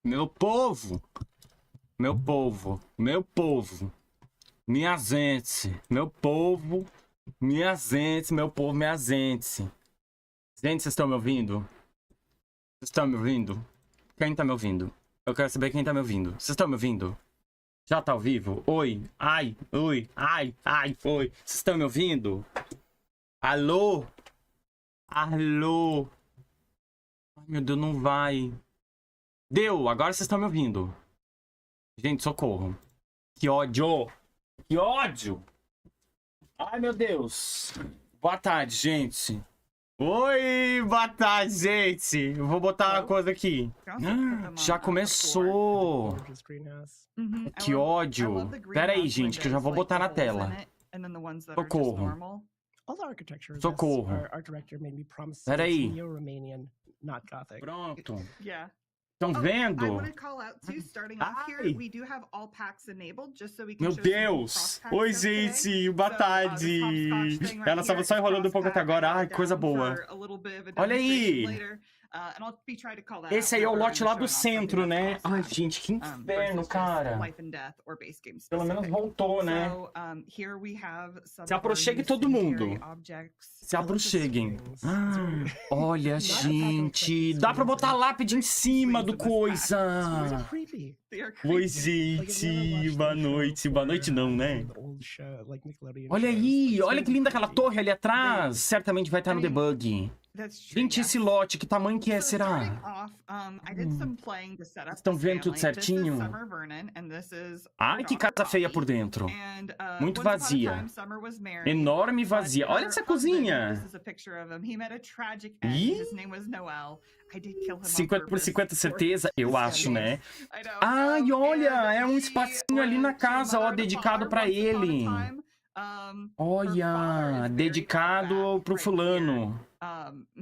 Meu povo, meu povo, meu povo, minha gente, meu povo, minha gente, meu povo, minha gente. Gente, vocês estão me ouvindo? Vocês estão me ouvindo? Quem tá me ouvindo? Eu quero saber quem tá me ouvindo. Vocês estão me ouvindo? Já tá ao vivo? Oi, ai, oi, ai, ai, oi. Vocês estão me ouvindo? Alô? Alô? Ai, meu Deus, não vai. Deu, agora vocês estão me ouvindo. Gente, socorro. Que ódio! Que ódio! Ai, meu Deus. Boa tarde, gente. Oi, boa tarde, gente. Eu vou botar uma coisa aqui. Já começou. Que ódio. Pera aí, gente, que eu já vou botar na tela. Socorro. Socorro. Pera aí. Pronto. Estão vendo? Ai. Meu Deus! Oi, gente! Boa tarde! Ela estava só enrolando um pouco até agora. Ai, coisa boa! Olha aí! Esse aí é o lote lá do centro, né? Ai, gente, que inferno, cara! Pelo menos voltou, né? Se aproxegue todo mundo! Se aproxeguem! Olha, gente! Dá pra botar lápide em cima do coisa! Oi, gente! Boa noite! Boa noite não, né? Olha aí! Olha que linda aquela torre ali atrás! Certamente vai estar no debug. Gente, esse lote, que tamanho que é, será? Estão vendo tudo certinho? Ai, que casa feia por dentro. Muito vazia. Enorme e vazia. Olha essa cozinha. Ih, 50% certeza, eu acho, né? Ai, olha, é um espacinho ali na casa, ó, dedicado pra ele. Olha, dedicado pro fulano.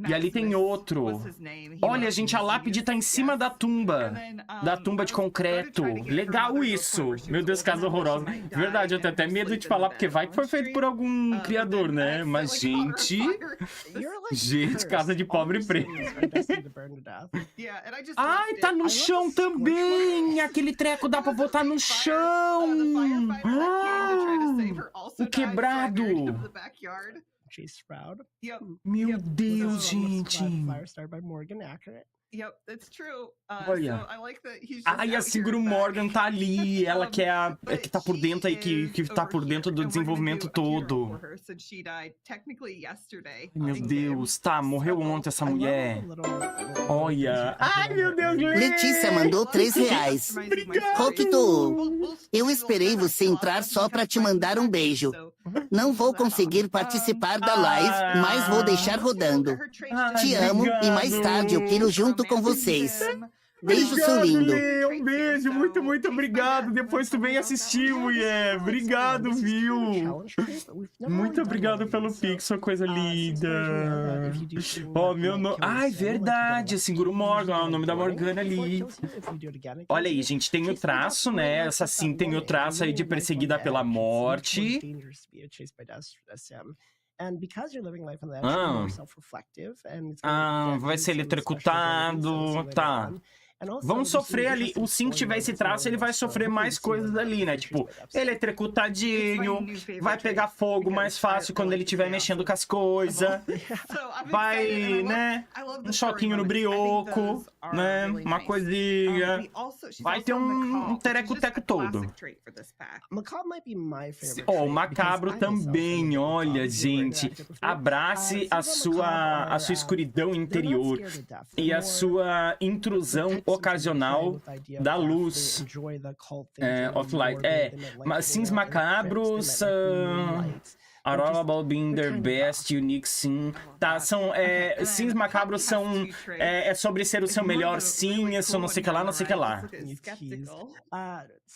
E ali tem outro. Olha, gente, a lápide tá em cima da tumba. Da tumba de concreto. Legal isso. Meu Deus, casa horrorosa. Verdade, eu tenho até medo de falar, porque vai que foi feito por algum criador, né? Mas, gente... Gente, casa de pobre preto. Ai, tá no chão também! Aquele treco dá pra botar no chão! O quebrado! Meu Deus, gente! Olha. Ai, a Siguro Morgan tá ali. Ela que é a que tá por dentro aí, que tá por dentro do desenvolvimento todo. Meu Deus, tá, morreu ontem essa mulher. Olha. Ai, meu Deus, Letícia mandou R$3. Roquito, eu esperei você entrar só pra te mandar um beijo. Não vou conseguir participar da live, mas vou deixar rodando. Te amo e mais tarde eu quero junto com vocês. Beijo, seu lindo. Um beijo, muito obrigado. Depois tu vem assistir, mulher. Obrigado, viu? Muito obrigado pelo Pix, sua coisa linda. Ó, meu nome... Ai, verdade, Siguro Morgan, o nome da Morgana ali. Olha aí, gente, tem o traço, né? Essa sim tem o traço aí de perseguida pela morte. Vai ser eletrocutado, tá. Vamos sofrer ali. O 5 tiver esse traço, ele vai sofrer mais coisas ali, né? Tipo, eletrocutadinho, vai pegar fogo mais fácil quando ele estiver mexendo com as coisas. Vai, né? Um choquinho no brioco, né? Uma coisinha. Vai ter um tereco-teco todo. Ó, o macabro também, olha, gente. Abrace a sua escuridão interior e a sua intrusão ocasional da luz. Of light. Mas sims macabros. Are all about being their best, unique sim. Tá, são... sims macabros são... É sobre ser o seu melhor sim, isso não sei o que lá, não sei o que lá.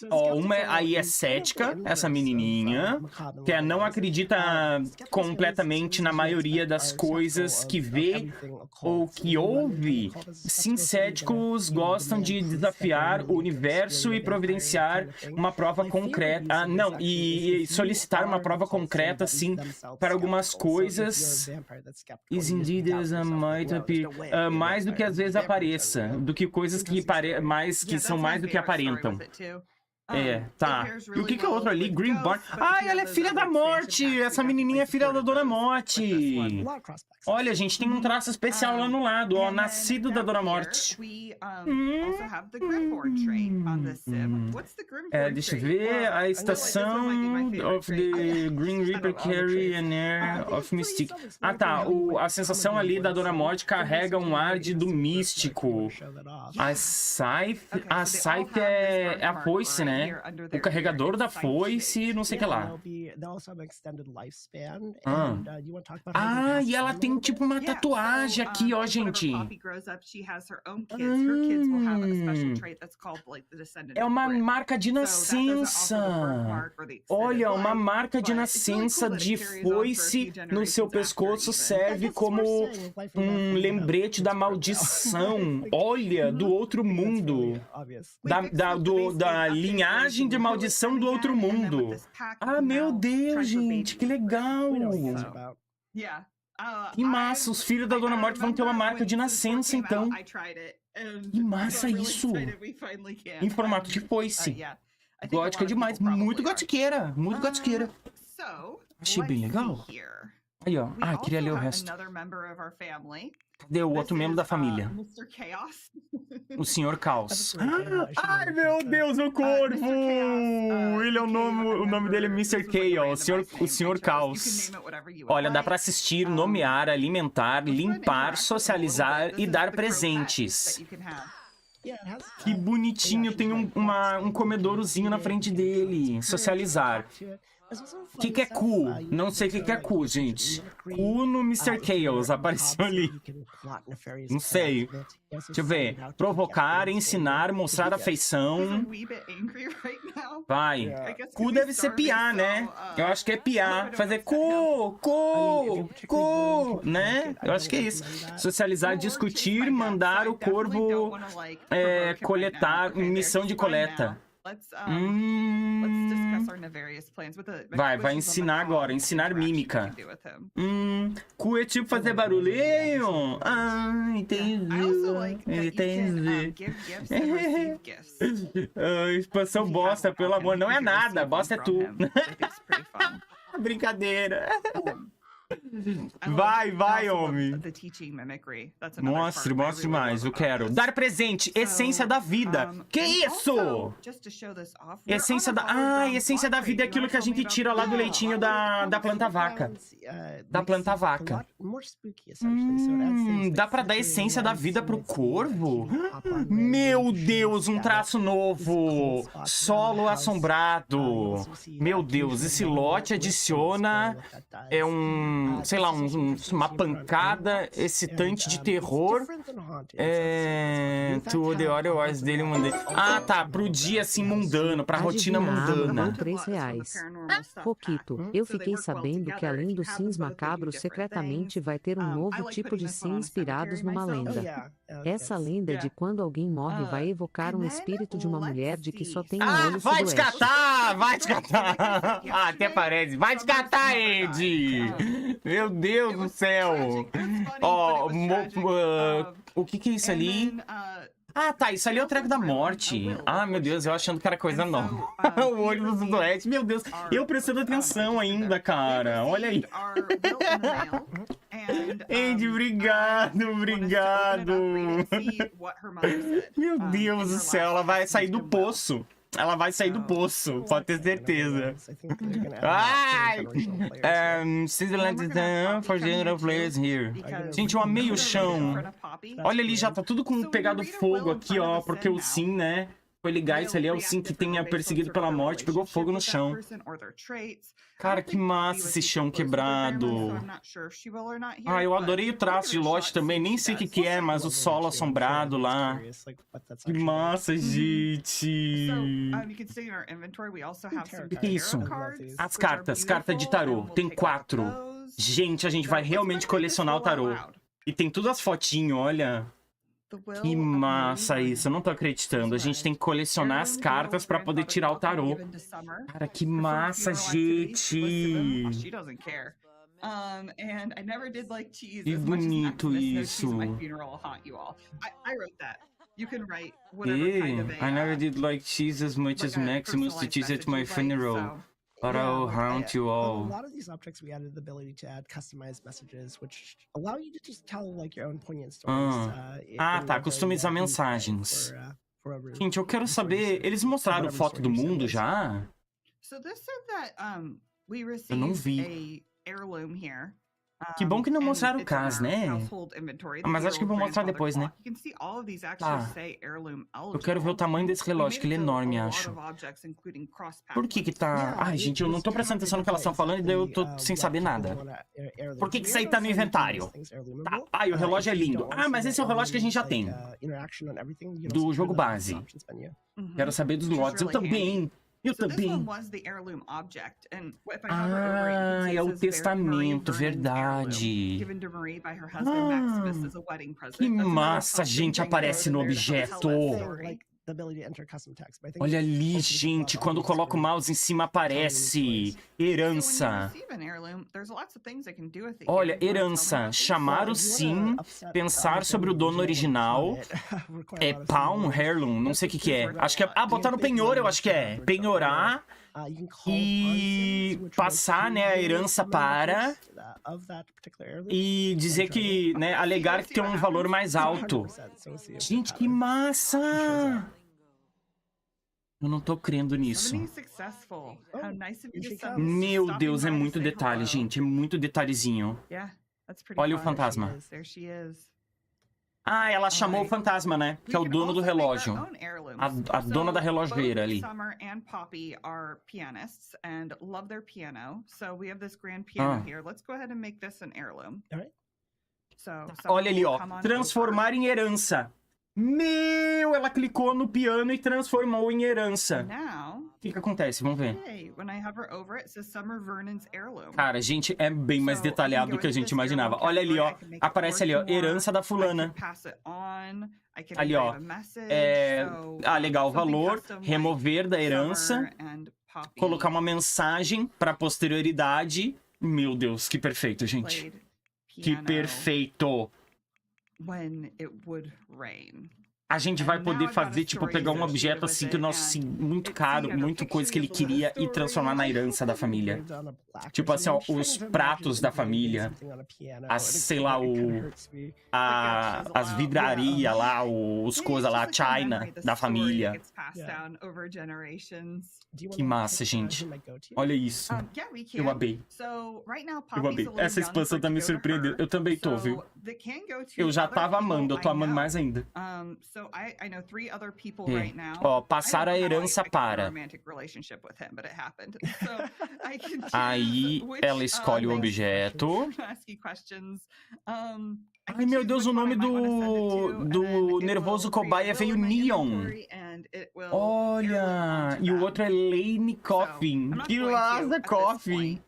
Ó, uma aí é cética, essa menininha, que não acredita completamente na maioria das coisas que vê ou que ouve. Sim, céticos gostam de desafiar o universo e providenciar uma prova concreta. E solicitar uma prova concreta assim, para algumas coisas. Is indeed as a might appear. Mais do que às vezes apareça. Do que coisas que, que são mais do que aparentam. É, tá. E o que é o outro ali? Greenborn. Ai, ela é filha da morte! Essa menininha é filha da Dona Morte! Olha, gente, tem um traço especial lá no lado, ó. Nascido da Dona Morte. Deixa eu ver. A estação of the Green Reaper carry an air of mystic. Ah, tá. A sensação ali da Dona Morte carrega um ar do místico. A Scythe é a foice, né? O carregador da foice, não sei o que lá. E ela tem tipo uma tatuagem aqui, ó, gente. É uma marca de nascença. Olha, uma marca de nascença de foice no seu pescoço serve como um lembrete da maldição. Olha, do outro mundo. Da linhagem de maldição do outro mundo. Ah, meu Deus, gente, que legal. Que massa, os filhos da Dona Morte vão ter uma marca de nascença, então. Que massa isso. Em formato de foice. Gótica demais, muito gotiqueira, muito gotiqueira. Achei bem legal. Aí, ó. Queria ler o resto. Cadê o outro membro da família? O Senhor Caos. Ai, meu Deus, o corvo! Ele é o nome dele é Mr. Chaos, o Senhor Caos. Olha, dá pra assistir, nomear, alimentar, limpar, socializar e dar presentes. Que bonitinho, tem um comedourozinho na frente dele. Socializar. O que é cu? Não sei o que é cu, gente. Cu no Mr. Chaos, apareceu ali. Não sei. Deixa eu ver. Provocar, ensinar, mostrar afeição. Vai. Cu deve ser piar, né? Eu acho que é piar. Fazer cu, né? Eu acho que é isso. Socializar, discutir, mandar o corvo coletar, missão de coleta. Vai ensinar agora, ensinar mímica. Cu é tipo fazer barulhinho. Entendi. Expansão bosta, pelo amor, não é nada, bosta é tu. Brincadeira. Vai, homem. Mostre mais, eu quero. Dar presente, essência da vida. Que isso? Essência da vida é aquilo que a gente tira lá do leitinho da planta vaca. Da planta vaca. Dá pra dar essência da vida pro corvo? Meu Deus, um traço novo. Solo assombrado. Meu Deus, esse lote adiciona sei lá, uma pancada excitante de terror. To the other wars dele mandei. Tá, pro dia assim mundano, pra rotina mundana. R$3. Roquito, eu fiquei sabendo que além dos sims macabros, secretamente vai ter um novo tipo de sim inspirados numa lenda. Essa lenda é de quando alguém morre vai evocar um espírito de uma mulher de que só tem um olho vai sudoeste. Vai descartar! Até parece. Vai descartar, Ed! Meu Deus do céu! O que é isso ali? Tá, isso ali é o treco da morte. Meu Deus, eu achando que era coisa nova. O olho do sudoeste, meu Deus. Eu prestando atenção ainda, cara. Olha aí. Andy, obrigado. Meu Deus do céu, ela vai sair do poço. Pode ter certeza. For general players here. Gente, eu amei o chão. Olha ali, já tá tudo pegado fogo aqui, ó. Porque o sim, né? Foi ligar isso ali, é o sim que tenha perseguido pela morte, pegou fogo no chão. Cara, que massa esse chão quebrado. Eu adorei o traço de lote também, nem sei o que é, mas o solo assombrado lá. Que massa, gente. O que é isso? As carta de tarô. Tem 4. Gente, a gente vai realmente colecionar o tarô. E tem todas as fotinhas, olha. Que massa isso, eu não tô acreditando. A gente tem que colecionar as cartas pra poder tirar o tarô. Cara, que massa, gente! Que bonito isso. I never did like cheese as much as Maximus to cheese at my funeral. But I'll haunt you all. A lot of these objects we added the ability to add customized messages, which allow you to just tell like your own poignant stories. Tá, customizar mensagens. Gente, eu quero saber, eles mostraram foto do mundo já? Eu não vi. Que bom que não mostraram o caso, né? Mas acho que vão mostrar depois, né? Tá. Eu quero ver o tamanho desse relógio, que ele é enorme, acho. Por que que tá... Ai, gente, eu não tô prestando atenção no que elas estão falando e daí eu tô sem saber nada. Por que que isso aí tá no inventário? Tá. Ai, o relógio é lindo. Ah, mas esse é o relógio que a gente já tem. Do jogo base. Quero saber dos lotes. Eu também. Eu também. Ah, é o testamento, verdade. Que massa, gente, aparece no objeto. Olha ali, gente, quando coloca o mouse em cima aparece. Herança. Olha, herança. Chamar o sim, pensar sobre o dono original. É Palm, Heirloom, não sei o que que é. Acho que é... Ah, botar no penhor, eu acho que é. Penhorar e passar, né, a herança para... E dizer que, né, alegar que tem um valor mais alto. Gente, que massa! Eu não tô crendo nisso. Meu Deus, é muito detalhe, gente. É muito detalhezinho. Olha o fantasma. Ah, ela chamou o fantasma, né? Que é o dono do relógio. A dona da relojeira ali. Olha ali, ó. Transformar em herança. Meu, ela clicou no piano e transformou em herança. O que que acontece? Vamos ver. Cara, gente, é bem mais detalhado do que a gente imaginava. Olha ali, ó. Aparece ali, ó. Herança da fulana. Ali, ó. Legal, valor. Remover da herança. Colocar uma mensagem pra posterioridade. Meu Deus, que perfeito, gente. Que perfeito. A gente vai poder fazer, tipo, pegar um objeto assim que, nossa, assim, muito caro, muita coisa que ele queria e transformar na herança da família. Tipo assim, ó, os pratos da família, sei lá, as vidrarias lá, os coisas lá, a china da família. Que massa, gente. Olha isso. Eu amei. Eu amei. Essa expansão tá me surpreendendo. Eu também tô, viu? Eu já tava amando, eu tô amando mais ainda. Ó, passar a herança para. Aí ela escolhe o objeto. Ai, meu Deus, o nome do nervoso cobaia veio Neon. Olha, e o outro é Lane Coffin. Que massa, Coffin.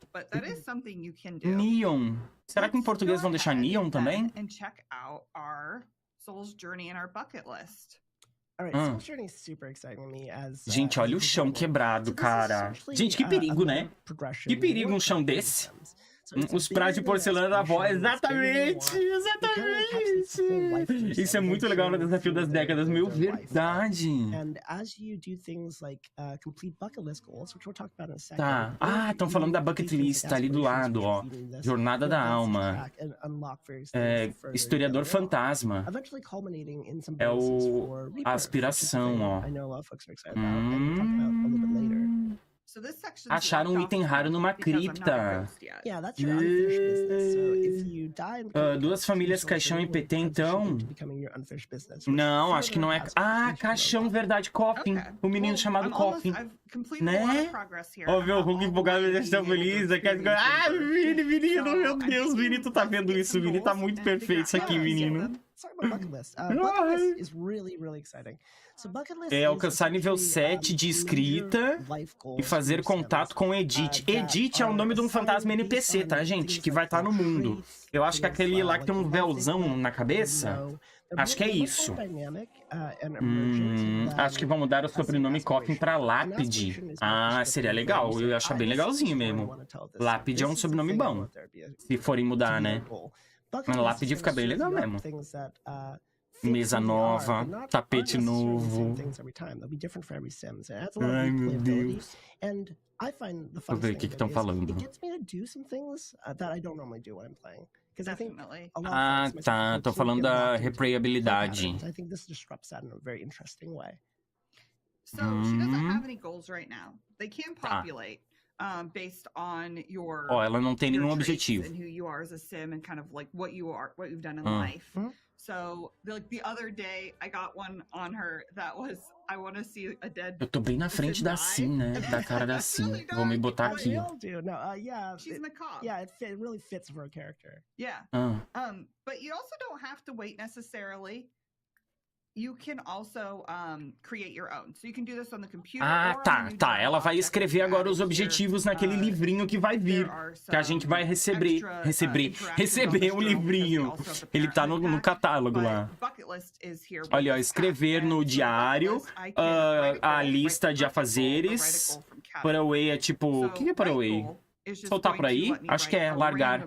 Neon. Será que em português vão deixar Neon também? Gente, olha o chão quebrado, cara. Gente, que perigo, né? Que perigo um chão desse. Os pratos de porcelana da avó. Exatamente, exatamente. Isso é muito legal no desafio das décadas, meu, verdade. Tá. Ah, estão falando da bucket list, tá ali do lado, ó. Jornada da alma. Historiador fantasma. É a aspiração, ó. Acharam um item raro numa cripta. Duas famílias caixão e PT, então? Não, acho que não é... Ah, caixão, verdade, Coffin. O menino chamado Coffin. Né? Ó, meu, o Hulk empolgado, ele está feliz. Ah, Vini, menino, meu Deus, Vini, tu tá vendo isso? Vini tá muito perfeito isso aqui, menino. Alcançar nível 7 de escrita e fazer contato com Edith. Edith é o nome de um fantasma NPC, tá, gente? Que vai estar no mundo. Eu acho que aquele lá que tem um véuzão na cabeça Acho que é isso. Acho que vão mudar o sobrenome Coffin pra Lápide. Ah, seria legal. Eu ia achar bem legalzinho mesmo. Lápide é um sobrenome bom. Se forem mudar, né? Lápide fica bem legal mesmo. Mesa nova, tapete novo. Ai, meu Deus. Deixa eu ver o que estão falando. Ah, tá. Tô falando da replayabilidade. So she doesn't have any goals right now. They can populate based on your Ó, ela não tem nenhum traits objetivo. and who you are as a sim and kind of like what you are, what you've done in life. So like the other day I got one on her that was I want to see a dead. Eu tô bem na frente da Sim, né? Da cara da Sim. Vou me botar aqui. She's macabre. Yeah, it really fits for a character. Yeah. But you also don't have to wait necessarily. You can also create your own. So you can do this on the computer. Ah, tá. Ela vai escrever agora os objetivos naquele livrinho que vai vir. Que a gente vai receber o livrinho. Ele tá no catálogo lá. Olha, ó, escrever no diário a lista de afazeres. Put away é tipo... O que é put away? Soltar por aí? Acho que é largar.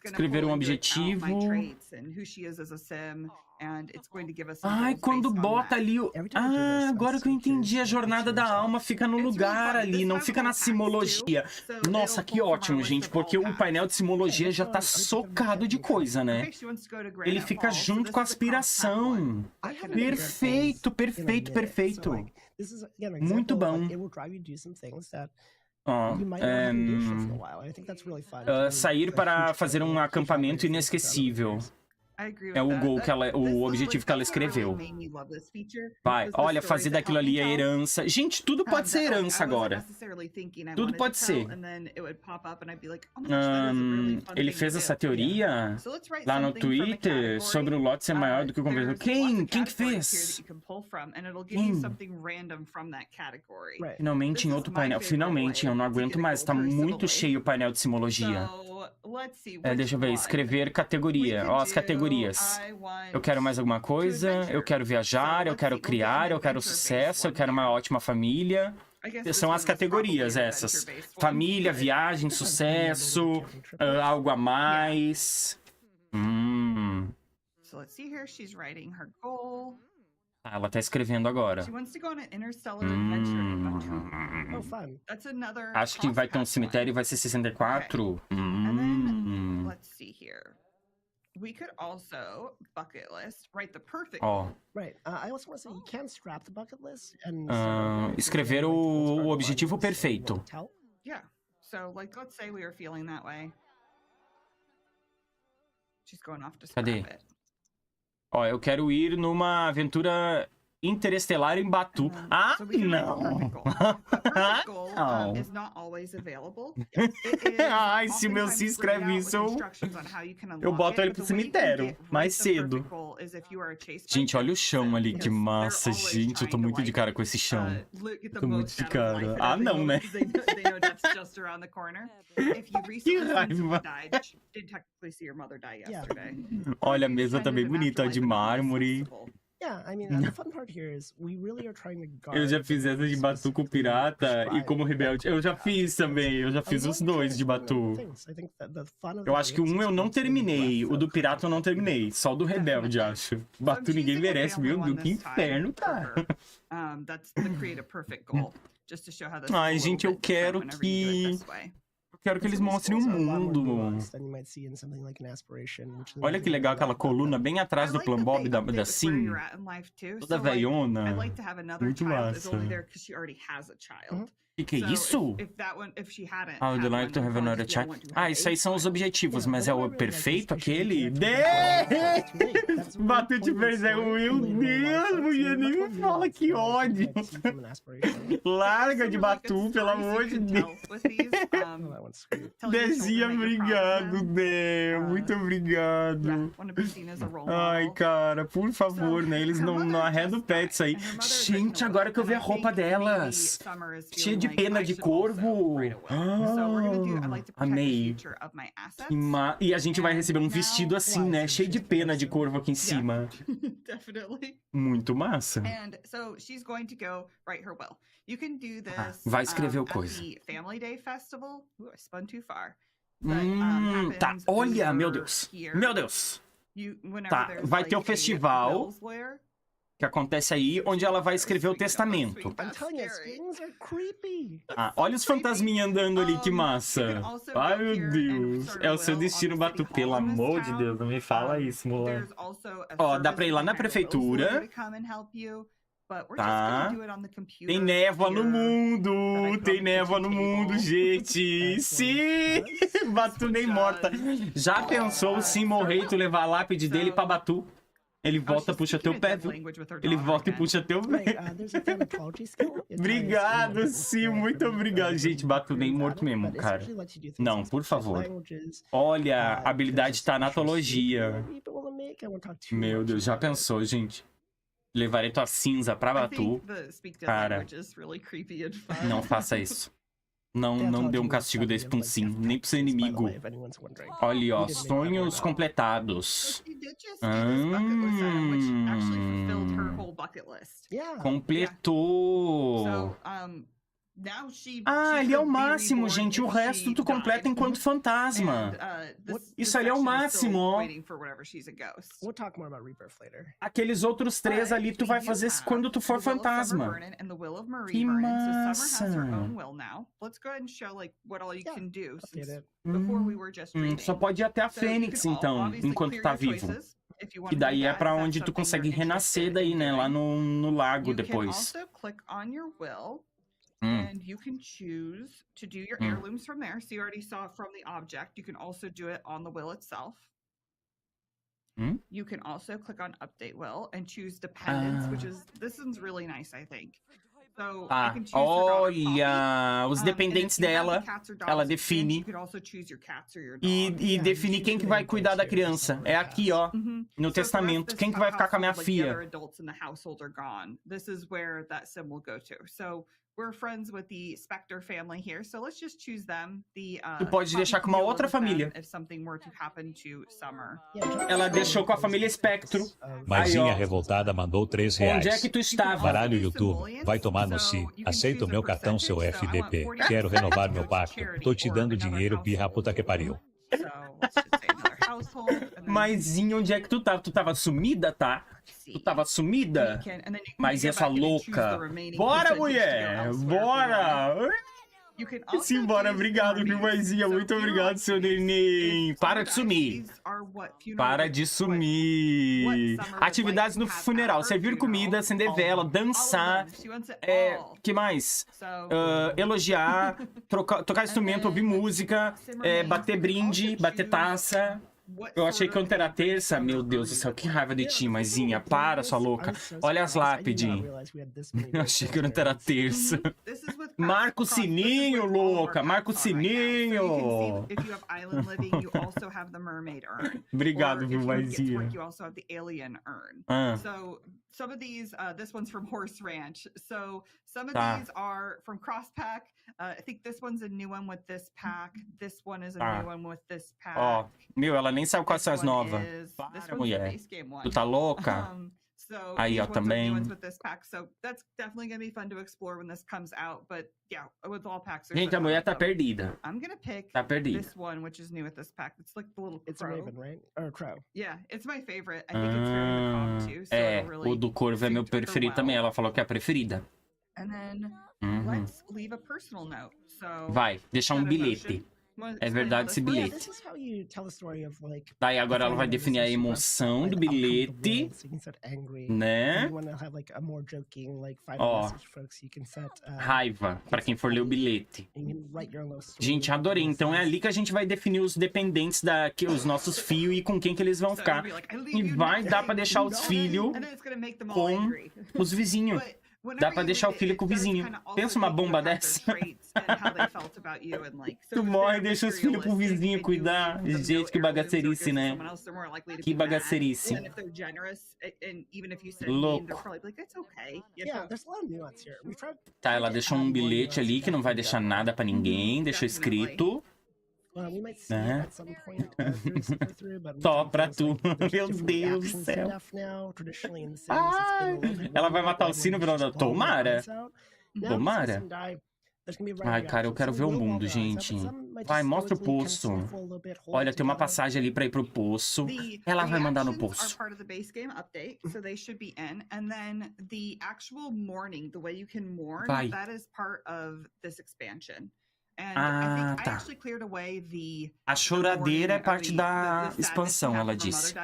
Escrever um objetivo. Ai, quando bota ali o... Ah, agora que eu entendi, a jornada da alma fica no lugar ali, não fica na simologia. Nossa, que ótimo, gente, porque o painel de simologia já tá socado de coisa, né? Ele fica junto com a aspiração. Perfeito, perfeito, perfeito. Muito bom. Sair para fazer um acampamento inesquecível. É o goal que ela, o objetivo que ela escreveu. Vai, olha, fazer daquilo ali a herança. Gente, tudo pode ser herança agora. Tudo pode ser. Ele fez essa teoria lá no Twitter sobre o lote ser maior do que o conversor. Quem? Quem que fez? Quem? Finalmente em outro painel. Finalmente, eu não aguento mais. Tá muito cheio o painel de simologia. Deixa eu ver, escrever categoria. Ó, as categorias. Eu quero mais alguma coisa, eu quero viajar, eu quero criar, eu quero sucesso, eu quero uma ótima família. São as categorias essas. Família, viagem, sucesso, algo a mais. Ela tá escrevendo agora. Acho que vai ter um cemitério e vai ser 64. We could also bucket list, write the perfect. I also want to say you can scrap the bucket list and escrever o objetivo perfeito. Yeah. So like let's say we were feeling that way. She's going off to scrap it. Ó, eu quero ir numa aventura interestelar em Batu. Ah, não! Ai, se o meu se escreve isso, eu boto ele pro cemitério mais cedo. Gente, olha o chão ali, que massa, gente. Eu tô muito de cara com esse chão. Tô muito de cara. Ah, não, né? Que raiva. Olha, a mesa tá bem bonita, ó, de mármore. Eu já fiz essa de Batu com pirata e como rebelde. Eu já fiz também, eu já fiz os dois de Batu. Eu acho que um eu não terminei, o do pirata eu não terminei, só o do rebelde, acho. Batu ninguém merece, meu Deus, que inferno, cara. Ai, gente, eu quero que... Quero que eles mostrem o mundo. Olha que legal aquela coluna bem atrás do Plumbob da Sim. Toda velhona. Muito massa. Que é isso? I would like to have another child. Ah, isso aí são os objetivos, mas é o perfeito aquele? Batu de vergonha. Meu Deus, mulher, nem me fala, que ódio. Larga de Batu, pelo amor de Deus. Dezinha, obrigado, Dé. Muito obrigado. Ai, cara, por favor, né? Eles não arredam o pé disso aí. Gente, agora que eu vi a roupa delas. Cheia de pena de corvo. Amei. E a gente vai receber um vestido assim, né? Cheio de pena de corvo aqui em cima. Muito massa. Vai escrever o coisa. Tá, olha, meu Deus. Meu Deus. Tá, vai ter o festival que acontece aí, onde ela vai escrever o testamento. Ah, olha os fantasminhas andando ali, que massa. Ai, meu Deus. É o seu destino, Batu. Pelo amor de Deus, não me fala isso, moleque. Ó, dá pra ir lá na prefeitura. Tá. Tem névoa no mundo. Tem névoa no mundo, gente. Sim! Batu nem morta. Já pensou se morrer e tu levar a lápide dele pra Batu? Ele volta, puxa teu pé, viu? Ele volta e puxa teu pé. Obrigado, sim, muito obrigado. Gente, Batu nem morto mesmo, cara. Não, por favor. Olha, a habilidade tá na atologia. Meu Deus, já pensou, gente? Levarei tua cinza pra Batu. Cara, não faça isso. Não dê um castigo desse pra um sim, nem pro seu inimigo. Olha, ó, sonhos completados. Completou. Ah, ele é o máximo, gente. O resto tu completa enquanto fantasma. Isso ali é o máximo, ó. Aqueles outros 3 ali tu vai fazer quando tu for fantasma. Que massa. Só pode ir até a Fênix, então, enquanto tá vivo. E daí é pra onde tu consegue renascer daí, né? Lá no lago depois. And you can choose to do your heirlooms from there. So you already saw from the object. You can also do it on the will itself. You can also click on update will and choose dependents, which is, this one's really nice, I think. So you can choose olha, os dependentes dela, ela define. E definir quem que vai cuidar da criança. É aqui, ó, no testamento. Quem que vai ficar com a minha filha? We're friends with the Spectre family here, so let's just choose them. Tu pode deixar com uma outra família. Ela deixou com a família Spectro. Maisinha revoltada mandou R$3. Onde é que tu estava? Baralho YouTube, vai tomar no si. Aceita o meu cartão, seu FDP. Quero renovar meu pacto. Tô te dando dinheiro, pirra puta que pariu. Maisinha, onde é que tu tava? Tu tava sumida, tá? Tu tava sumida? Mas essa louca. Bora, mulher! Bora! Simbora, obrigado, viu, Maisinha? Muito obrigado, seu neném. Para de sumir. Para de sumir. Atividades no funeral. Servir comida, acender vela, dançar. Que mais? Elogiar, tocar instrumento, ouvir música, bater brinde, bater taça. Eu achei que ontem era terça. Meu Deus do céu, que raiva de ti, Maisinha. Para, sua louca. Olha as lápides. Eu achei que ontem era terça. Marca o sininho, louca. Marca o sininho. Obrigado, viu, Maisinha. Some of these, this one's from Horse Ranch. So some of these are from Cross Pack. I think this one's a new one with this pack. This one is a new one with this pack. Ó, meu, ela nem sabe quais são as novas. Para, mulher. Tu tá louca? Aí, ó, também. Gente, a mulher tá perdida. Tá perdida. O do corvo é meu preferido também. Ela falou que é a preferida. Vai, deixar um bilhete. É verdade esse bilhete. Daí agora ela vai definir a emoção do bilhete, né? Ó, raiva, pra quem for ler o bilhete. Gente, adorei. Então é ali que a gente vai definir os dependentes, os nossos filhos e com quem que eles vão ficar. E vai dar pra deixar os filhos com os vizinhos. Dá pra deixar o filho com o vizinho. Pensa uma bomba dessa. Tu morre e deixa os filhos pro vizinho cuidar. Gente, que bagaceirice, né? Que bagaceirice. Louco. Tá, ela deixou um bilhete ali que não vai deixar nada pra ninguém. Deixou escrito. Né? Só pra tu. Meu Deus do céu. Ai, ela vai matar o sino, Bruno? Tomara. Tomara. Ai, cara, eu quero ver o mundo, gente. Vai, mostra o poço. Olha, tem uma passagem ali pra ir pro poço. Ela vai mandar no poço. Vai. Ah, tá. A choradeira é parte da expansão, ela disse.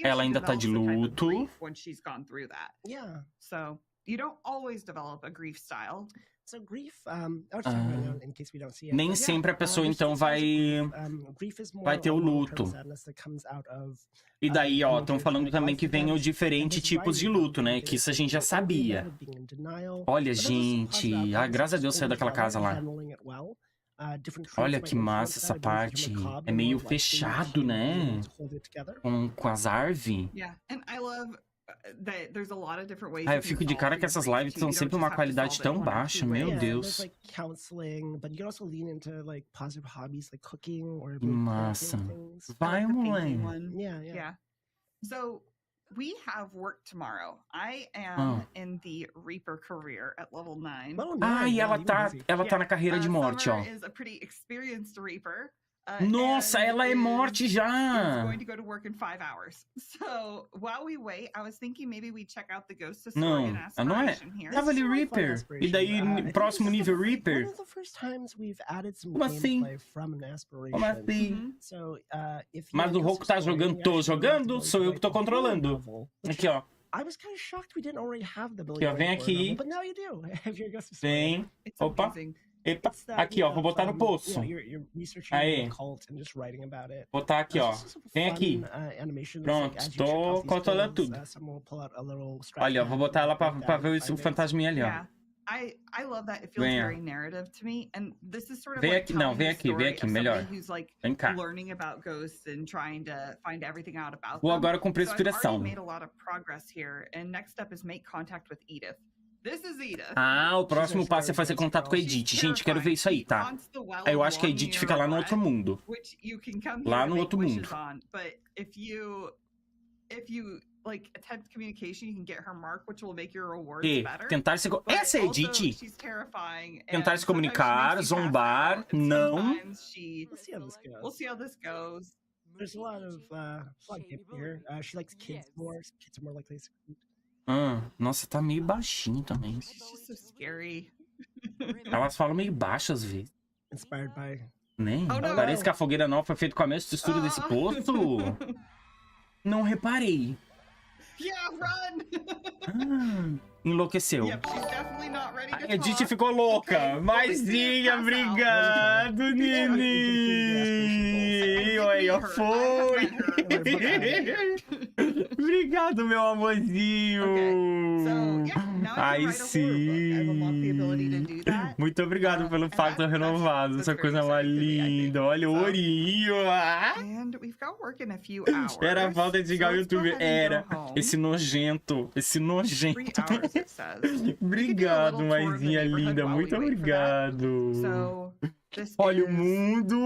Ela ainda tá de luto. Nem sempre a pessoa, então, vai ter o luto. E daí, ó, estão falando também que vem os diferentes tipos de luto, né? Que isso a gente já sabia. Olha, gente, graças a Deus saiu daquela casa lá. Olha que massa essa parte. É meio fechado, né? Com as árvores. Eu fico de cara que essas lives são sempre uma qualidade tão baixa, meu Deus. Que massa. Vai, moleque. We have work tomorrow. I am in the Reaper career at level 9. E ela tá na carreira de morte, ó. Nossa, ela é morte já! Não, ela não é. Tava ali Reaper. E daí, próximo nível Reaper? Como assim? Como assim? Mas o Roku tá jogando? Tô jogando? Sou eu que tô controlando. Aqui, ó. Aqui, ó, vem aqui. Vem. Opa. Epa, aqui, ó, vou botar no poço. Aí. Botar aqui, ó. Vem aqui. Pronto, tô controlando tudo. Olha, ó, vou botar ela pra ver o fantasminha ali, ó. Venha. Vem aqui, não, vem aqui, melhor. Vem cá. Vou agora cumprir a inspiração. O próximo passo é fazer contato com a Edith. Gente, quero ver isso aí, tá? Eu acho que a Edith fica lá no outro mundo. Lá no outro mundo. Tentar se... Essa é a Edith. Tentar se comunicar, zombar, não. Nossa, tá meio baixinho também. Elas falam meio baixo às vezes. Nem? Parece que a fogueira nova foi feita com a mesma textura desse poço. Não reparei. Enlouqueceu. A Edith ficou louca. Maisinha, obrigado, Nini. Olha, foi. Obrigado, meu amorzinho. Aí sim. Muito obrigado pelo pacto renovado. Essa coisa mais linda. Olha o ourinho. Era a falta de ligar o YouTube. Era. Esse nojento. Obrigado, maisinha linda. Muito obrigado. Olha o mundo.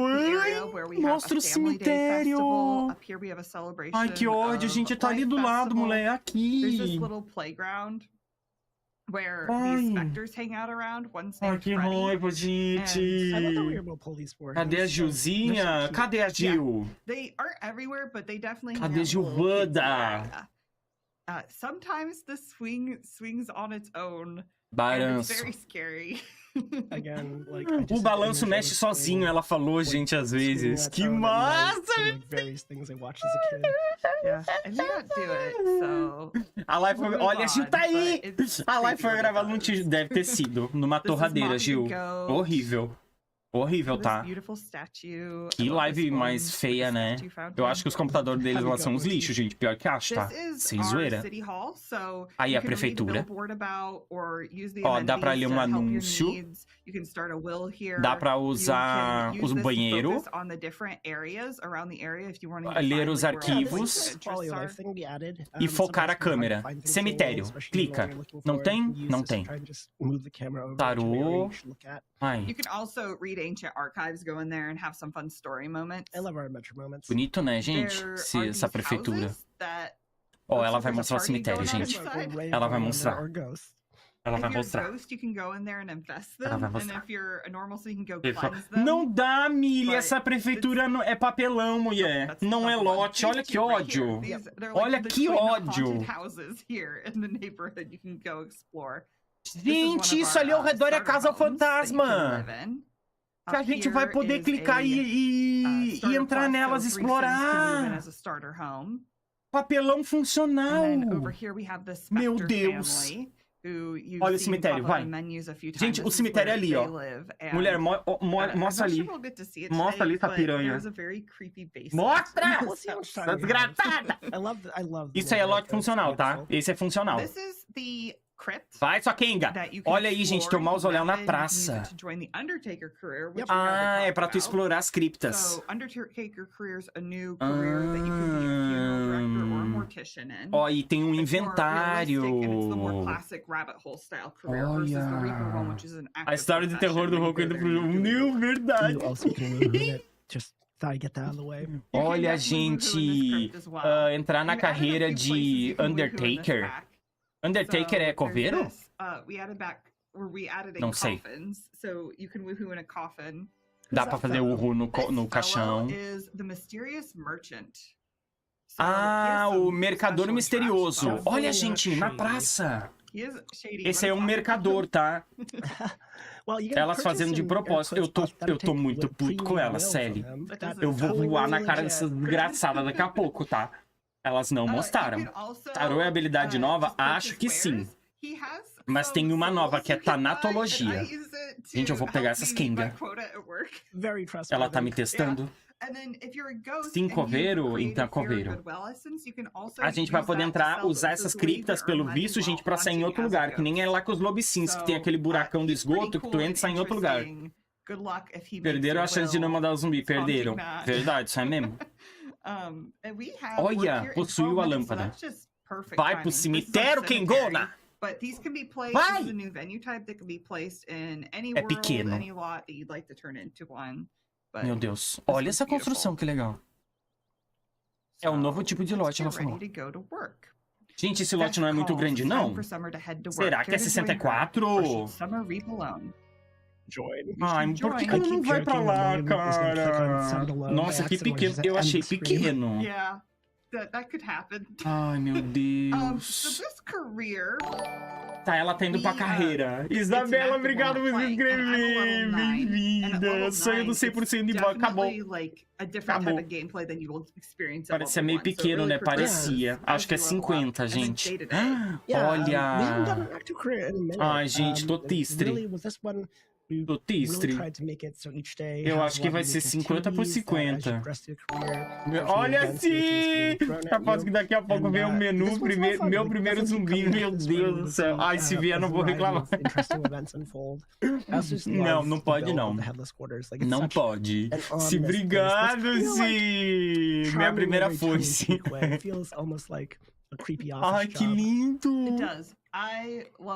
Mostra o cemitério. Ai, que ódio. A gente tá ali do lado, moleque. Aqui. Ai, que raiva, gente. Cadê a Gilzinha? Cadê a Gil? Cadê Gilvanda? Sometimes the swings on its own. Balanço. O balanço mexe sozinho, ela falou, gente, às vezes. Que massa! A live foi... Olha, a Gil tá aí! A live foi gravada num... Deve ter sido numa torradeira, Gil. Horrível. Horrível, tá? Que live mais feia, né? Eu acho que os computadores deles lá são uns lixos, gente. Pior que acho, tá? Sem zoeira. Aí a prefeitura. Ó, dá pra ler um anúncio. Dá pra usar os banheiros. Ler os arquivos. E focar a câmera. Cemitério. Clica. Não tem? Não tem. Tarô. Ai. Bonito, né, gente? Essa prefeitura. Ó, ela vai mostrar o cemitério, gente. Ela vai mostrar. Ela vai mostrar. Ela vai mostrar. Não dá, Milha. Essa prefeitura é papelão, mulher. Não é lote. Olha que ódio. Olha que ódio. Gente, isso ali ao redor é Casa Fantasma. Que a gente vai poder clicar e entrar nelas, explorar. Papelão funcional. Meu Deus. Olha o cemitério, vai. Gente, o cemitério é ali, ó. Mulher, mostra ali. Mostra ali essa piranha. Mostra! Desgraçada! Isso aí é lote funcional, tá? Esse é funcional. Vai, sua Kenga! Olha aí, gente, tem um mausoléu na praça. Ah, é pra tu explorar as criptas. Ó, e tem um inventário. Olha. A história de terror do Roku indo pro jogo. Meu, verdade. Olha, gente, entrar na carreira de Undertaker. Undertaker é coveiro? Não sei. Dá pra fazer uhu no caixão. Ah, o mercador misterioso. Olha, gente, na praça. Esse é um mercador, tá? Elas fazendo de propósito. Eu tô muito puto com elas, sério. Eu vou voar na cara dessas desgraçadas daqui a pouco, tá? Elas não mostraram. Tarô é habilidade nova? Acho que sim. Mas tem uma nova que é tanatologia. Gente, eu vou pegar essas Kenga. Ela tá me testando. Sim, coveiro? Então é coveiro. A gente vai poder entrar, usar essas criptas, pelo visto, gente, pra sair em outro lugar. Que nem é lá com os lobicins, que tem aquele buracão do esgoto que tu entra e sai em outro lugar. Perderam a chance de não mandar o zumbi. Perderam. Verdade, isso é mesmo. Olha, possuiu a lâmpada. Vai pro cemitério, Kengona! Vai! É pequeno. Meu Deus. Olha essa construção, que legal. É um novo tipo de lote, ela falou. Gente, esse lote não é muito grande, não? Será que é 64? Ai, por que ela não vai pra lá, cara? Nossa, que pequeno. Eu achei pequeno. Ai, meu Deus. Tá, ela tá indo pra carreira. Isabela, obrigado por se inscrever. Bem-vinda. Sonho do 100% de boa. Acabou. Acabou. Parecia meio pequeno, né? Parecia. Acho que é 50, gente. Olha. Ai, gente, tô triste. Tô triste. Eu acho que vai ser 50 por 50. Olha assim! Aposto que daqui a pouco vem o menu, meu primeiro zumbi, meu Deus do céu. Ai, se vier, não vou reclamar. Não, não pode não. Não pode. Se obrigado, sim! Minha primeira foice. Ai, que lindo!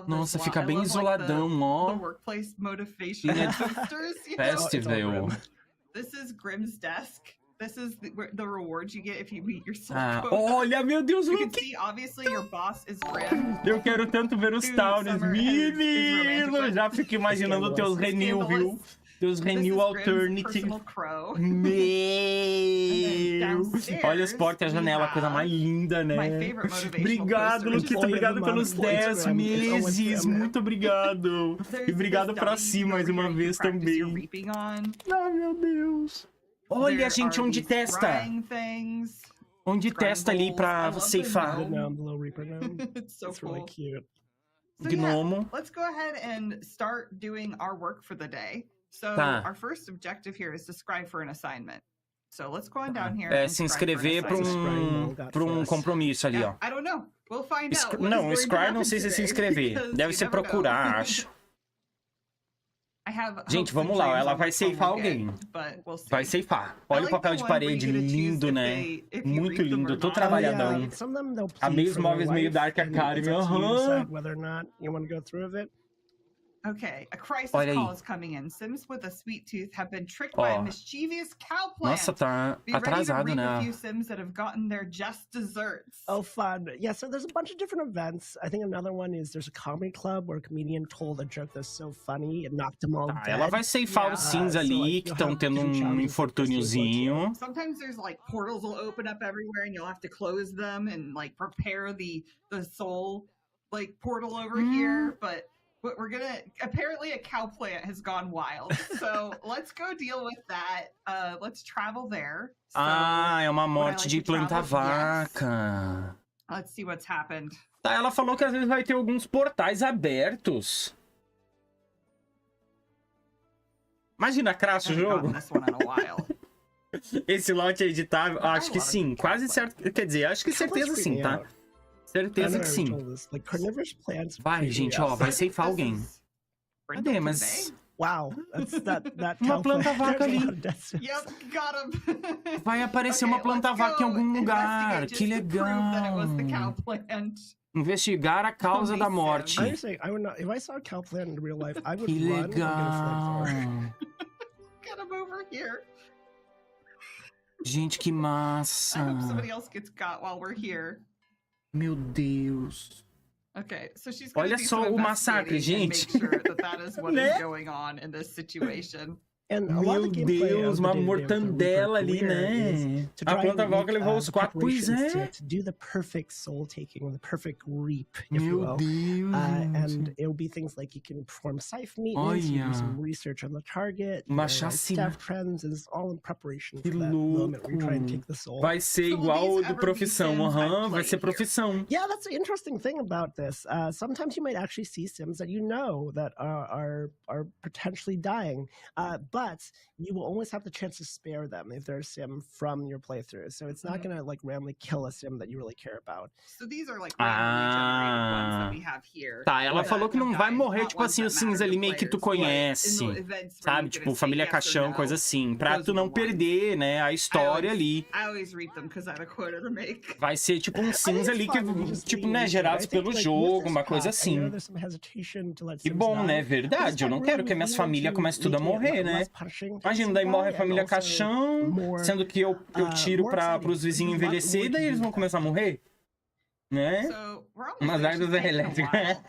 Nossa, fica bem isoladão, ó. Festival. Olha, meu Deus, Luke! Eu quero tanto ver os Towns, menino! Já fico imaginando teus renew, viu? Teus renew alternative. Meu! Olha as portas e a janela, coisa mais linda, né? Obrigado, Luquita. Obrigado pelos 10 meses. Muito obrigado. E obrigado pra si mais uma vez também. Ai, meu Deus. Olha, gente, onde testa? Onde testa ali pra ceifar? Gnomo. So our first objective here is to scribe for an assignment. So let's go on down here. Se inscrever para um compromisso ali, ó. I don't know. We'll find out. Não, scribe não sei se se inscrever. Deve ser procurar, acho. Gente, vamos lá, ela vai ceifar alguém. Vai ceifar. Olha o papel de parede, lindo, né? Muito lindo, todo trabalhadão. A mesma móveis meio dark Academy, Okay, a crisis call is coming in. Sims with a sweet tooth have been tricked by a mischievous cow plant. Nossa, tá atrasado, né? A few Sims that have gotten their just desserts. Oh, fun. Yeah, so there's a bunch of different events. I think another one is there's a comedy club where a comedian told a joke that's so funny it knocked them all dead. Ela vai ceifar os Sims ali que estão tendo infortúniozinho. Sometimes there's like portals will open up everywhere and you'll have to close them and like prepare the soul like portal over here, but we're gonna apparently a cow plant has gone wild, so let's go deal with that. Let's travel there. So, é uma morte de planta-vaca. Let's see what's happened. Tá, ela falou que às vezes vai ter alguns portais abertos. Imagina, cracha o jogo. Esse lote é editável? Acho que sim, quase certo. Quer dizer, acho que certeza sim, tá? Certeza que sim. Vai, gente, ó, vai ceifar alguém. Cadê, mas... Wow, uma planta-vaca ali. Vai aparecer uma planta-vaca em algum lugar. Que legal. Investigar a causa da morte. Que legal. Gente, que massa. Meu Deus. Okay, so she's Olha só o massacre, gente. Meu Deus, uma mortandela ali, né? A planta-vaca levou os 4, pois é. Meu Deus. And it'll be things like you can perform scythe maintenance, you do some research on the target, uma chacina. staff trends, and it's all in preparation for that moment where you try and take the soul. Vai ser igual do profissão, vai ser profissão. Yeah, that's the interesting thing about this. Sometimes you might actually see Sims that you know that are potentially dying, but you will always have the chance to spare them if they're a Sim from your playthrough. So it's not gonna like randomly kill a Sim that you really care about. So these are like randomly generated ones that we have here. Tá, ela falou que não vai morrer, tipo assim, os Sims ali meio que tu conhece, sabe? Tipo, família caixão, coisa assim, pra tu não perder, né, a história ali. Vai ser tipo um Sims ali que, tipo, né, gerados pelo jogo, uma coisa assim. Que bom, né, verdade, eu não quero que a minha família comece tudo a morrer, né? Imagina, daí morre a família caixão, sendo que eu tiro pros vizinhos envelhecer, e daí eles vão começar a morrer, né? Umas áreas elétricas.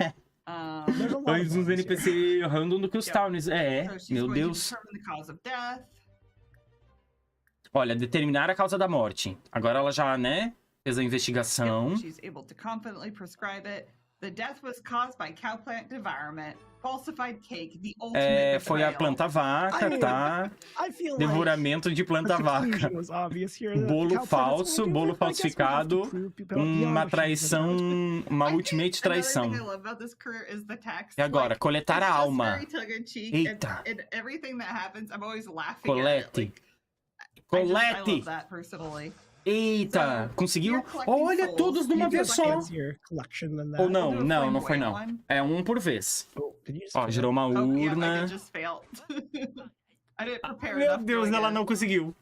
Antes uns NPC random do que os towns. Meu Deus. Olha, determinar a causa da morte. Agora ela já, né, fez a investigação. The death was caused by cow plant devourment. Falsified cake, the ultimate foi a planta-vaca, tá? Devoramento de planta-vaca. Bolo falso, bolo falsificado, uma traição, uma ultimate traição. E agora, coletar a alma. Eita. Colete. Colete. Eita, conseguiu? Olha, todos de uma vez só. Ou não foi não. É um por vez. Ó, gerou uma urna. Meu Deus, ela não conseguiu.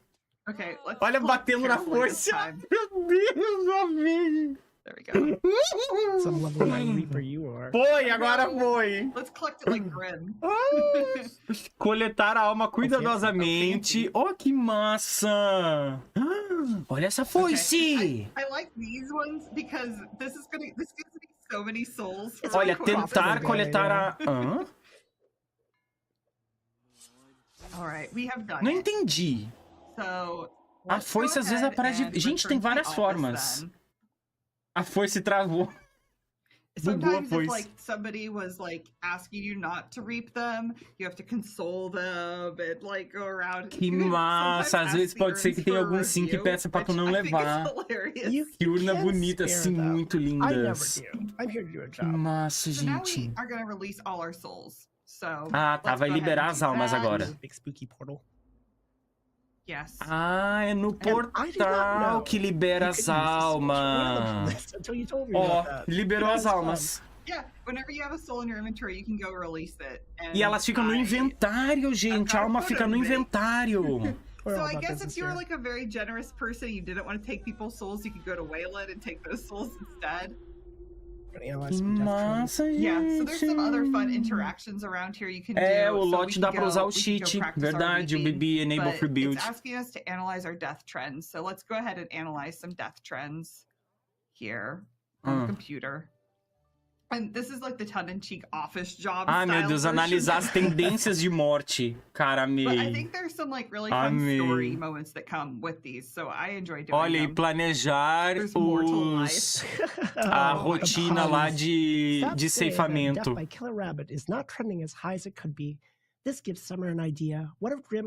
Olha, batendo na força. Meu Deus, amém. There we go. Some level 9 Reaper you are. Foi, agora foi. Let's collect it like Grim. Coletar a alma cuidadosamente. Oh, que massa! Olha essa foice! I like these ones because this gives me so many souls. Olha, tentar coletar a... Alright, we have done Não entendi. A foice às vezes aparece... Gente, tem várias formas. A foice travou. Sometimes if like somebody was like asking you not to reap them, you have to console them and like go around. Que massa! Às vezes pode ser que tenha algum sim que peça pra tu não levar. Que urna bonita, assim, muito lindas. Que massa, gente. Now we are gonna release all our souls. Ah, tá. Vai liberar as almas agora. Big spooky portal. Yes. Ah, é no portal que libera as almas. Ó, liberou as almas. Yeah, whenever you have a soul in your inventory, you can go release it. E elas ficam no inventário, gente. A alma fica no inventário. So I guess if you were like a very generous person and you didn't want to take people's souls, you could go to Wayland and take those souls instead. Nossa, gente. Yeah, so there's some other fun interactions around here you can do. O lote dá pra usar o cheat. Verdade, o BB Enable Free Build. It's asking us to analyze our death trends. So let's go ahead and analyze some death trends here on the computer. And this is like the tongue-in-cheek office job Ai, meu Deus, analisar as tendências de morte. Cara, amei. But I think there's some like really fun story moments that come with these, so I enjoy doing Olha, e them. planejar a rotina lá de ceifamento.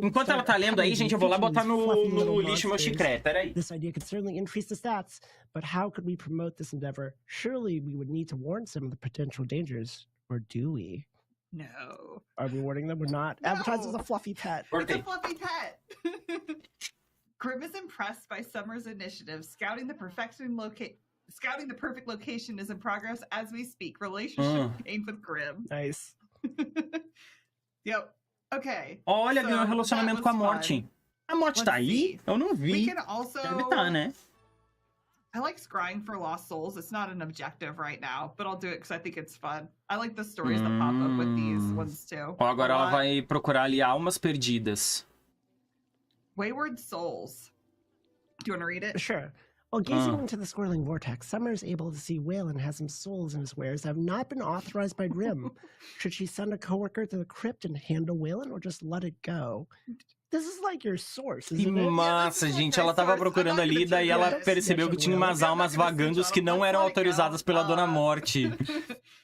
Enquanto ela tá lendo aí, gente, eu vou lá botar no lixo meu chiclete. Peraí. This idea could certainly increase the stats, but how could we promote this endeavor? Surely we would need to warn some of the potential dangers, or do we? No. Are we warning them? We're not. No. Advertise as a fluffy pet. It's a fluffy pet. Grim is impressed by Summer's initiative. Scouting the perfect location is in progress as we speak. Relationship gained with Grim. Nice. Yep. Okay. Olha, so ganhou um relacionamento com a morte. A morte tá aí? Eu não vi. We can also... Deve tá, né? I like scrying for lost souls. It's not an objective right now, but I'll do it because I think it's fun. I like the stories that pop up with these ones too. Ó, agora ela vai procurar ali almas perdidas. Wayward souls. Do you want to read it? Sure. While gazing into the swirling vortex, Summer is able to see Waylon has some souls in his wares that have not been authorized by Grim. Should she send a coworker to the crypt and handle Waylon, or just let it go? This is like your source, Que isn't it? massa, gente. Ela tava procurando ali, daí ela percebeu que tinha umas almas vagando que não eram autorizadas pela Dona Morte.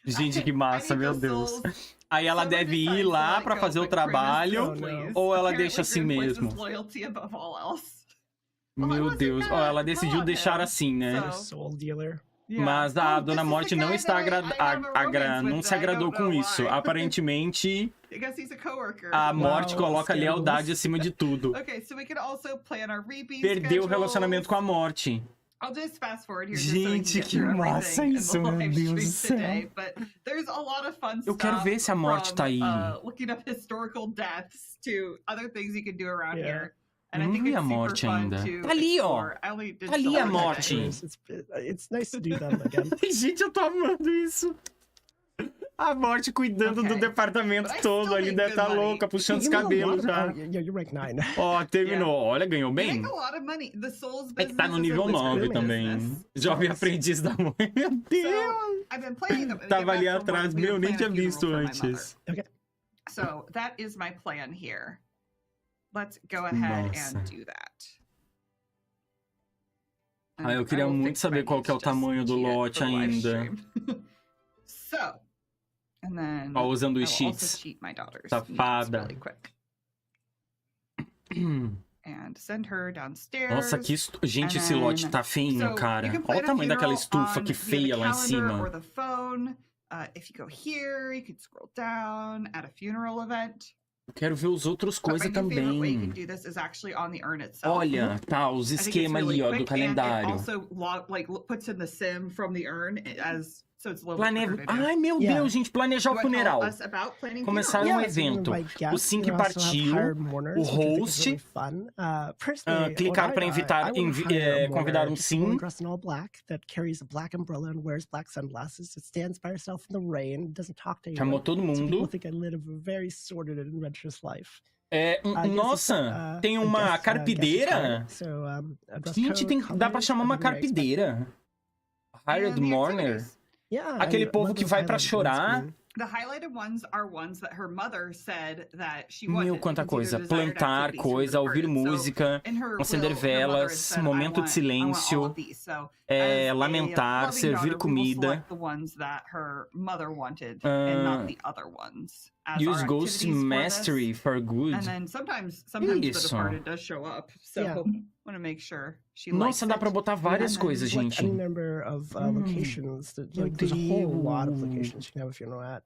Gente, que massa, meu Deus. Aí ela deve ir lá pra fazer o trabalho, ou ela deixa assim mesmo? Meu Deus, ó, ela decidiu deixar assim, né? Mas a Dona Morte não está não se agradou com isso. Aparentemente, a Morte coloca a lealdade acima de tudo. Perdeu o relacionamento com a Morte. Gente, que massa isso, meu Deus do céu. Eu quero ver se a Morte tá aí. Eu não vi a Morte ainda. Tá ali, ó. Tá ali a Morte. Gente, eu tô amando isso. A Morte cuidando do departamento todo ali, deve estar louca, puxando os cabelos já. Ó, terminou. Olha, ganhou bem. É que tá no nível 9 também. Jovem aprendiz da mãe. Meu Deus. Tava ali atrás, meu, nem tinha visto antes. So, that is my plan here. Let's go ahead and do that. Ah, eu queria muito saber qual que é o tamanho do lote ainda. So, and then ó, usando os cheats. Safada. And send her downstairs. Nossa, que gente, esse lote tá feinho, cara. Olha o tamanho daquela estufa que feia lá em cima. If you go here, you can scroll down at a funeral event. Eu quero ver os outros coisas também. Olha, tá, os esquemas ali, ó, do calendário. Ai, meu Deus, gente, planejar o funeral. Começar um evento. O Sync partiu, o host, clicar para invitar, convidar um sim. Chamou todo mundo. Nossa, tem uma carpideira? Gente, dá pra chamar uma carpideira. Hired mourner. Aquele povo que vai pra chorar. Meu, quanta coisa. Plantar coisa, ouvir música, acender velas, momento de silêncio, lamentar, servir comida. as Use our Ghost activities for Mastery this. for good. And then sometimes the Isso. departed does show up. So Yeah. want to make sure she likes Nossa, dá it. pra botar várias And then coisas, Select gente. any number of locations. That, Meu like, there's a whole lot of Deus. locations you can have if you know that.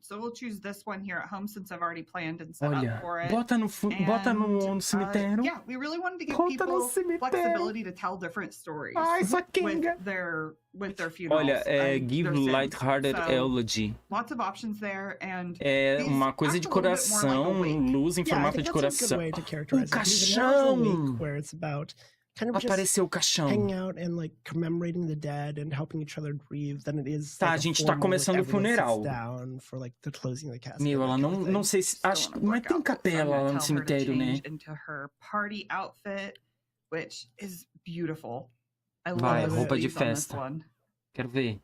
So we'll choose this one here at home since I've already planned and set Olha, up for it. bota no And, cemitério. yeah, we really wanted to give Bota no people cemitério. flexibility to tell different stories Ai, saquinha. with their funerals. Olha, give their sins. light-hearted So, eulogy. lots of options there, and É these uma coisa act de a little bit more like a coração, wake. luz em Yeah, I formato think de that's a good coração. way to characterize it. Because more of a caixão! wake where it's about kind of just Apareceu o caixão. hanging out and like commemorating the dead and helping each other grieve than it is. Tá, like, a gente tá formal, começando o like, everyone sits funeral. down for, like, the closing of the casket, Meu, ela that kind of não thing. sei se... Still Acho, on a mas tem workout, so I'm capela gonna lá no tell her to cemitério, né? change into her party outfit, which is beautiful. I love Vai, the roupa de sleeves on this festa. one. Quero ver.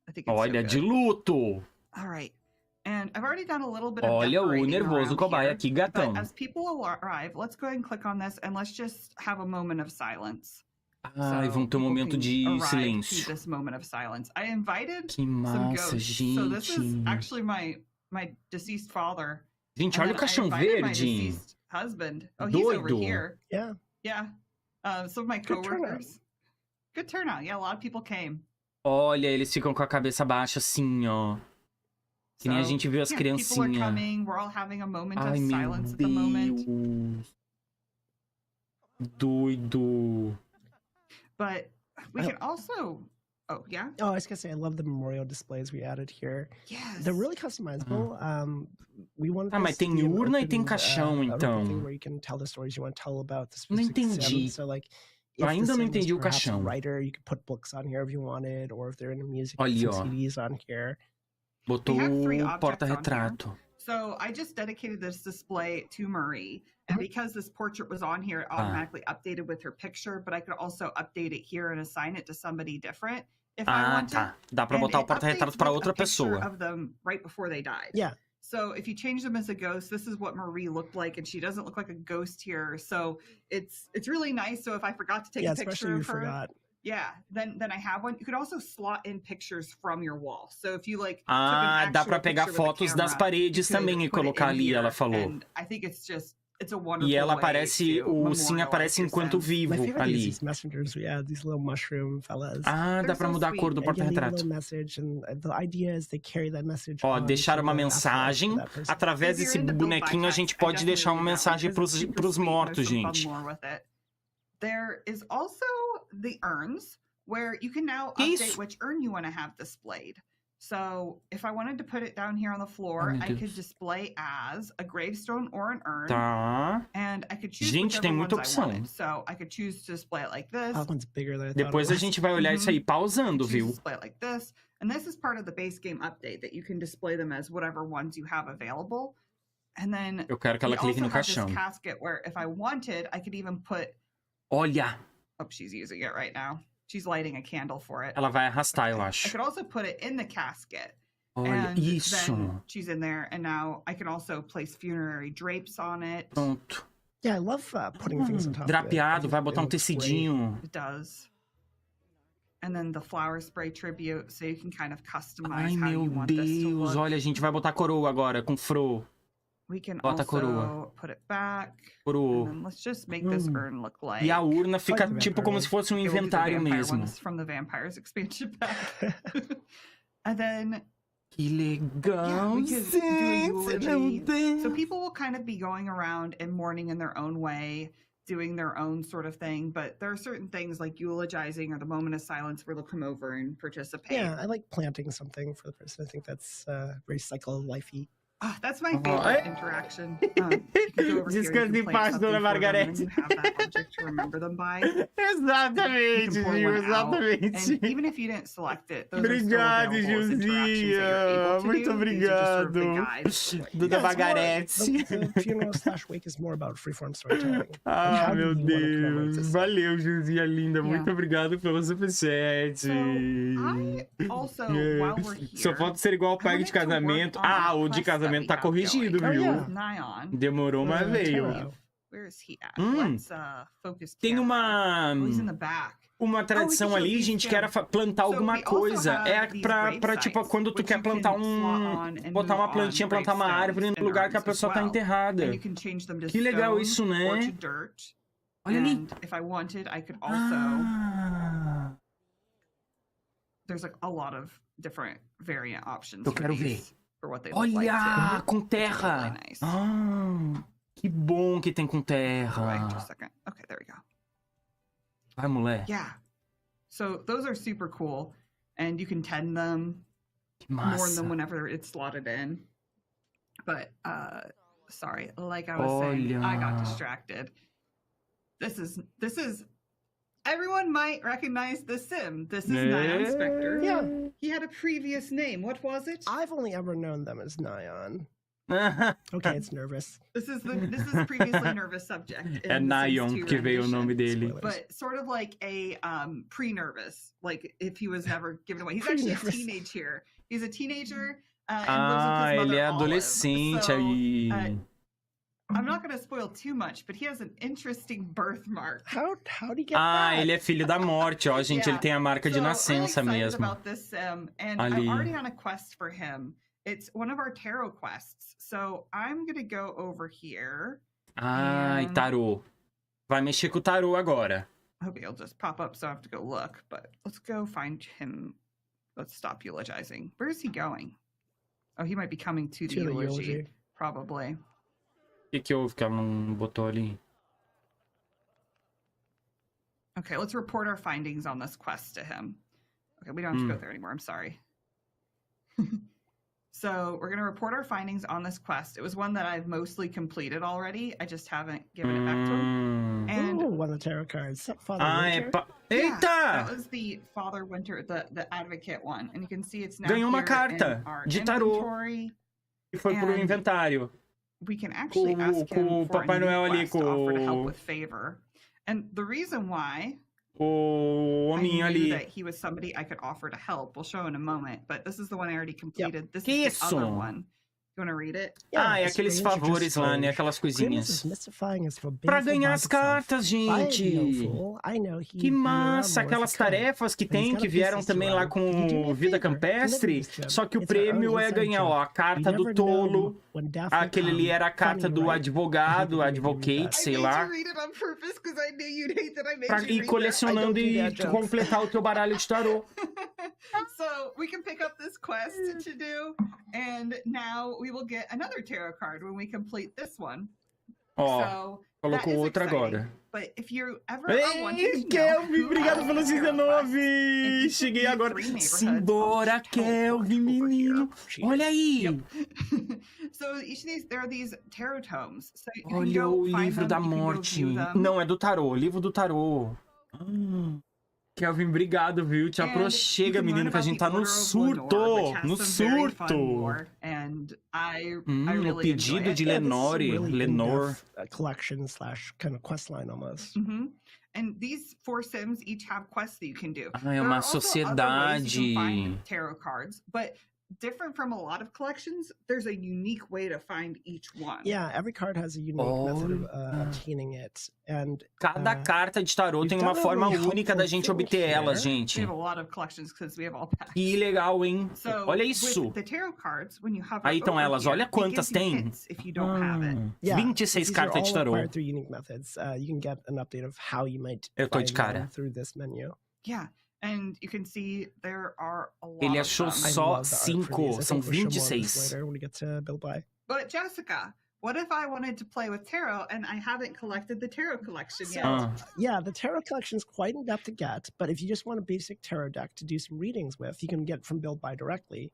I think it's Olha, so de good. luto! All right. And I've already done a little bit of Olha o decorating nervoso around cobaia here, aqui, gatão. But as people arrive, let's go ahead and click on this and let's just have a moment of silence. Ai, vão ter um people momento can de arrive to silêncio. this moment of silence. I invited Que some massa, ghosts. So this is gente. actually my deceased father. Gente, And olha then o caixão I invited my verde. deceased husband. Oh, he's over Doido. here. Yeah. Yeah. Some of my Good turnout. coworkers. Good turnout. Yeah, a lot of people came. Olha, eles ficam com a cabeça baixa assim, ó. Que nem a So, gente viu as yeah, people are criancinhas. coming. We're all having a moment Ai, of meu silence at the moment. Deus. Doido. But we can also. Oh yeah. Oh, I was gonna say, I love the memorial displays we added here. Yes. They're really customizable. We wanted Ah, mas this to tem be an urna e tem open, caixão, an open então. thing where you can tell the stories you want to tell about the Não specific entendi. sim. So, like, Eu if the ainda não sim was entendi o perhaps a caixão. writer, you could put books on here if you wanted, or if they're into music, Olha, put ó. some CDs on here. Botou We have 3 o objects porta-retrato. So I just dedicated this display to Marie. And because this portrait was on here, it automatically updated with her picture, but I could also update it here and assign it to somebody different if I Ah, wanted. tá. Dá pra And botar o it porta-retrato updates pra with outra a picture pessoa. of them right before they died. Yeah. So if you change them as a ghost, this is what Marie looked like, and she doesn't look like a ghost here. So it's really nice. So if I forgot to take Yeah, a picture especially you of her, forgot. yeah, then I have one. You could also slot in pictures from your wall. So if you like, Ah, took an dá pra actual pegar picture with a fotos das camera, paredes you could também e put it colocar in ali, here, ela falou. and I think it's a wonderful E ela way aparece, to o sim memorialize aparece your enquanto sins. My vivo favorite is ali. these messengers we add, these little mushroom fellas. Ah, dá They're pra so mudar a cor do sweet. And you leave a porta-retrato. little message, and the idea is they carry that message Ó, on deixar to uma the afterlife mensagem. for that person. Através If you're desse into built by bonequinho, a text, gente I pode deixar uma definitely leave that one mensagem because it's super pros sweet and mortos, there's some fun gente. more with it. There is also the urns, where you can now Que update isso? which urn you want to have displayed. So if I wanted to put it down here on the floor, meu I Deus. could display as a gravestone or an urn. Tá. And I could choose Gente, tem whichever muita ones I opção. wanted. So I could choose to display it like this. That one's bigger than I thought Depois it a was. gente vai olhar isso aí pausando, choose to viu? display it like this. And this is part of the base game update that you can display them as whatever ones you have available. And then Eu quero que we ela clique also no have this caixão. casket where if I wanted, I could even put. Olha, Oh, she's using it right now. She's lighting a candle for it. ela vai arrastar, eu I acho. could also put it in the casket. Olha, And isso. then she's in there, and now I can also place funerary drapes on it. Pronto. Yeah, I love putting things on top of it. I Drapeado, think vai it botar um looks great. tecidinho. It does. And then the flower spray tribute, so you can kind of customize Ai, how you meu want this to Deus. look. Olha, a gente vai botar coroa agora, com fro. We can Bota a also coroa. put it back. And Coroa. then let's just make this urn look like. E a urna fica Olha, tipo como se fosse um Okay, we'll do the inventário vampire mesmo. ones from the vampires expansion pack. And then Que legal, yeah, we could do a gente, meu eulogy. Deus. So people will kind of be going around and mourning in their own way, doing their own sort of thing. But there are certain things like eulogizing or the moment of silence where they'll come over and participate. Yeah, I like planting something for the person. I think that's very cycle life-y. Ah, that's my Oh, favorite interaction. You can go over here, you Descanse can em plant paz, something Dona for them, Margarete. and you have that object to remember them by. Exatamente, You can pour Gil, one out, exatamente. And even if you didn't select it, those Obrigado, are still available as interactions that you're Gilzinha. able to Muito do. These are just sort of the obrigado. guides to what you Dona Yeah, it's more- Margarete. the funeral/wake is more about freeform storytelling. And Ah, how do meu you wanna commemorate Deus. this? Valeu, Gilzinha linda. Muito Yeah. obrigado pelo superchat. So, I also, while we're here, Só falta ser igual ao pai de casamento. Ah, o de casamento tá corrigido, Oh, viu? yeah. Nigh on. Demorou, mas Yeah, veio. tell you. Where is he at? Let's focus. Tem camera. Oh, he's in the back. uma tradição ali, gente, que era plantar alguma coisa. É pra tipo, quando tu quer plantar botar uma plantinha, plantar uma árvore no lugar que a pessoa tá enterrada. Que legal isso, né? Olha ali. If I wanted, I could also... There's like a lot of different variant options. Eu quero ver. For what they look like Olha, too. com terra. Really nice. Que bom que tem com terra. Wait just a second. Okay, there we go. Vai, moleque. Yeah. So those are super cool, and you can tend them Que massa. more than whenever it's slotted in. But sorry, like I was saying, I got distracted. This is everyone might recognize the sim. This is Nyan Spectre. Yeah. He had a previous name. What was it? I've only ever known them as Nyan. Okay, it's nervous. This is previously nervous subject. É Nyan que veio o nome dele. But sort of like a pre-nervous, like if he was never given away. He's actually a teenage here. He's a teenager and lives with his mother, ele é Olive. adolescente So, aí. I'm not going to spoil too much, but he has an interesting birthmark. How do you get that? Ele é filho da morte, ó, gente. Ele tem a marca de nascença I'm mesmo. about this sim, and Ali. I'm already on a quest for him. It's one of our tarot quests. So I'm going to go over here. E tarô. Vai mexer com o tarô agora. I hope he'll just pop up, so I have to go look. But let's go find him. Let's stop eulogizing. Where is he going? Oh, he might be coming to the eulogy. Probably. O que houve que ela não botou ali? Okay, let's report our findings on this quest to him. Okay, we don't have to go there anymore. I'm sorry. So we're going to report our findings on this quest. It was one that I've mostly completed already. I just haven't given it back to him. And one of the tarot cards. Father Winter. Eita! That was the Father Winter, the Advocate one. And you can see it's now Ganhou uma here carta in our de tarô. inventory. E foi pro inventário. We can actually ask him o for Papai a new Noel ali, quest to offer to help with favor. And the reason why O I hominho knew ali. that he was somebody I could offer to help. We'll show in a moment, but this is the one I already completed. This Que is the isso? other one. You want to read it? É aqueles favores lá, né? Aquelas coisinhas. Pra ganhar as cartas, gente. Que massa! Aquelas tarefas que tem, que vieram também lá com Vida Campestre. Só que o prêmio é ganhar, ó, a carta do tolo. Aquele ali era a carta do advogado, advocate, sei lá. Pra ir colecionando e completar o teu baralho de tarô. So we can pick up this quest to do, and now we will get another tarot card when we complete this one. Ó, colocou outra agora. But if you ever Ei, Kelvin, obrigado pelo 19! Cheguei agora. Simbora, Kelvin, menino. Olha aí. So each of these, there are these tarot tomes. So Olha o livro da morte. Não, é do tarô, livro do tarô. Kelvin, obrigado, viu? Te aproxega, menino, que a gente tá no surto! No surto! O pedido de Lenore. Lenore. Collection / kind of quest line almost. And these 4 sims each have quests that you can do. É uma sociedade. Tarot cards, but different from a lot of collections, there's a unique way to find each one. Yeah, every card has a unique method of obtaining it. And cada carta de tarô tem uma forma única da gente obter ela, gente. We have a lot of collections because we have all packs. Que legal, hein? Olha isso. The tarot cards, when you have Aí estão elas, olha quantas tem. 26 cartas de tarô. Eu tô de cara. Yeah. And you can see there are a lot Ele achou só 5, são 26. But Jessica, what if I wanted to play with tarot and I haven't collected the tarot collection yet? Yeah, the tarot collection is quite in depth to get, but if you just want a basic tarot deck to do some readings with, you can get it from Build By directly.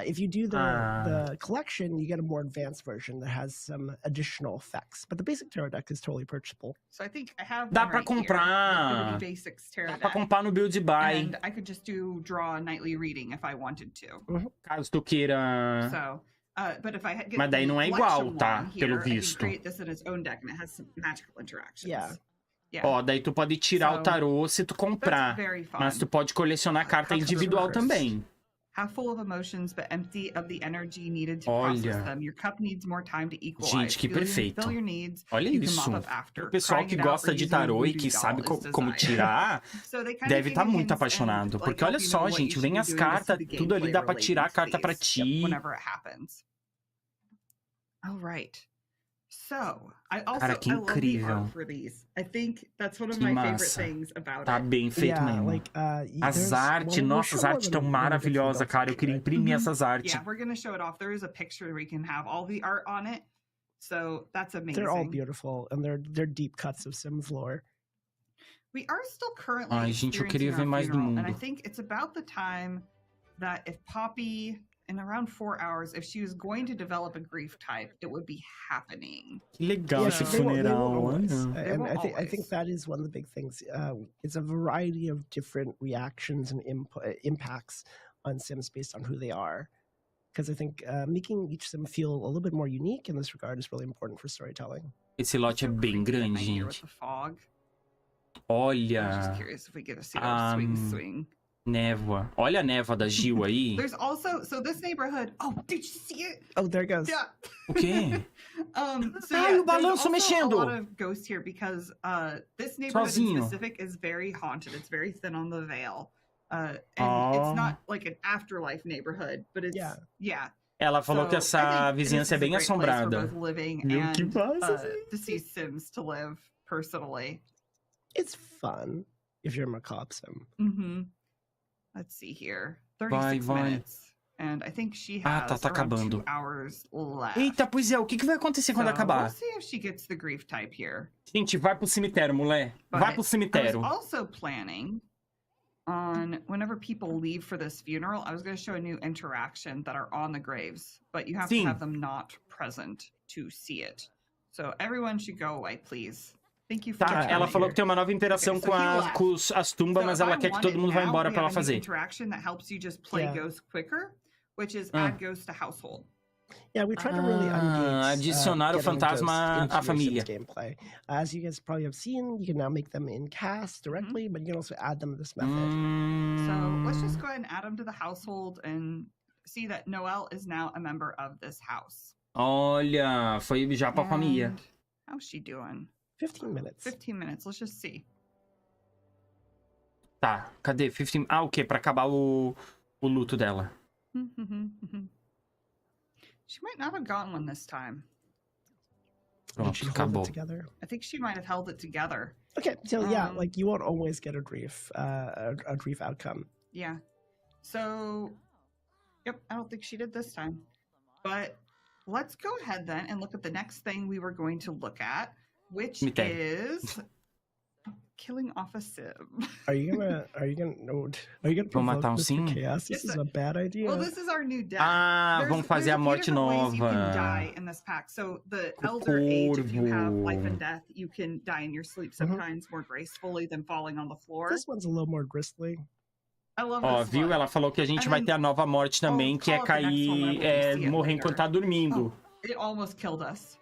If you do the collection, you get a more advanced version that has some additional effects. But the basic tarot deck is totally purchasable. So I think I have Dá pra comprar. Dá pra comprar no Build By. And I could just draw a nightly reading if I wanted to. Caso tu queira. So, but if I get Mas daí não é igual, tá? Pelo visto. Create this in its own deck and it has some magical interactions. Yeah. Ó, daí tu pode tirar o tarô se tu comprar. Mas tu pode colecionar carta individual também. half full of emotions, but empty of the energy needed to process them. Your cup needs more time to equalize. Gente, que perfeito. Fill your needs, Olha you can isso. mop up after. O pessoal que gosta de tarô e que sabe como tirar, deve estar muito apaixonado. Porque olha só, gente, vem as cartas, tudo ali dá pra tirar a carta pra ti. Cara, que incrível. Que massa. Tá bem feito mesmo. As artes, nossa, as artes estão maravilhosas, cara. Eu queria imprimir essas artes. Yeah, we're gonna show it off. There is a picture where you can have all the art on it. So that's amazing. They're all beautiful, and they're deep cuts of Sims lore. We are still currently Ai, gente, eu queria ver mais do mundo. And I think it's about the time that if Poppy, in around 4 hours, if she was going to develop a grief type, it would be happening. Que legal esse funeral. And I think that is one of the big things. It's a variety of different reactions and impacts on Sims based on who they are. Because I think making each Sim feel a little bit more unique in this regard is really important for storytelling. Esse lote é bem grande, gente. Olha. Névoa. Olha a névoa da Gil aí. There's also, so this neighborhood. Oh, did you see it? Oh, there it goes. Yeah. O quê? So Ai, yeah, o balanço there's also mexendo. a lot of ghosts here because this neighborhood in specific is very haunted. It's very thin on the veil. And it's not like an afterlife neighborhood, but it's yeah. Ela falou que essa vizinhança é bem assombrada. Meu, que massa, deceased Sims to live personally. It's fun if you're a macabre Sim. Mm-hmm. Let's see here. 36 minutes. And I think she has tá acabando. 2 hours left. Eita, pois é, o que vai acontecer quando acabar? We'll see if she gets the grief type here. Gente, vai pro cemitério, mulher. Vai pro cemitério. I was also planning on whenever people leave for this funeral, I was going to show a new interaction that are on the graves, but you have to have them not present to see it. So everyone should go away, please. Thank you for ela falou que tem uma nova interação com as tumbas, mas ela quer que todo mundo vá embora pra ela fazer. Interaction that helps you just play ghosts quicker, which is add ghosts to household. Yeah, we try to really adicionar o fantasma à família. Gameplay. As you guys probably have seen, you can now make them in cast directly, but you can also add them to this method. So let's just go ahead and add them to the household and see that Noelle is now a member of this house. Olha, foi já pra família. How's she doing? 15 minutes. 15 minutes, let's just see. Tá, cadê? 15... o quê? Pra acabar o luto dela. She might not have gotten one this time. Pronto, acabou. I think she might have held it together. Okay, so yeah, like you won't always get a grief outcome. Yeah. So, yep, I don't think she did this time. But let's go ahead then and look at the next thing we were going to look at, which is killing off a Sim. Are you gonna provoke this for chaos? This is a bad idea. Well, this is our new death. Vamos fazer a morte nova. You can die in this pack. So the elder age, if you have life and death, you can die in your sleep sometimes more gracefully than falling on the floor. This one's a little more gristly. Ó, viu? Ela falou que a gente vai ter a nova morte também, que é cair, morrer enquanto tá dormindo. It almost killed us.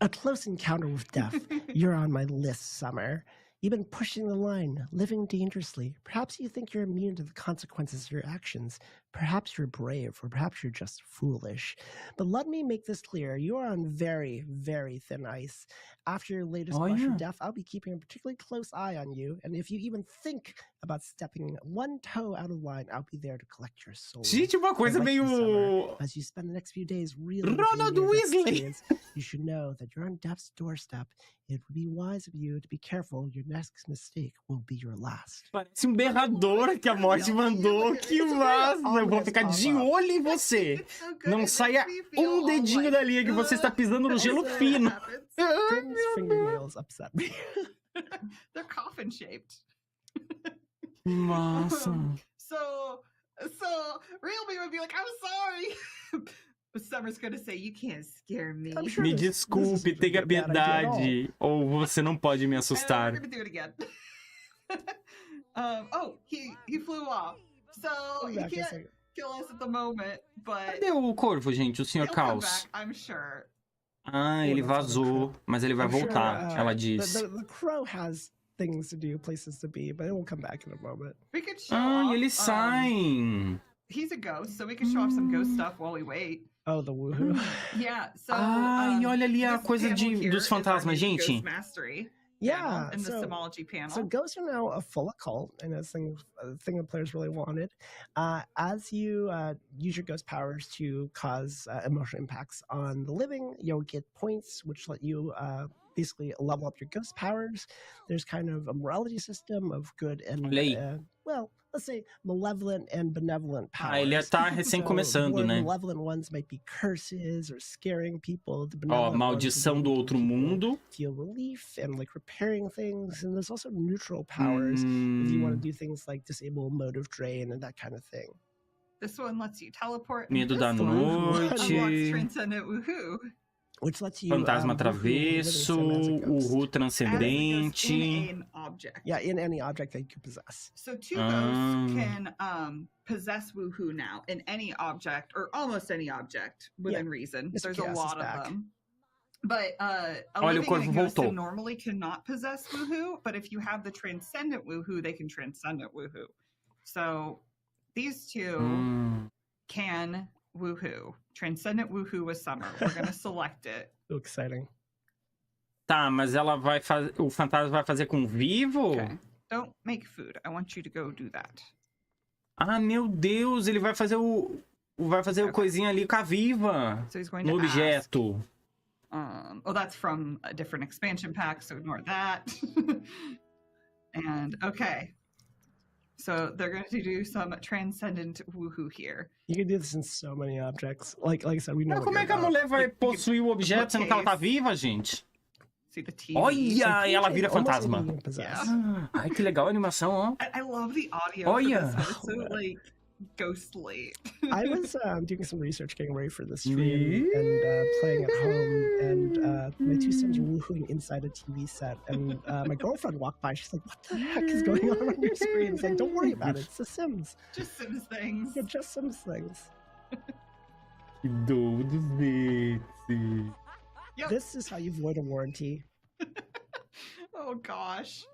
A close encounter with death. You're on my list, Summer. You've been pushing the line, living dangerously. Perhaps you think you're immune to the consequences of your actions. Perhaps you're brave, or perhaps you're just foolish. But let me make this clear. You are on very, very thin ice. After your latest blush of death, I'll be keeping a particularly close eye on you. And if you even think about stepping one toe out of line, I'll be there to collect your soul. Gente, uma coisa meio... As you spend the next few days really Ronald Weasley! You should know that you're on death's doorstep. It would be wise of you to be careful. Your next mistake will be your last. Parece berrador que a morte mandou. Que massa! Eu vou ficar de olho em você. Não saia dedinho da linha que você está pisando no gelo fino. Fingernails upset me. They're coffin shaped. Massa. So real me would be like, I'm sorry. But Summer's gonna say, you can't scare me. Me desculpe, tenha piedade. Ou você não pode me assustar. We're gonna do it again. He flew off. So he can't kill us at the moment, but... Cadê o corvo, gente? O Sr. Caos? I'm sure. Ele vazou, mas ele vai voltar, ela diz. The crow has things to do, places to be, but it will come back in a moment. We could show Ah, off, eles saem. He's a ghost, so we can show off some ghost stuff while we wait. Oh, the woohoo. Yeah, so Ai, olha ali a this coisa panel here dos is our fantasmas, new gente. Ghost Mastery Yeah, panel in the so- Somology panel. So ghosts are now a full occult, and that's a thing that players really wanted. As you use your ghost powers to cause emotional impacts on the living, you'll get points which let you basically level up your ghost powers. There's kind of a morality system of good and, Olha aí. well, let's say malevolent and benevolent powers. Ah, ele tá recém começando, more né? malevolent ones might be curses or scaring people. The Ó, benevolent ones would maldição do make outro people mundo. feel relief and like repairing things. And there's also neutral powers if you want to do things like disable motive drain and that kind of thing. This one lets you teleport. Medo and da this one unlocks noite. Transcendent Woohoo. Which lets you Fantasma woohoo living travesso, sim as a o ghost. Ru As a ghost transcendente. in an object. Yeah, in any object that you possess. So two Ah. ghosts can possess Woohoo now in any object or almost any object within reason. Mr. There's Chaos a is lot of back. them. But a Olha, o living and corvo a ghost voltou. normally cannot possess Woohoo, but if you have the transcendent Woohoo, they can transcendent Woohoo. So these two can Woohoo. Transcendent Woohoo with Summer. We're going to select it. So exciting. Tá, mas ela vai fazer. O fantasma vai fazer com vivo? Okay. Don't make food. I want you to go do that. Ah, meu Deus, ele vai fazer o. Vai fazer o coisinha ali com a viva. So he's going No to ask. objeto. Oh, that's from a different expansion pack, so ignore that. And okay. So they're going to do some transcendent woohoo here. You can do this in so many objects. Like I said, we know Mas what como é you're que a about. mulher vai Like, possuir o objeto sendo que ela tá viva, gente? See the TV. Olha, ela vira Almost fantasma. anything you possess. Yeah. Ai, que legal a animação, ó. I love the audio. Olha. For this. It's so like ghostly. I was doing some research getting ready for this stream and playing at home, and my two sons were woohooing inside a TV set, and my girlfriend walked by. She's like, "What the heck is going on your screen?" It's like, "Don't worry about it. It's The Sims. Just Sims things. Yeah, just Sims things." Que doido, gente. Yep. This is how you void a warranty. Oh gosh.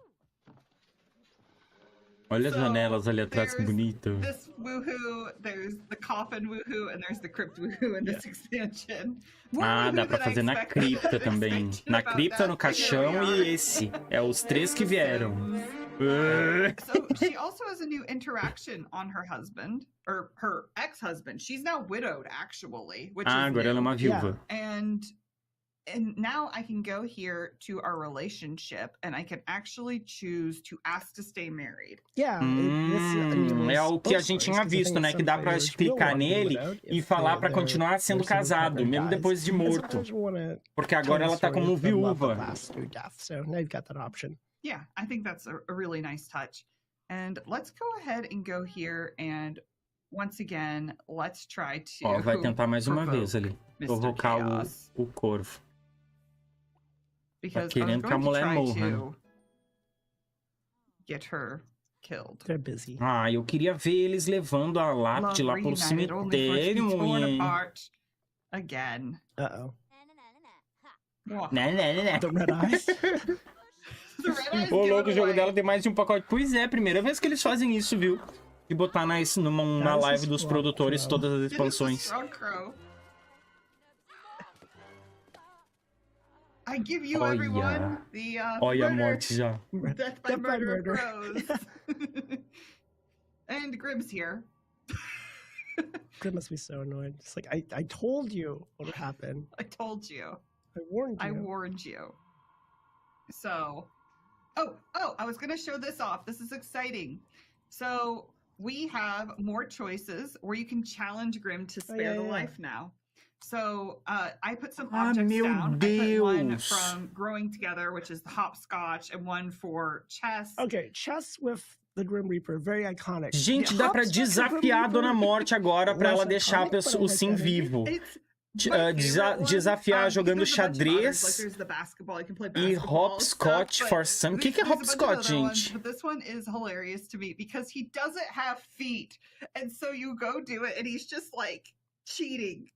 Olha as So, janelas ali atrás, que there's bonito. This woohoo, there's the coffin woohoo, and there's the crypt woohoo in this expansion. More Ah, woohoo dá pra than I fazer na expected. cripta também. Expected Na about cripta, that, no but here we caixão are. e esse. É os três que vieram. So she also has a new interaction on her husband, or her ex-husband. She's now widowed, actually, which Ah, is agora ela é new. uma viúva. And now I can go here to our relationship, and I can actually choose to ask to stay married. Yeah, É o que a gente tinha visto, né? Que dá pra clicar nele e falar pra continuar sendo casado, mesmo depois de morto. Porque agora ela tá como viúva. So now you've got that option. Yeah, I think that's a really nice touch. And let's go ahead and go here, and once again, let's try to. Ó, vai tentar mais uma provoke vez ali. Mr. Provocar Chaos. o corvo. Because I was querendo que a going to mulher try morra. to get her killed. They're busy. Ah, eu queria ver eles levando a lápide lá pro Reunited, only for it to be cemitério, torn mulher. apart again. Uh-oh. Whoa. Né. The red eyes. The red eyes Ô, give louco, o it jogo away. dela tem mais de um pacote. Pois é, primeira vez que eles fazem isso, viu? E botar numa Cara, live esses dos crow, produtores crow. todas as It is the expansões. Strong Crow. I give you, Olha. everyone, the Olha a murder, morte já. death by Death by murder murder. crows. And Grimm's here. Grim must be so annoyed. It's like, I told you what would happen. I told you. I warned you. I warned you. So, oh, I was going to show this off. This is exciting. So, we have more choices where you can challenge Grimm to spare the yeah. life now. So, I put some Ah, objects meu down. I put one Deus. from Growing Together, which is the hopscotch, and one for chess. Okay, chess with the Grim Reaper, very iconic. Gente, dá pra desafiar a Dona Morte agora pra ela deixar o Sim vivo. It's Uh, desafiar jogando xadrez e hopscotch for some. O que é hopscotch, gente? But this one is hilarious to me because he doesn't have feet, and so you go do it, and he's just like cheating.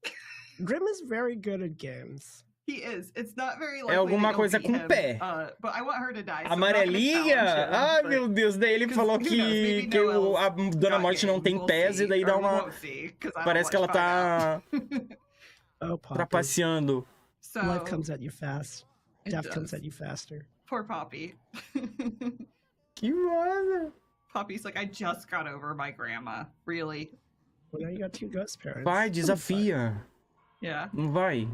Grim is very good at games. He is. It's not very É likely alguma that you'll coisa beat com him, pé. But I want her to die, so I'm not gonna Amarelinha? challenge him, Ai, but- meu Deus. Daí ele 'cause falou who knows, maybe que a Noelle's Dona got Morte não game. tem We'll pés e see. daí dá Or we uma... won't see, 'cause I don't Parece que ela watch tá Oh, Poppy. trapaceando. So, Life comes at you fast. It Death comes does. at you faster. Poor Poppy. Que massa. Poppy's like, I just got over my grandma. Really? Well, now you got 2 ghost parents. Vai, That'll be fun. desafia. Yeah. Não vai?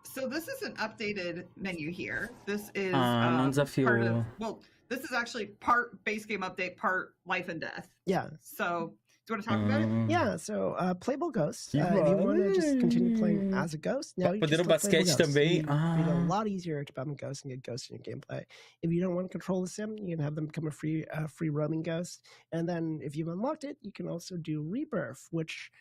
So this is an updated menu here. This is Não desafiou. part of, well, this is actually part base game update, part life and death. Yeah. So do you want to talk about it? Yeah, so playable ghost. Que If you want to just continue playing vai. as a ghost, now you Poder just no still playable basquete ghost. também. It'd be a lot easier to become a ghost and get ghosts in your gameplay. If you don't want to control the sim, you can have them become a free roaming ghost. And then if you've unlocked it, you can also do Rebirth, which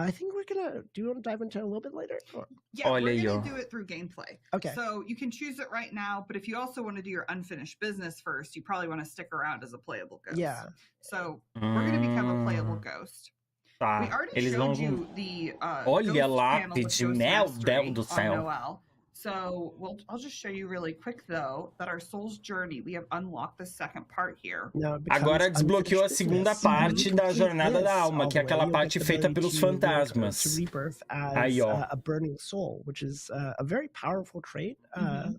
I think we're gonna dive into a little bit later. Or... Yeah, Olha we're aí, gonna ó. do it through gameplay. Okay. So you can choose it right now, but if you also want to do your unfinished business first, you probably want to stick around as a playable ghost. Yeah. So we're gonna become a playable ghost. We Tá. already Eles showed vão... you the Olha ghost lá, panel with Pete, Ghost meu Mastery Deus do on céu. Noelle. So I'll just show you really quick though that our soul's journey, we have unlocked the second part here. Now it becomes Agora desbloqueou a unfinished segunda business. parte You da complete jornada da this alma, all que é the way, aquela you'll parte get the feita ability pelos to work fantasmas. to Rebirth as Aí, ó. a burning soul, which is a very powerful trait. I'll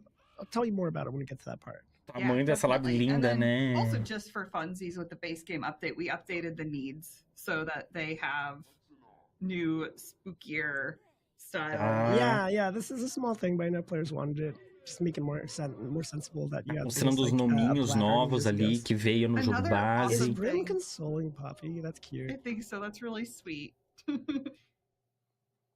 tell you more about it when we get to that part. O tamanho dessa lábia definitely. And linda, then né? Also, just for funsies with the base game update, we updated the needs so that they have new, spookier style. Yeah, this is a small thing, but I know players wanted it. Just make it more sensible that you have Mostrando things os like, nominhos bladder novos and ali ghost. que veio no jogo Another base. Is awesome Brim thing. consoling Poppy? That's cute. I think so. That's really sweet.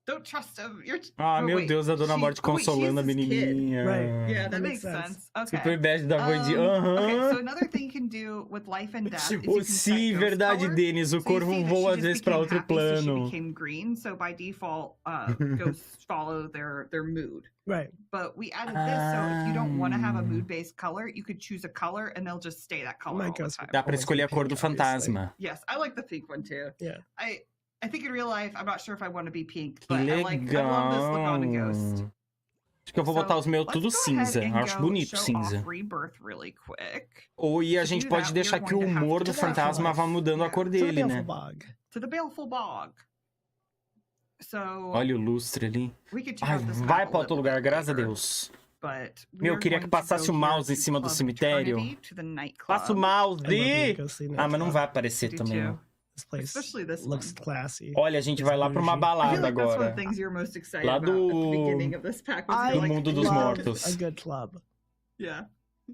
Don't trust him. You're... Ah, oh, meu wait. Deus, a Dona Morte consolando a she's his kid. menininha. Right. Yeah, that That makes makes sense. sense. Okay. Super bad da vozinha. Okay, so Aham. another thing you can do with life and death is you Oh, can set sim, ghost verdade, color. Denis. O So you corvo see that voa she às just vezes pra became outro happy, so she plano. became green. So by default, ghosts follow their mood. Right. But we added this, so if you don't want to have a mood-based color, you could choose a color, and they'll just stay that color My all the ghost time. Dá pra Always escolher a be cor do pink, obviously. fantasma. Yes, I like the pink one too. Yeah. I think in real life, I'm not sure if I want to be pink, Que but I love this look on a ghost. legal. Acho que eu vou botar os meus let's tudo go ahead cinza. and Acho go bonito show cinza. off Rebirth really quick. Ou e a To gente do pode that, deixar we're que o going to have humor to do do fantasma that. vá mudando a cor To the dele, Baleful né? Bog. To the Baleful Bog. So Olha o lustre ali. we could check Ai, out this vai map a pra outro little lugar, bit graças a later, Deus. but Meu, eu we're queria going que to passasse go o mouse here em cima to do Club cemitério. Eternity, to the nightclub. Passa o I love mouse. the ghostly Ah, mas não nightclub. vai aparecer do também. too. This place Especially this looks one. classy. Olha, a gente vai lá pra uma bougie. I feel balada like that's one of agora. the things you're most excited Lá about at the do- beginning of this pack. Was I you're Do like, mundo dos love mortos. a good club yeah.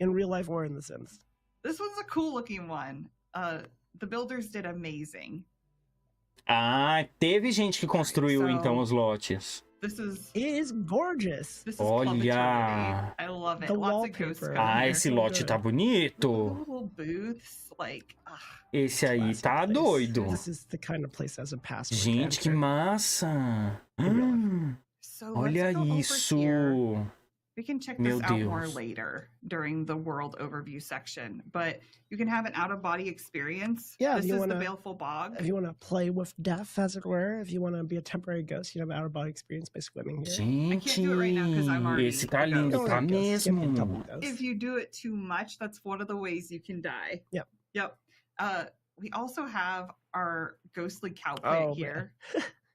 in real life or in The Sims. This one's a cool looking one. The builders did amazing. Ah, teve gente que construiu So- então os lotes. This is It is gorgeous. Club Olha. Eternity. I love it. The Lots of ghosts wallpaper. going Ah, here. esse lote tá bonito. Little booths, like Esse aí Classic tá place. doido. This is the kind of place that has a password. to Gente, que enter. massa. so. Olha let's go over isso. here. We can check Meu this out more Deus. later during the world overview section, but you can have an out-of-body experience. Yeah, if this you is the wanna- Baleful Bog. If you want to play with death, as it were, if you want to be a temporary ghost, you have an out of body experience by swimming here. Gente, do it right now 'cause I'm already esse tá a ghost. lindo, Don't tá worry, ghosts. You can be a double mesmo. ghost. If you do it too much, that's one of the ways you can die. Yep. Yep. We also have our ghostly cow plant Oh, here.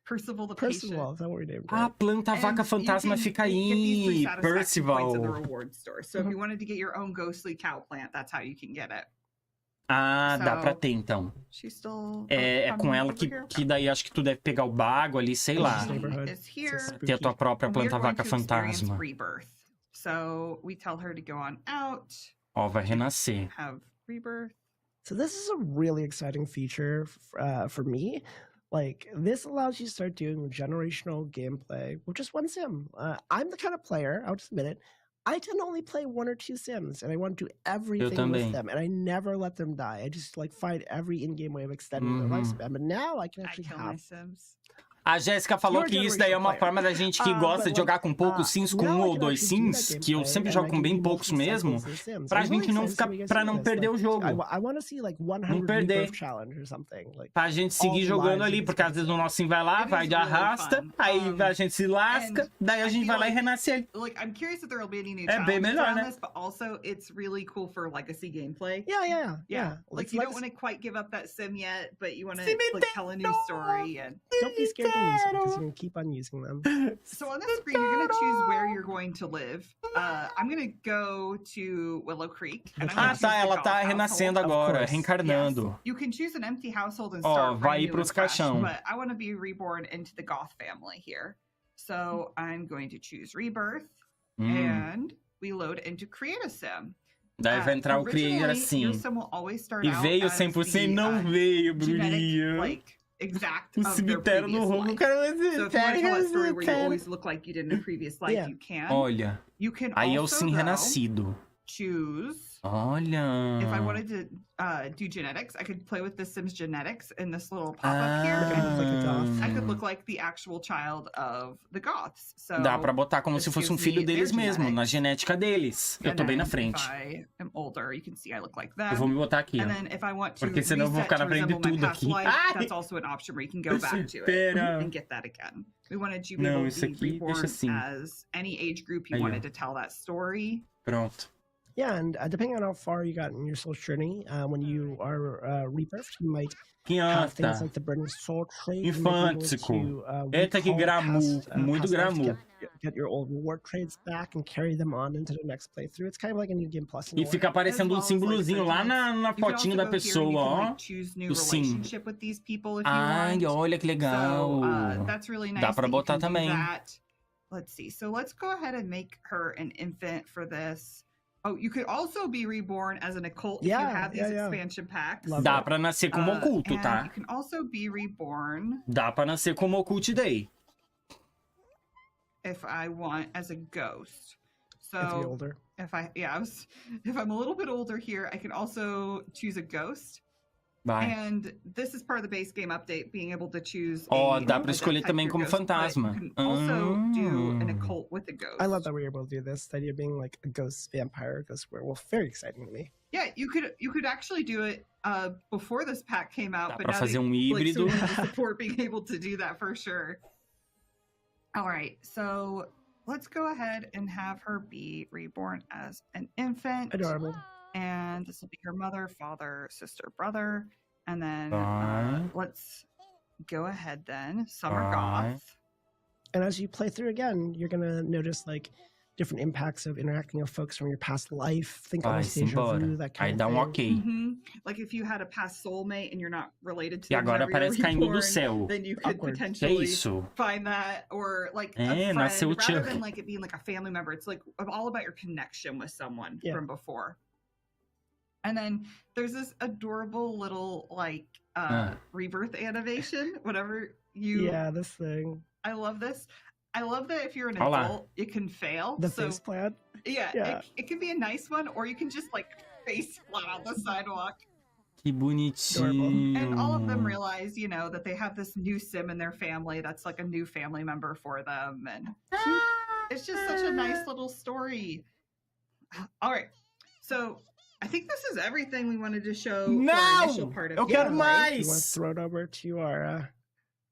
Percival the patient. Percival, is that what we named A it? planta And vaca you fantasma can fica get these 3 aí. satisfaction points in the Percival. reward store. So if you wanted to get your own ghostly cow plant, that's how you can get it. Ah, dá So- pra ter então. She's still É com coming ela over que, here. que daí acho que tu deve pegar o bago ali, sei lá. Just neighborhood. Is here. It's Ter a tua própria And we are planta going vaca to experience fantasma. Rebirth. So we tell her to go on out, Ó, vai renascer. have rebirth. So this is a really exciting feature for me. Like, this allows you to start doing generational gameplay with just one sim. I'm the kind of player, I'll just admit it, I tend to only play 1 or 2 sims, and I want to do everything também. with them, and I never let them die. I just, like, find every in-game way of extending their lifespan. But now I can I actually kill my have... Sims. A Jéssica falou que isso daí é uma forma da gente que gosta de jogar com poucos sims, com 1 ou 2 sims, que eu sempre jogo com bem poucos mesmo, pra gente não ficar, pra não perder o jogo. Não perder. Pra gente seguir jogando ali, porque às vezes o nosso sim vai lá, vai de arrasta, aí a gente se lasca, daí a gente vai lá e renasce ele. É bem melhor, né? But also it's really cool for legacy gameplay. Yeah. Like you don't want to quite give up that sim yet, but you want to like tell a new story and don't be scared to use them because you're gonna keep on using them. So on the screen, you're gonna choose where you're going to live. I'm gonna go to Willow Creek. And I'm tá, ela tá renascendo agora, reencarnando. Yes. You can choose an empty household and start vai ir pros caixão. But I want to be reborn into the Goth family here. So I'm going to choose Rebirth and we load into Create a Sim. Daí vai entrar o Create a Sim. E veio 100%? Não veio, Bruninha. Exact o cemitério do roubo, o cara vai Olha, aí é o sim renascido. Olha. If I wanted to do genetics, I could play with the Sims genetics in this little pop-up here. I could look like the actual child of the Goths. So dá pra botar como se fosse um filho deles mesmo, na genética deles. Eu tô bem na frente. Eu vou me botar aqui, ó. Porque senão eu vou ficar na frente de tudo aqui. Espera. Não, isso aqui deixa assim. Pronto. Yeah, and depending on how far you got in your soul journey, when you are rebirthed, you might have things like the burning soul trade. Infântico. Eita, que gramu. Muito gramu. Get your old reward trades back and carry them on into the next playthrough. It's kind of like a new game plus. E fica aparecendo um símbolozinho lá na fotinho da pessoa, ó. O sim. Ai, olha que legal. Dá pra botar também. Let's see. So let's go ahead and make her an infant for this. Oh, you could also be reborn as an occult if you have these expansion packs. Dá pra nascer como oculto, tá? You can also be reborn. Dá pra nascer como occult daí. If I want as a ghost. So if you're older. If I'm a little bit older here, I can also choose a ghost. Vai. And this is part of the base game update, being able to choose. Dá pra escolher também como fantasma. You can also do an occult with a ghost. I love that we're able to do this. The idea of being like a ghost vampire, ghost werewolf, very exciting to me. Yeah, you could actually do it before this pack came out, Dá but pra fazer híbrido. Support being able to do that for sure. All right, so let's go ahead and have her be reborn as an infant. Adorable. And this will be her mother, father, sister, brother. And then let's go ahead then. Summer Goth. And as you play through again, you're going to notice like different impacts of interacting with folks from your past life. Think of deja vu, that kind of thing. Like if you had a past soulmate and you're not related to them, agora parece caindo do céu. Then you could potentially find that, or like a friend, rather than like it being like a family member. It's like all about your connection with someone from before. And then there's this adorable little like rebirth animation, whatever you. Yeah, this thing. I love this. I love that if you're an adult, it can fail. The face plant. Yeah. It can be a nice one, or you can just like face flat on the sidewalk. Que bonitinho. And all of them realize, you know, that they have this new sim in their family that's like a new family member for them, and it's just such a nice little story. All right, so. I think this is everything we wanted to show for our initial part of eu quero mais! You want to throw it over to our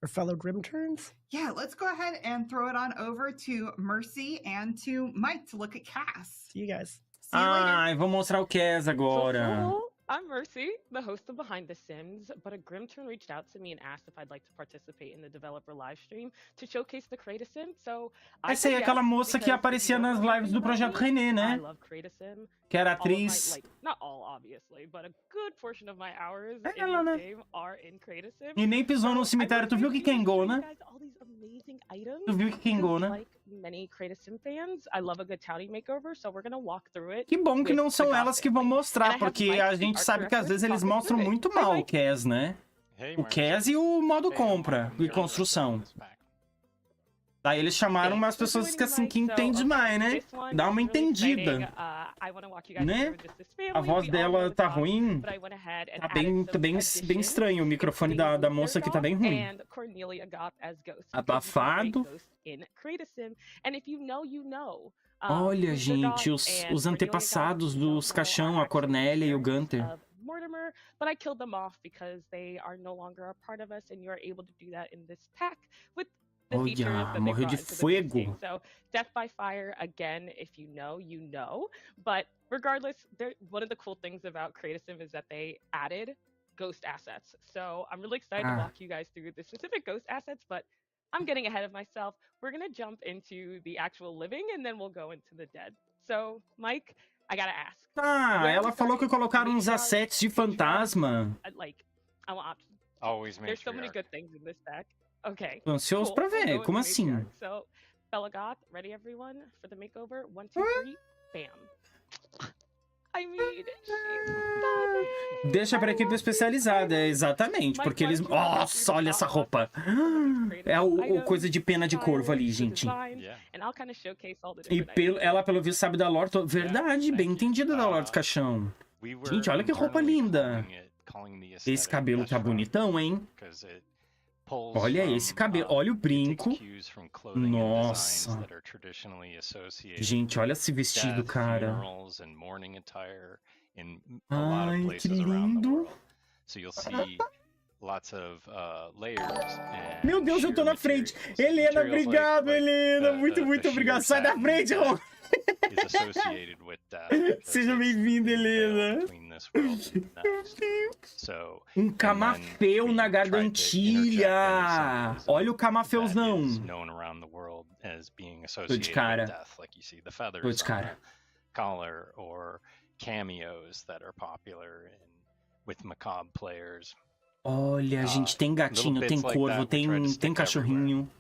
fellow Grim Turns? Yeah, let's go ahead and throw it on over to Mercy and to Mike to look at Cass. See you guys. See you later. Vou mostrar o Cass agora. I'm Mercy, the host of Behind the Sims, but a Grim Turn reached out to me and asked if I'd like to participate in the developer live stream to showcase the Create a Sim, so essa aí é aquela moça que aparecia nas lives do Projeto René, né? I love Create a Sim. Que era atriz. Not all, obviously, but a good portion of my hours in the game are in Create a Sim. E nem pisou no cemitério. Tu viu que quengou, né? Tu viu que quengou, né? Like many Create a Sim fans, I love a good townie makeover, so we're gonna walk through it. Que bom que não são elas que vão mostrar, porque a gente sabe que às vezes eles mostram muito mal o Cass, né? O Cass e o modo compra e construção. Daí eles chamaram umas pessoas que assim, que entendem mais, né? Dá uma entendida. Né? A voz dela tá ruim. Tá bem estranho. O microfone da moça aqui tá bem ruim. Abafado. Olha, gente, os antepassados dos caixão, a Cornélia e o Gunther. Mortimer, but I killed them off because they are no longer a part of us, and you're able to do that in this pack with the features that they morreu brought de into the base fogo. game. So death by fire, again, if you know, you know. But regardless, one of the cool things about Creative is that they added ghost assets. So I'm really excited to walk you guys through the specific ghost assets, but I'm getting ahead of myself. We're gonna jump into the actual living, and then we'll go into the dead. So, Mike, I gotta ask. Ela falou que colocaram uns assets de fantasma. Like, I want options. Always make There's so many good things in this deck. Okay. Tô ansioso pra ver, como assim? So, Belagoth, ready everyone for the makeover? 1, 2, 3, bam. I mean, she's Deixa pra equipe especializada, exatamente, porque eles... Nossa, olha essa roupa. É o coisa de pena de corvo ali, gente. E ela, pelo visto, sabe da lore. Verdade, bem entendida da lore do caixão. Gente, olha que roupa linda. Esse cabelo tá bonitão, hein? Olha esse cabelo, olha o brinco. Nossa. Gente, olha esse vestido, cara. Ai, que lindo. Meu Deus, eu tô na frente. Helena, obrigado, Helena. Muito obrigado. Sai da frente, Rô. Seja bem-vinda, Helena. Um camafeu na gargantilha. Olha o camafeuzão. Tô de cara. Tô de cara. Collar or cameos that are popular with macabre players. Olha, gente, tem gatinho, tem corvo, tem cachorrinho.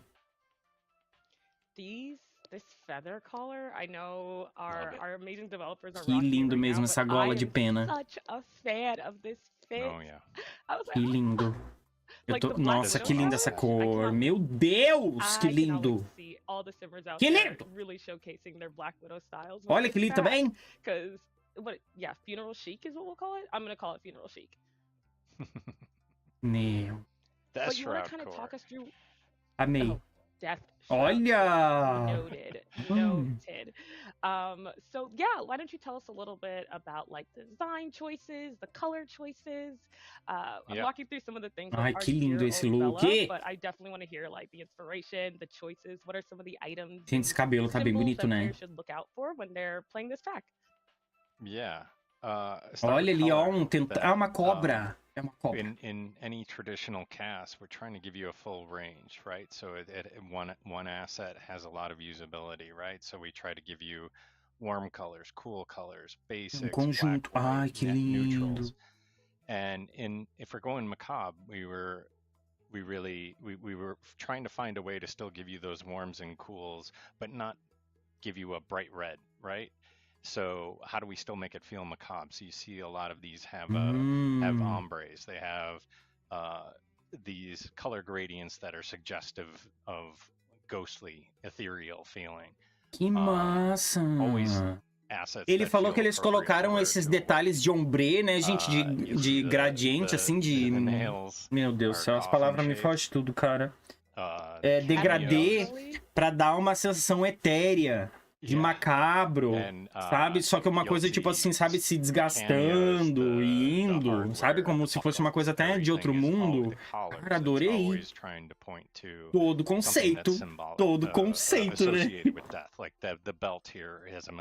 This feather collar, I know our amazing developers are Que lindo mesmo essa gola de pena. Such a fan of this fit. Oh, yeah. Que lindo. Nossa, que linda essa cor. Meu Deus, que lindo. Que lindo. Olha que lindo também. Yeah, funeral chic is what we'll call it. I'm gonna call it funeral chic. Meu. That's you want to kind of talk us through? Amei. Death. Olha. Noted. So yeah, why don't you tell us a little bit about like the design choices, the color choices? I'm walking through some of the things. Ai, que lindo esse look. But I definitely want to hear like the inspiration, the choices. What are some of the items? Gente, esse cabelo tá bem bonito, né? Should look out for when they're playing this pack. Yeah. Olha ali, ó, uma cobra. É uma cobra. In any traditional cast, we're trying to give you a full range, right? So one asset has a lot of usability, right? So we try to give you warm colors, cool colors, basics, conjunto. Black, white, ai, que lindo. neutrals. And if we're going macabre, we were trying to find a way to still give you those warms and cools, but not give you a bright red, right? So how do we still make it feel macabre? So you see a lot of these have ombres. They have these color gradients that are suggestive of ghostly, ethereal feeling. Que massa! Ele falou que eles colocaram esses detalhes de ombre, né, gente? De gradiente, assim, de... Meu Deus do céu, as palavras me fogem tudo, cara. Degradê pra dar uma sensação etérea. De macabro, sabe? Só que é uma coisa, tipo assim, sabe? Se desgastando e indo, sabe? Como se fosse uma coisa até de outro mundo. Cara, adorei. Todo conceito, né?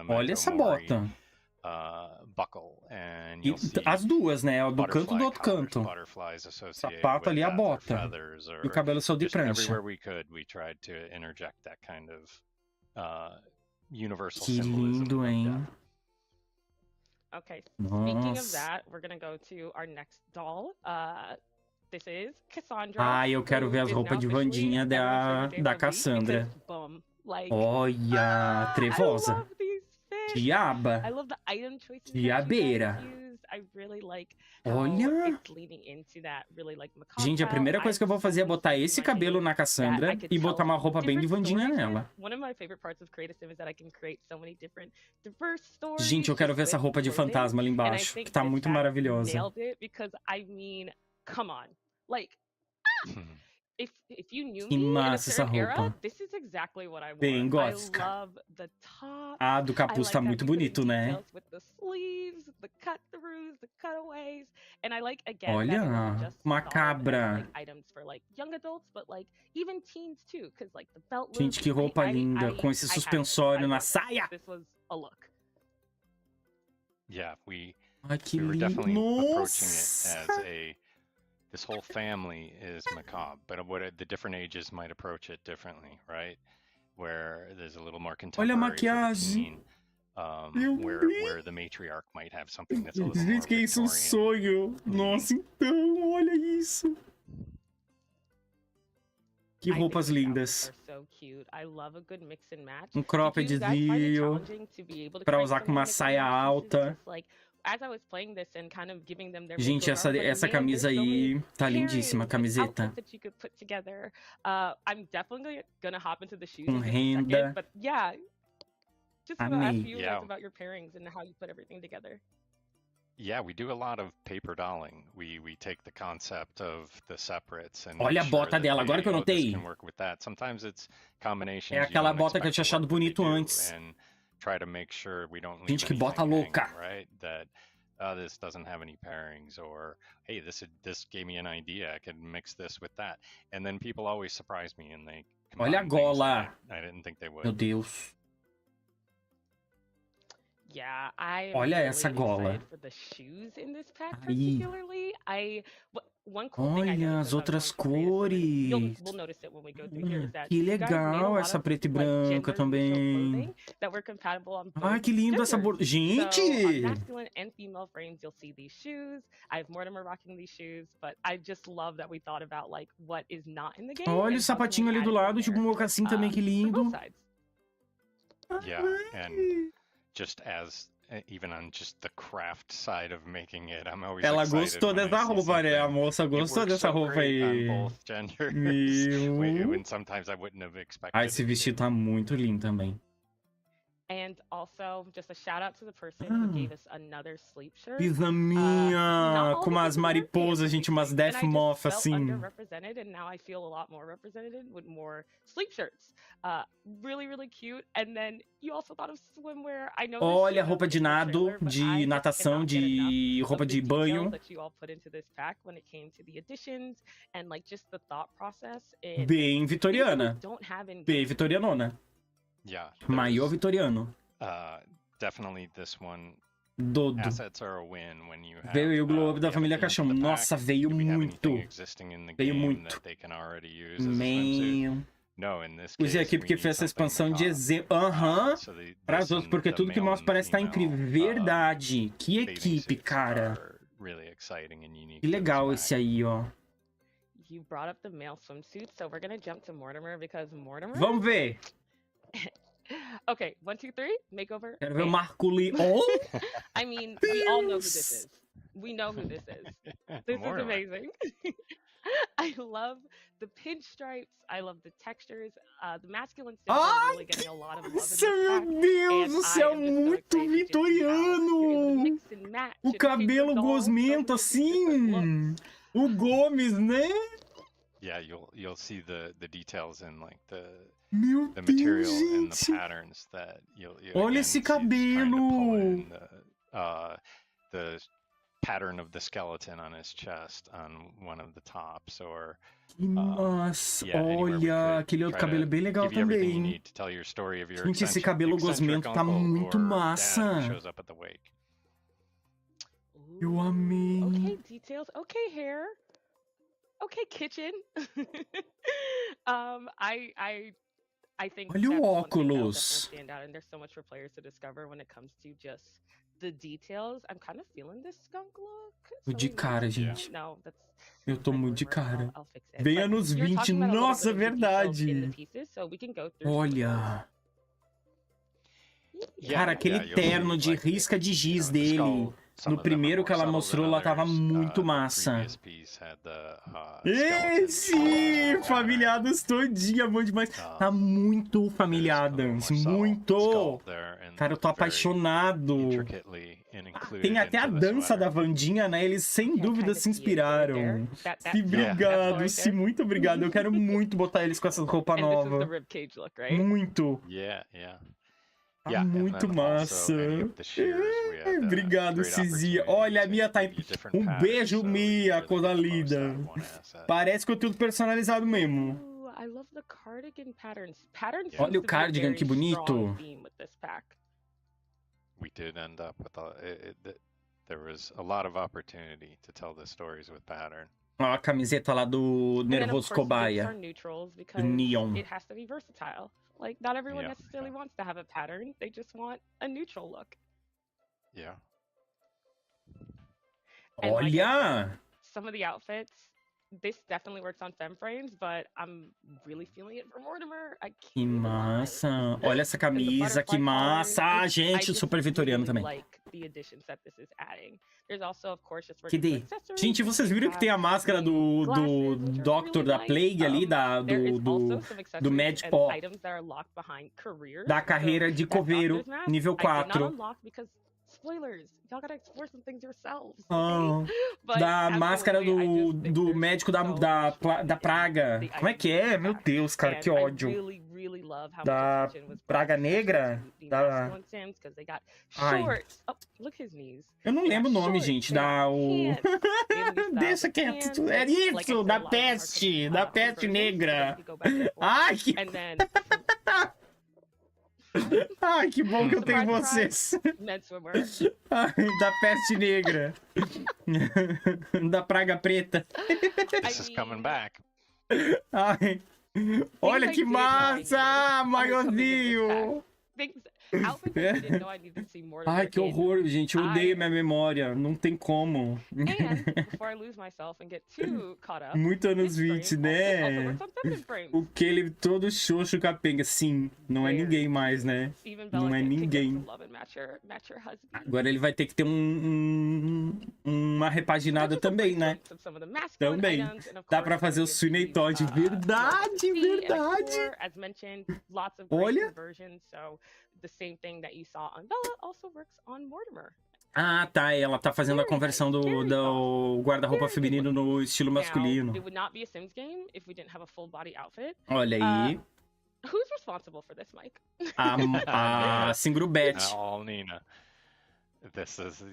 Olha essa bota. E as duas, né? Do canto do outro canto. O sapato ali, a bota. E o cabelo saiu de prancha. Que lindo, hein? Okay, speaking of that, we're gonna go to our next doll. This is Cassandra. Eu quero ver as roupas de Wandinha da Cassandra. Olha, trevosa. Diaba. Diabeira. Olha! Gente, a primeira coisa que eu vou fazer é botar esse cabelo na Cassandra e botar uma roupa bem de Wandinha nela. Gente, eu quero ver essa roupa de fantasma ali embaixo, que tá muito maravilhosa. Que massa essa roupa. Bem gótica. Ah, do capuz tá muito bonito, né? Olha, macabra. Gente, que roupa linda, com esse suspensório na saia. Ai, que lindo. Nossa! This whole family is macabre, but the different ages might approach it differently, right? Where there's a little more contemporary. Olha a maquiagem. Where the matriarch might have something that's a little more Gente, que isso é um sonho. Nossa, então, olha isso. Que roupas lindas. Um croppedzinho pra usar com uma saia alta. Gente, essa camisa aí tá lindíssima, camiseta. Com renda. Amei. Yeah, we do a lot of paper dolling. We take the concept of the separates and olha a bota dela, agora que eu notei. Sometimes it's combinations. É aquela bota que eu tinha achado bonito antes. Try to make sure we don't leave gente, que bota louca. Right? That this doesn't have any pairings, or hey, this gave me an idea. I could mix this with that. And then people always surprise me and they olha a gola. I didn't think they would. Meu Deus. Olha essa gola. Aí. Olha as outras cores. Que legal essa preta e branca também. Ai, que lindo essa borda. Gente! Olha o sapatinho ali do lado, tipo um mocassim também, que lindo. Yeah, and just as even on just the craft side of making it, I'm always ela gostou dessa roupa, né? A moça gostou dessa roupa aí. Meu. Ah, esse vestido tá muito lindo também. And also, just a shout out to the person who gave us another sleep shirt. Pijaminha, com umas mariposas, gente, umas death moth assim. Underrepresented, and now I feel a lot more represented with more sleep shirts. Really, really cute. And then you also thought of swimwear. I know. Olha, roupa de nado, de natação, de roupa de banho. Bem vitoriana. Bem vitorianona. Yeah. Maior vitoriano. Definitely this one. Dodo. Veio o globo da família Caixão. Nossa, veio muito. Veio muito. Usei a equipe que fez essa expansão de exemplo. Para as outras, porque tudo que mostra parece estar incrível. Verdade. Que equipe, cara. Que legal esse aí, ó. Vamos ver. Okay, 1, 2, 3, makeover. Quero ver o Marco Lee. Oh! I mean, we all know who this is. We know who this is. This is amazing. I love the pinstripes. I love the textures. The masculine stuff is really getting a lot of love. Nossa, meu Deus do céu, muito vitoriano. O cabelo gosmento assim. O Gomes, né? Yeah, you'll see the details in like the Meu material Deus, and the gente. patterns that you'll Olha esse cabelo. The pattern of the skeleton on his chest on one of the tops, or nossa, olha, aquele outro cabelo é bem legal também. Gente, esse cabelo gosmento tá muito massa. Eu amei. Okay, details. Okay, hair. Okay, kitchen. I think olha o óculos. Tô de cara, gente. Eu tô muito de cara. Bem anos 20, nossa, é verdade. Olha. Cara, aquele terno de risca de giz dele. No primeiro que ela mostrou, ela tava muito massa. Sim, familiados todinha, bom demais. Tá muito familiadas, muito. Cara, eu tô apaixonado. Tem até a dança da Wandinha, né? Eles sem dúvida se inspiraram. Se obrigado, sim, muito obrigado. Eu quero muito botar eles com essa roupa nova. Muito. Tá muito massa. Obrigado, Cizia. Olha, a Mia tá... Um beijo, Mia, coisa linda. Parece conteúdo personalizado mesmo. Olha o cardigan, que bonito. We did end up with there was a lot of opportunity to tell the stories with pattern. Olha a camiseta lá do Nervoso Cobaia. Neon. It has to be versatile. Like, not everyone necessarily wants to have a pattern. They just want a neutral look. Yeah. And like I Olha! said, some of the outfits, this definitely works on femme frames, but I'm really feeling it for Mortimer. I can't Que massa! Olha essa camisa, que massa! Ah, gente, super vitoriano também. Que gente, vocês viram que tem a máscara do Doctor da Plague ali, do Magic da carreira de coveiro, nível 4. Spoilers, y'all gotta explore some things yourselves. Da máscara do médico da praga. Como é que é? Meu Deus, cara, que ódio. Da praga negra? Ai. Eu não lembro o nome, gente. Deixa quieto. É isso, da peste negra. Ai, que... Ai, que bom que eu tenho vocês. Ai, da peste negra. Da praga preta. This is coming back. Ai, olha que massa, maiorzinho. Ai, que horror, gente. Eu odeio minha memória. Não tem como. Muito anos 20, né? O que ele todo xoxo capenga. Sim, não é ninguém mais, né? Não é ninguém. Agora ele vai ter que ter uma repaginada também, né? Também. Dá pra fazer o Sweeney Todd. Verdade, verdade. Olha. The same thing that you saw on Bella also works on Mortimer. Ah, tá. Ela tá fazendo a conversão do guarda-roupa feminino no estilo masculino. It would not be a Sims game if we didn't have a full body outfit. Olha aí. Who's responsible for this, Mike? A Singrubet. All Nina. This is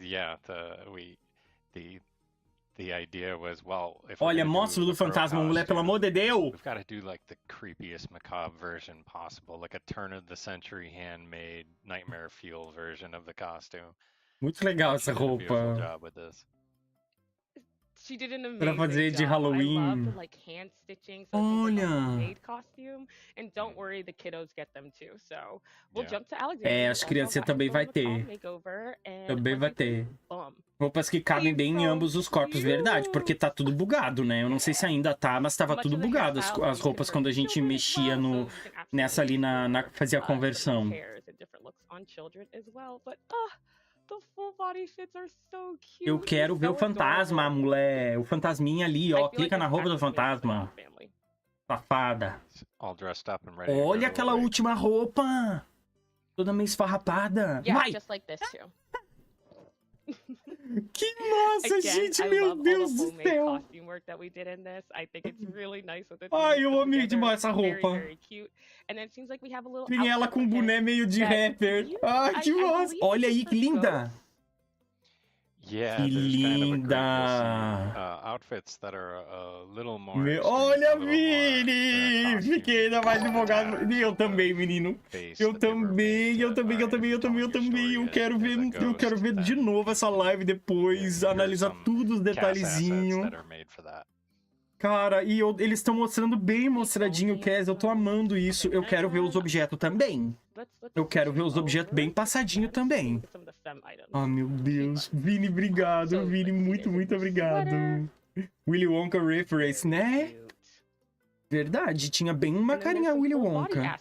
the idea was, well, if olha, monstro do fantasma, mulher, pelo amor de Deus! We've got to do like the creepiest macabre version possible, like a turn of the century handmade nightmare fuel version of the costume. Muito legal essa roupa. Job with this. She did an amazing pra fazer de Halloween. I love the, like, hand stitching, so olha! Costume, and don't worry, the kiddos get them too. So we'll jump to Alexander. É, as crianças também vai ter. Também vai ter. Roupas que cabem bem em ambos os corpos, verdade, porque tá tudo bugado, né? Eu não sei se ainda tá, mas tava tudo bugado as roupas quando a gente mexia nessa ali fazia a conversão. Eu quero ver o fantasma, mulher. O fantasminha ali, ó. Clica na roupa do fantasma. Safada. Olha aquela última roupa. Toda meio esfarrapada. Vai! Que massa, gente, meu Deus do céu. Ai, eu amei demais essa roupa. Tem ela com um boné meio de rapper. Ai, que massa. Olha aí, que linda. Yeah, que linda! Outfits that are a little more olha, Vini! Fiquei ainda mais empolgado. Eu também, menino. Eu também. Eu quero ver de novo essa live depois. Analisar tudo os detalhezinhos. Cara, e eles estão mostrando bem mostradinho o Cass. Eu tô amando isso. Eu quero ver os objetos também. Eu quero ver os objetos bem passadinho também. Oh, meu Deus. Vini, obrigado. Vini, muito, muito obrigado. Willy Wonka reference, né? Verdade, tinha bem uma carinha Willy Wonka.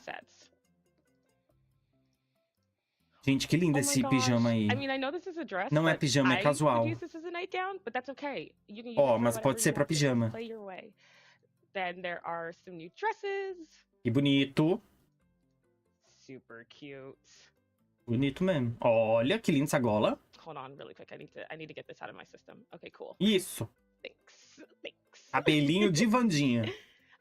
Gente, que lindo Oh my esse gosh. pijama aí. I mean, I know this is a dress, Não é but pijama, é I casual. would use this as a nightgown, but that's okay. You can use Ó, it for mas pode whatever ser you pra want to. pijama. Play your way. Then there are some new dresses. Que bonito. Super cute. Bonito mesmo. Olha, que linda essa gola. Hold on really quick. I need to get this out of my system. Okay, cool. Isso. Thanks. Cabelinho de Vandinha.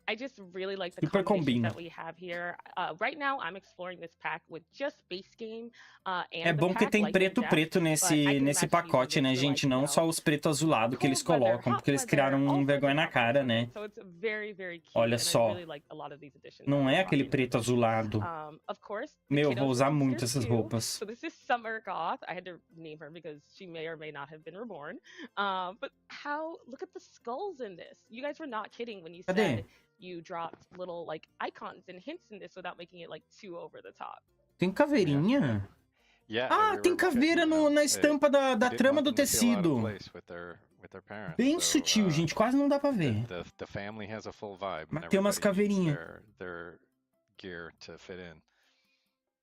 I just really like the Super combinations combina. that we have here. Right now, I'm exploring this pack with just base game and É the bom que pack tem light and preto depth, preto but I nesse can imagine using pacote, né, this for, gente? like, Não you know, só os preto azulado que eles cold weather, colocam, hot porque eles weather, criaram all vergonha sorts na of cara, options. né? So it's very, very cute, Olha and só. I really like a lot of these additions Não that é we're aquele talking preto about. azulado. Of course, the Meu, kiddos vou will usar be muito here essas too. roupas. So this is Summer Goth. I had to name her because she may or may not have been reborn. But look at the skulls in this. You guys were not kidding when you Cadê? said you dropped little like icons and hints in this without making it like too over the top. Tem caveirinha? Ah, tem caveira na estampa da trama do tecido. Bem sutil, gente. Quase não dá pra ver. The family has a full vibe. Mas tem umas caveirinhas. Their gear to fit in.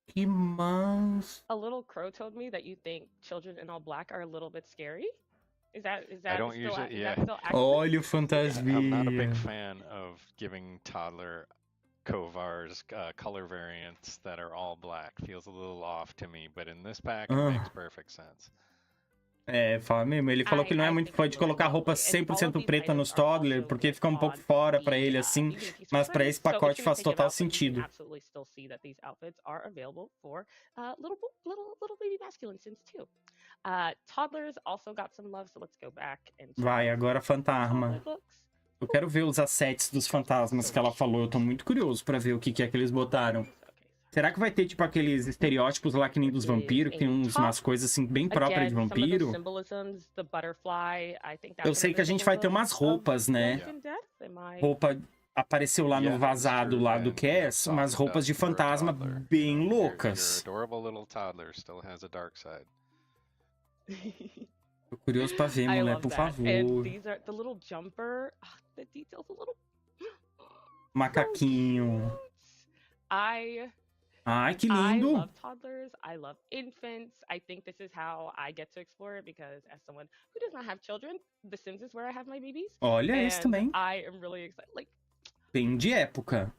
Que massa. A little crow told me that you think children in all black are a little bit scary. Is that I don't still, use it, is yeah. that still accurate? Olha o fantasminha. I'm not a big fan of giving toddler Covar's color variants that are all black. Feels a little off to me, but in this pack it makes perfect sense. É, fala mesmo. Ele falou que ele não é muito fã de colocar roupa 100% preta nos toddler, porque fica um pouco fora pra ele assim, mas pra esse pacote faz total sentido. Absolutely still see that these outfits are available for little baby masculine sims too. Toddlers also got some love, so let's go back and check Vai, out agora fantasma. toddler looks. Eu quero ver os assets dos fantasmas que ela falou. Eu tô muito curioso pra ver o que é que eles botaram. Será que vai ter, tipo, aqueles estereótipos lá que nem dos vampiros, que tem umas coisas, assim, bem próprias de vampiro? Eu sei que a gente vai ter umas roupas, né? Roupa apareceu lá no vazado lá do Cass, umas roupas de fantasma bem loucas. Tô curioso pra ver, mulher, por favor. Macaquinho. Ai, que lindo! I love toddlers. I love infants. I think this is how I get to explore it because as someone who does not have children, The Sims is where I have my babies. Olha esse também. I am really excited. Like, bem de época.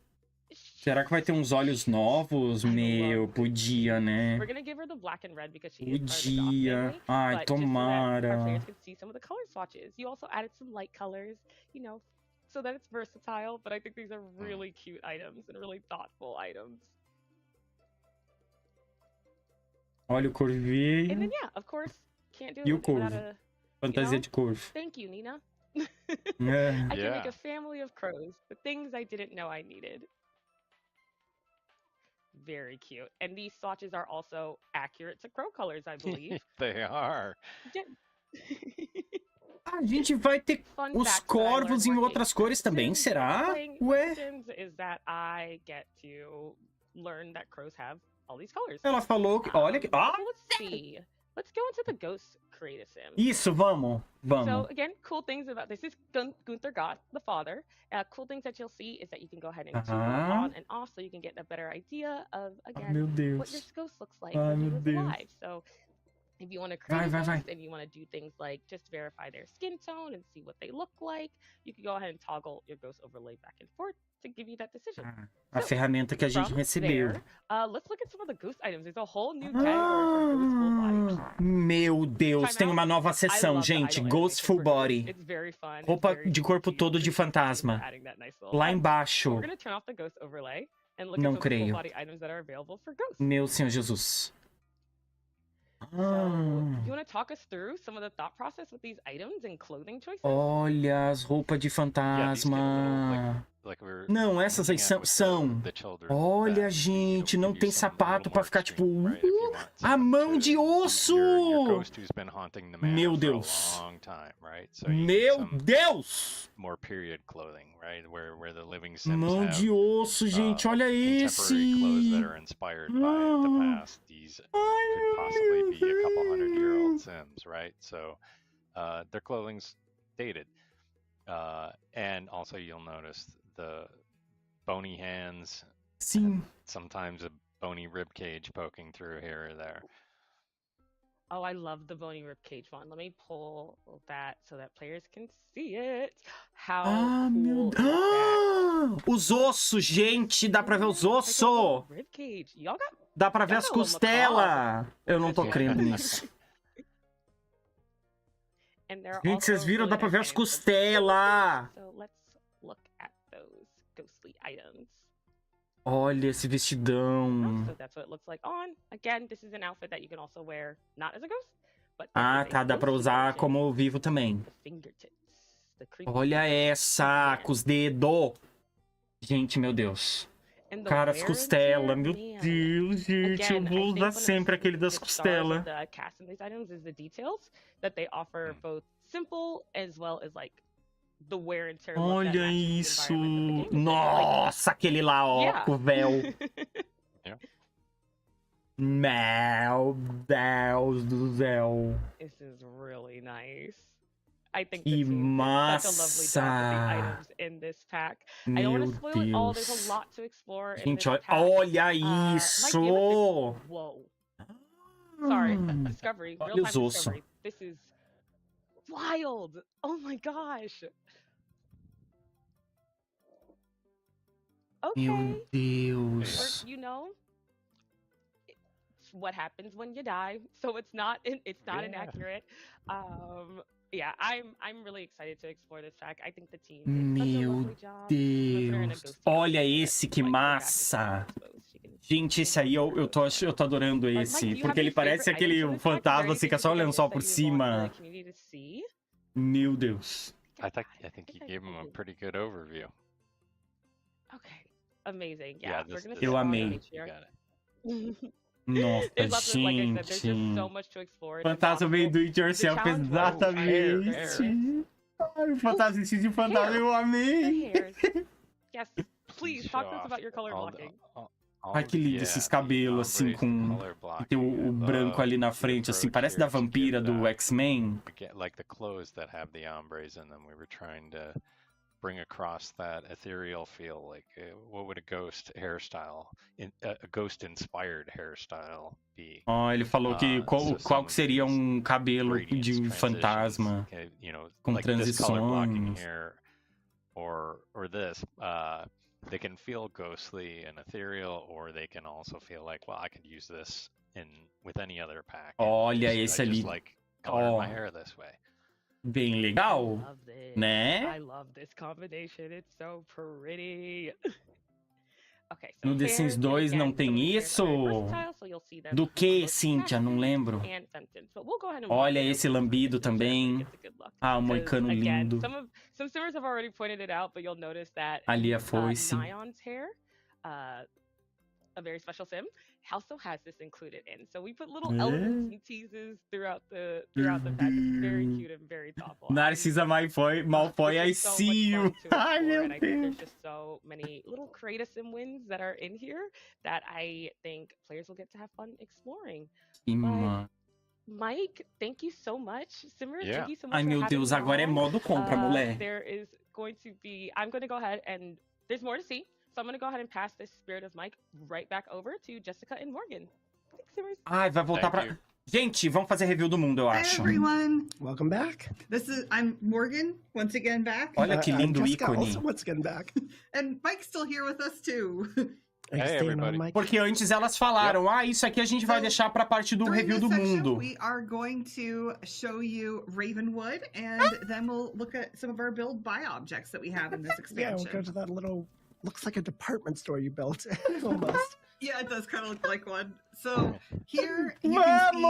Será que vai ter uns olhos novos? Meu, podia, né? We're gonna give her the black and red because she is part of the Goth Podia. family, Ai, but just so that our tomara. players can see some of the color swatches. You also added some light colors, you know, so that it's versatile, but I think these are really cute items and really thoughtful items. Olha o corveio. And then, yeah, of course, can't do E o it without corvo. a, Fantasia de corvo. thank you, Nina. É. I can make a family of crows, the things I didn't know I needed. Very cute. And these swatches are also accurate to crow colors, I believe. They are. A gente vai ter os corvos em outras cores também, será? Ué? Is that I get to learn that crows have all these colors. Ela falou que... Olha que... Ah! Let's see. Let's go into the Ghost Creative Sim. Isso, vamos. Vamos. So again, cool things about this is Gunther Goth, the father. Cool things that you'll see is that you can go ahead and turn it on and off, so you can get a better idea of again meu what Deus. your ghost looks like Ai, when he meu was Deus. alive. So if you want to create Vai, a vai. ghost and you want to do things like just verify their skin tone and see what they look like, you can go ahead and toggle your ghost overlay back and forth to give you that decision. A ferramenta que a gente From recebeu. there, let's look at some of the ghost items. There's a whole new category for ghost full body. Meu Deus, tem uma nova seção, gente. Ghost Full Body. It's very fun. It's Roupa very de corpo cute. todo de fantasma. Adding that nice little Lá touch. embaixo. We're gonna turn off the ghost overlay and look Não at some full creio. body items that are available for ghosts. Meu Senhor Jesus. So, you want to talk us through some of the thought process with these items and clothing choices? Olha as roupas de fantasma. Não, essas aí são. Olha, gente, não tem sapato pra ficar tipo. A mão de osso! Meu Deus! Meu Deus! Mão de osso, gente, olha esse! Their clothing's dated. And also you'll notice the bony hands. Sim. Sometimes a bony rib cage poking through here or there. Oh, I love the bony ribcage one. Let me pull that so that players can see it. How cool is that? Os ossos, gente, dá pra ver os ossos. Ribcage. Y'all got... Dá pra ver as costelas. Eu não tô crendo nisso. Gente, vocês viram? Dá pra ver as costelas. So let's look at those ghostly items. Olha esse vestidão. So that's what it looks like on. Again, this is an outfit that you can also wear not as a ghost, but Ah, tá, dá pra usar como vivo também. Olha essa, com os dedos. Gente, meu Deus. Cara, as costelas, meu Deus, gente, eu vou usar sempre aquele das costelas. Olha isso! Nossa, aquele lá, ó, com o véu. Meu Deus do céu. This is really nice. Que massa! Meu Deus. Gente, olha isso! Whoa. Sorry, discovery. Olha os ossos. Discovery. This is wild. Oh my gosh. Okay. Meu Deus. Or, you know, it's what happens when you die. So it's not inaccurate. Yeah, I'm really excited to explore this track. I think the team did such a lovely job. Deus. Olha esse, que massa. Gente, esse aí eu tô adorando esse. Porque ele parece aquele fantasma assim que é só o lençol por cima. Meu Deus. I think you gave him a pretty good overview. Okay, amazing. Yeah, Eu amei. Nossa, gente. Fantasma meio do it yourself, exatamente. Ai, o fantasma de fantasma, eu amei. Yes, please talk to us about your color blocking. Ai, que lindo esses cabelos, assim, com... Tem o branco ali na frente, assim, parece da vampira do X-Men. Like the clothes that have the ombres in them, we were trying to bring across that ethereal feel. Like, what would a ghost hairstyle, a ghost-inspired hairstyle be? Ele falou que qual seria um cabelo de fantasma, com transições. Or this, they can feel ghostly and ethereal, or they can also feel like, well, I could use this with any other pack. Olha esse ali. Just like coloring my hair this way. Bem legal, né? I love this combination. It's so pretty. Okay, so no The Sims 2 não tem isso? Do que, Cynthia? Não lembro. Olha esse lambido também. Ah, o moicano lindo. Some Simmers have already pointed it out, but you'll notice that ali a foice. Nion's hair, a very special sim, also has this included in. So we put little elements and teases throughout the pack. It's very cute and very thoughtful. Narcisa Malfoy, I see you. Ai, meu Deus. There's just so many little creative sim wins that are in here that I think players will get to have fun exploring. Mike, thank you so much. Simmer, thank you so much. Ai, meu Deus, agora é modo compra, mulher. There is going to be, I'm going to go ahead and there's more to see. So I'm going to go ahead and pass this spirit of Mike right back over to Jessica and Morgan. Thanks, Simmers. Ai, vai voltar pra... Gente, vamos fazer review do mundo, eu acho. Hi, everyone. Welcome back. I'm Morgan, once again back. Olha que lindo I'm ícone. also once again back. And Mike's still here with us, too. Hey, everybody. Porque antes elas falaram, isso aqui a gente vai deixar pra parte do review do mundo. We are going to show you Ravenwood, and then we'll look at some of our build buy objects that we have in this expansion. Yeah, we'll go to that little, looks like a department store you built, almost. Yeah, it does kind of look like one. So here you can see,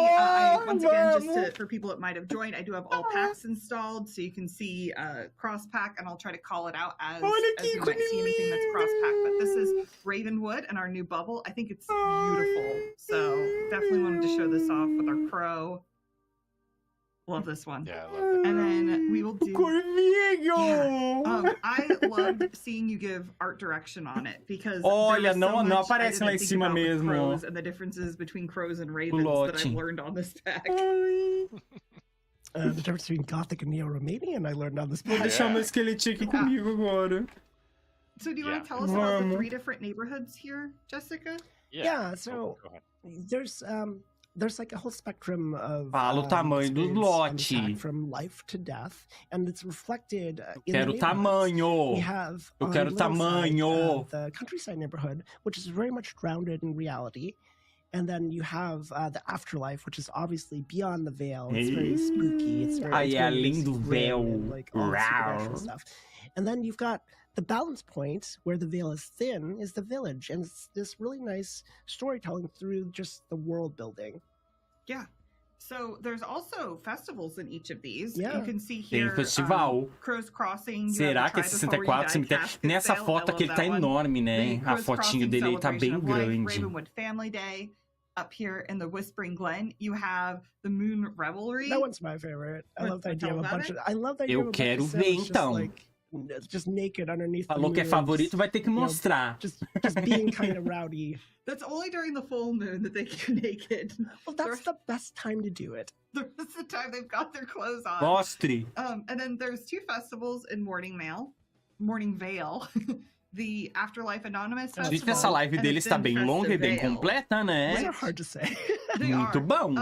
once again, just for people that might have joined, I do have all packs installed, so you can see cross pack, and I'll try to call it out as you might see anything that's cross pack. But this is Ravenwood and our new bubble. I think it's beautiful, so definitely wanted to show this off with our crow. Love this one. Yeah, I love that. And then we will do. I loved seeing you give art direction on it because. Olha, não aparece lá em cima mesmo. And the differences between crows and ravens that I've learned on this pack. The difference between Gothic and Neo-Romanian I learned on this pack. Vou deixar meu esqueletinho aqui comigo agora. So do you want to tell us about the 3 different neighborhoods here, Jessica? Yeah, so there's like a whole spectrum of Fala o tamanho do lote. from life to death, and it's reflected in Quero the tamanho. we have Eu on quero the little side, tamanho. the countryside neighborhood, which is very much grounded in reality. And then you have the afterlife, which is obviously beyond the veil. It's very spooky. It's very, Ai, it's very além do grim véu. and, like, all supernatural Rau. stuff. And then you've got the balance point where the veil is thin is the village, and it's this really nice storytelling through just the world building. Yeah. So there's also festivals in each of these. Yeah. You can see Tem here festival. Crow's Crossing. Será que é 64 cemitério? Nessa foto aqui ele tá enorme, né? A fotinho dele aí tá bem grande. Ravenwood Family Day. Up here in the Whispering Glen, you have the Moon Revelry. That one's my favorite. I love the idea of a bunch of. I love the idea Eu of a bunch quero of ver, Sims então. just, like, just naked underneath. Falou the que é moon, favorito, vai ter que you know, mostrar. just being kind of rowdy. That's only during the full moon that they get naked. Well, that's the best time to do it. The rest of the time they've got their clothes on. Mostre. And then there's 2 festivals in Morning Vale. The Afterlife Anonymous Festival. Gente, essa live dele está bem longa e bem completa, né? These are hard to say. They Muito are. bom.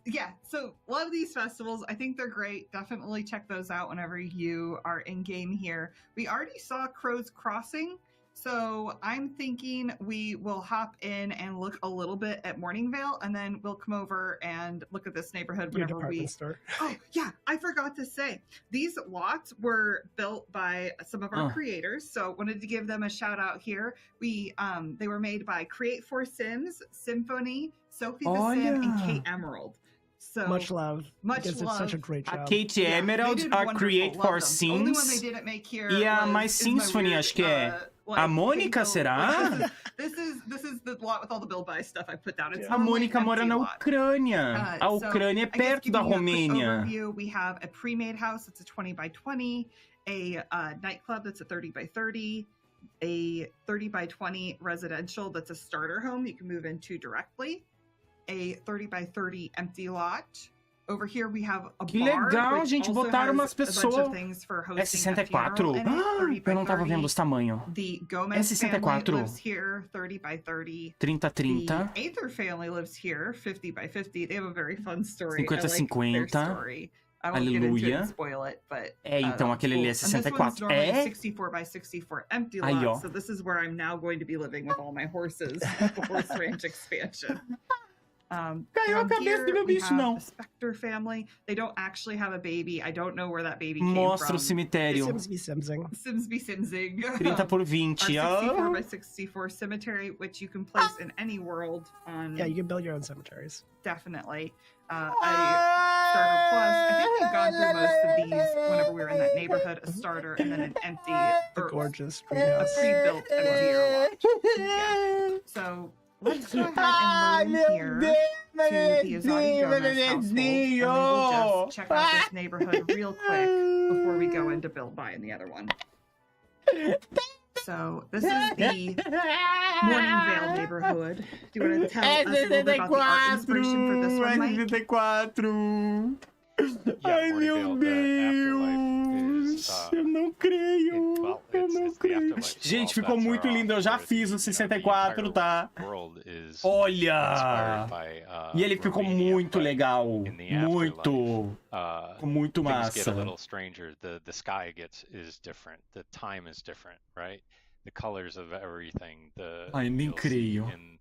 Yeah, so love these festivals. I think they're great. Definitely check those out whenever you are in game here. We already saw Crow's Crossing, so I'm thinking we will hop in and look a little bit at Morningvale, and then we'll come over and look at this neighborhood Your whenever department store. Oh, yeah, I forgot to say. These lots were built by some of our creators, so wanted to give them a shout out here. They were made by Create for Sims, Symphony, Sophie the Sim, and Kate Emerald. So Much love. Much because love. It's such a great job. A Kate Emerald, they did a wonderful. Create Love for them. The only one Sims. they didn't make here E a was My Is My Symphony, Weird, acho que é. A Mônica, Pink será? Build. This is the lot with all the build by stuff I put down. It's A normally Mônica an mora empty na lot. Ucrânia. A Ucrânia é I guess perto da giving you a quick Romênia. overview, we have a pre-made house that's a 20 by 20, a nightclub that's a 30 by 30, a 30 by 20 residential that's a starter home you can move into directly, a 30 by 30 empty lot. Over here we have a Que bar, legal, which gente, also botaram umas has a bunch pessoas. of things for É hosting a 64? funeral in it, 30 by Eu não tava 30. vendo os tamanhos. The É Gomez 64? family lives here, 30 by 30. 30-30. The Aether family lives here, 50 by 50. They have a very fun story. 50-50. I like their story. I won't get into it Aleluia. and spoil it, but É, então aquele ali é cool. And this one's 64. normally É? 64 by 64 empty Aí, ó. lot. So this is where I'm now going to be living with all my horses. The horse ranch expansion. Caiu a cabeça do meu bicho, não. The Spectre family. They don't actually have a baby. I don't know where that baby came Mostra from. o cemitério. Sims be Simsing. Sims be Simsing. 30 por 20. Our 64 Ah. by 64 cemetery, which you can place in any world on. Yeah, you can build your own cemeteries. Definitely. Starter plus. I think we've gone through most of these whenever we were in that neighborhood. A starter and then an empty, The gorgeous a greenhouse. pre-built emptier lot. Yeah. So let's go ahead and load in here to the Azadi Gomez household, and we will just check out this neighborhood real quick before we go into build by in the other one. So this is the Morningvale neighborhood. Do you want to tell us a little bit about the art inspiration for this one, Mike? 64. Yeah, Ai, meu Morningvale, the afterlife Deus. is, Eu não creio. well, Eu it's não the creio. afterlife. Gente, Well, ficou that's muito our lindo. Eu já off-road. fiz o The 64, entire tá? world is Olha! inspired by, E ele ficou Romania, muito but legal. in the Muito. afterlife, Muito things get a massa. little stranger. The sky is different. The time is different, right? The colors of everything. Ai, nem you'll see creio. in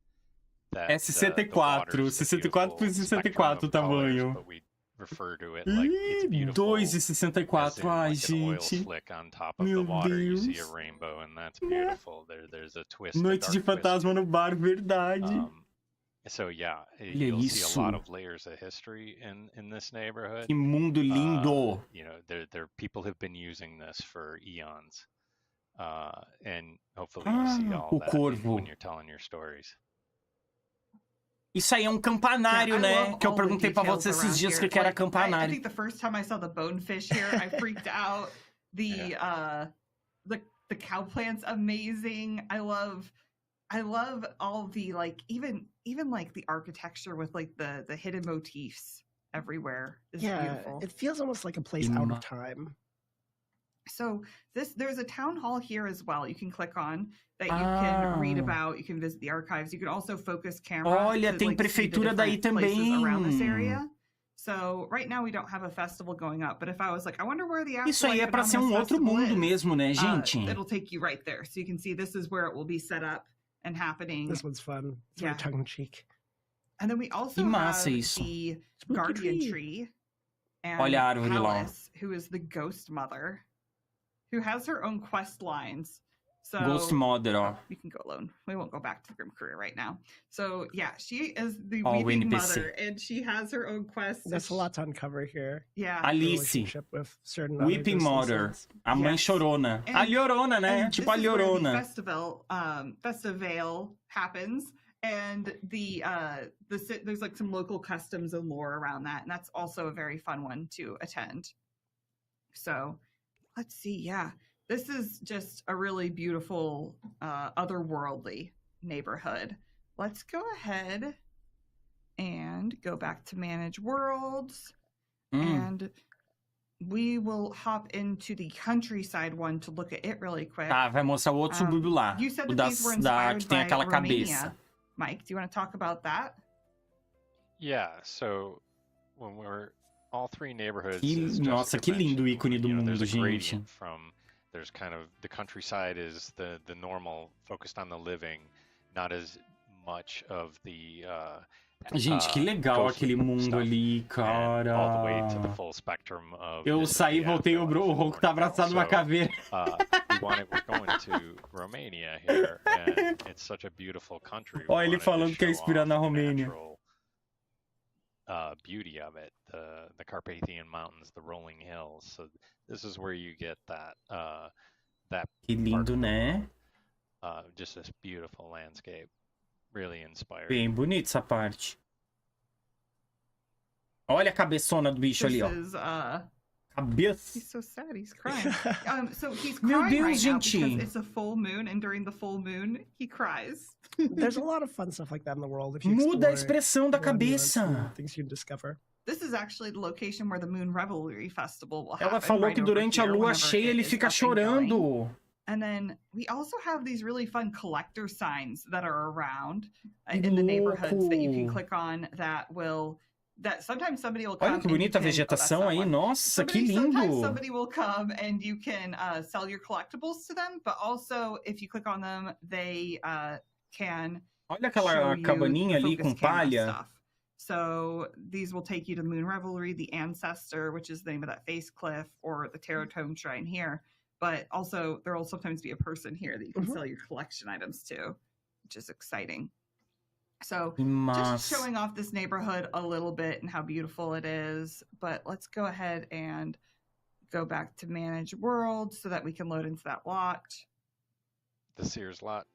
that, É 64. 64 por 64 o tamanho. But we refer to it like it's Ih, beautiful. 2,64. As in, Ai, like an oil gente. slick on top of Meu the water, you see a Deus. rainbow, and that's beautiful. There's a twist. Noite a de dark twist. fantasma no bar, verdade. So yeah, Olha you'll see isso. a lot of layers of history in this neighborhood. Que mundo lindo. You know, there people have been using this for eons, and hopefully you see all o that corvo. when you're telling your stories. Isso aí é um campanário, né? Que eu perguntei pra você esses dias que era I campanário. think the first time I saw the bonefish here, I freaked out. The cow plant's amazing. I love all the even like the architecture with like the hidden motifs everywhere is Yeah, beautiful. it feels almost like a place out of time. So there's a town hall here as well you can click on that you can read about, you can visit the archives, you can also focus camera. Olha, to, tem like, prefeitura daí também. Around this também. area. So right now we don't have a festival going up, but if I was like, I wonder where the Isso aí é pra ser um outro mundo mesmo, né, gente? It'll take you right there. So you can see this is where it will be set up and happening. This one's fun. It's very tongue in cheek. And then we also have the guardian tree and Olha a árvore lá. Alice, who is the ghost mother, who has her own quest lines. So Ghost Mother, ó. You can go alone. We won't go back to the Grim Career right now. So yeah, she is the Oh, weeping NPC. mother, and she has her own quests. There's a lot to uncover here. Yeah. Alice, Weeping Mother, a mãe chorona. A Llorona, né? Tipo a Llorona. Festival happens, and there's like some local customs and lore around that, and that's also a very fun one to attend. So let's see. Yeah. This is just a really beautiful, otherworldly neighborhood. Let's go ahead and go back to Manage Worlds. And we will hop into the countryside one to look at it really quick. Tá, vai mostrar o outro subúrbio lá. You said O that these were inspired que tem by aquela Romania. cabeça. Mike, do you want to talk about that? Yeah, so when we're all three neighborhoods. Nossa, que lindo o ícone do mundo, gente. There's kind of the countryside is the normal, focused on the living, not as much of the gente, que legal aquele mundo ali, cara. All the way to the full spectrum of eu saí e voltei, o Roku tá abraçado numa caveira. We're going to Romania here, and it's such a beautiful country. Olha ele falando que é inspirado na Romênia. Beauty of it, the Carpathian Mountains, the rolling hills. So this is where you get that que lindo, né? Just this beautiful landscape, really inspiring. Bem bonito essa parte. Olha a cabeçona do bicho ali, ó. Cabeça. He's so sad, he's crying. So he's crying right now gente. because it's a full moon, and during the full moon, he cries. There's a lot of fun stuff like that in the world. If you Muda a expressão da cabeça. Things you discover. This is actually the location where the Moon Revelry Festival will happen. Ela falou right que durante a lua here, cheia ele fica chorando. And then we also have these really fun collector signs that are around in the neighborhoods that you can click on that sometimes somebody will come. Olha que bonita a vegetação aí, nossa, que lindo. Sometimes somebody will come and you can sell your collectibles to them, but also if you click on them, they can Olha aquela cabaninha ali com palha. Stuff. So these will take you to Moon Revelry, the Ancestor, which is the name of that face cliff, or the Tarot Tome Shrine here. But also, there will sometimes be a person here that you can sell your collection items to, which is exciting. So just showing off this neighborhood a little bit and how beautiful it is. But let's go ahead and go back to Manage World so that we can load into that lot. The Sears lot.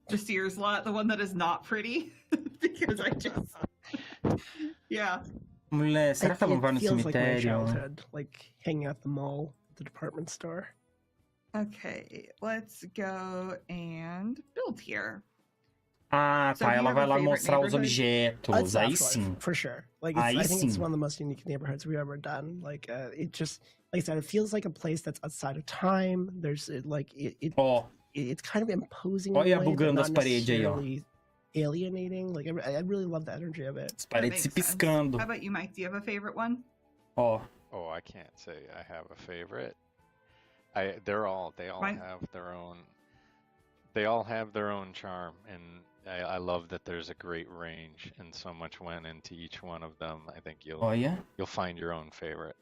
The Sears lot, the one that is not pretty. Because I just... Yeah. Mulher, será que ela não vai no feels like my cemitério? childhood, like hanging out the mall, the department store. Okay, let's go and build here. Ah, So tá. do you Ela have vai a lá favorite mostrar os neighborhood? objetos. Aí sim. For sure. Like, Aí I think it's sim. one of the most unique neighborhoods we've ever done. Like, it just, like I said, it feels like a place that's outside of time. There's like, Ó, it's kind of imposing. in a olha way, but bugando not as paredes aí, ó. necessarily alienating. Like, I really love the energy of it. As paredes se piscando. How about you, Mike? Do you have a favorite one? Ó. Oh, I can't say I have a favorite. They all have their own. They all have their own charm, and I love that there's a great range and so much went into each one of them. I think you'll find your own favorite.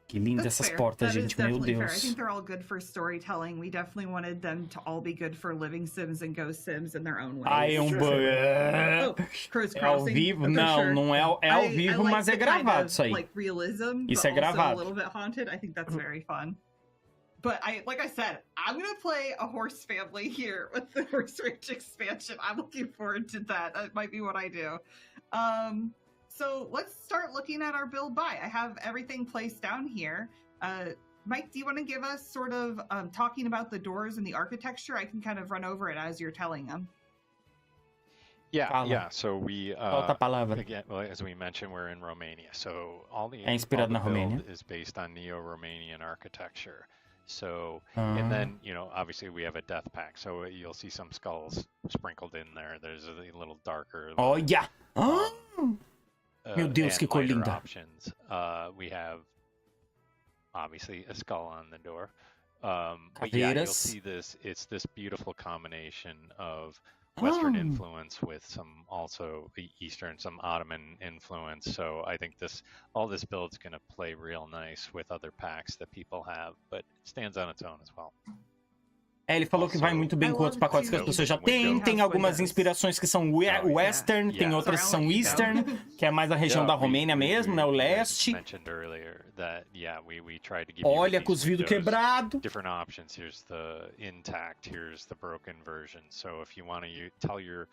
Que lindas essas portas, gente. Meu Fair. I Deus. think they're all good for storytelling. We definitely wanted them to all be good for living sims and ghost sims in their own ways. Ah, é um Crow's É ao Crossing. vivo? For Não, sure. não é ao vivo, I mas like é the kind gravado of, isso aí. Like realism, Isso but é gravado. also a little bit haunted. I think that's very fun. But like I said, I'm gonna play a horse family here with the horse ranch expansion. I'm looking forward to that. That might be what I do. So let's start looking at our build buy. I have everything placed down here. Mike, do you want to give us sort of talking about the doors and the architecture? I can kind of run over it as you're telling them. Yeah, Fala. yeah. So we Solta a palavra. again, well, as we mentioned, we're in Romania. So É inspirado na Romênia. build is based on Neo-Romanian architecture. So and then obviously we have a death pack. So you'll see some skulls sprinkled in there. There's a little darker. Olha! Meu Deus, and que cor lighter linda. options. We have obviously a skull on the door. But yeah, you'll Caveiras. see this. It's this beautiful combination of Western influence with some also Eastern, some Ottoman influence. So I think all this build's going to play real nice with other packs that people have, but it stands on its own as well. Ele falou que vai muito bem com outros pacotes que as pessoas já têm. Tem algumas inspirações que são western, tem outras que são eastern, que é mais a região da Romênia mesmo, né? O leste. Olha, com os vidros quebrados. Different options. Here's the intact. Here's the broken version. So if you want to tell your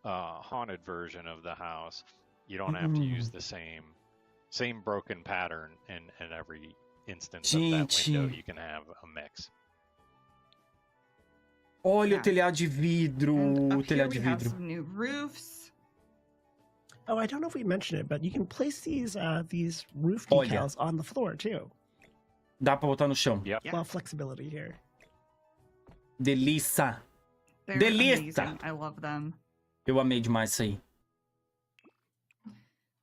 haunted version of the house, you don't have to use the same broken pattern in every instance of that window. You can have a mix. Olha o telhado de vidro, o telhado de vidro. New roofs. Oh, I don't know if we mentioned it, but you can place these roof decals on the floor too. Dá pra botar no chão. Yep. A lot of flexibility here. Delícia. They're Delícia. amazing. I love them. Eu amei demais isso aí.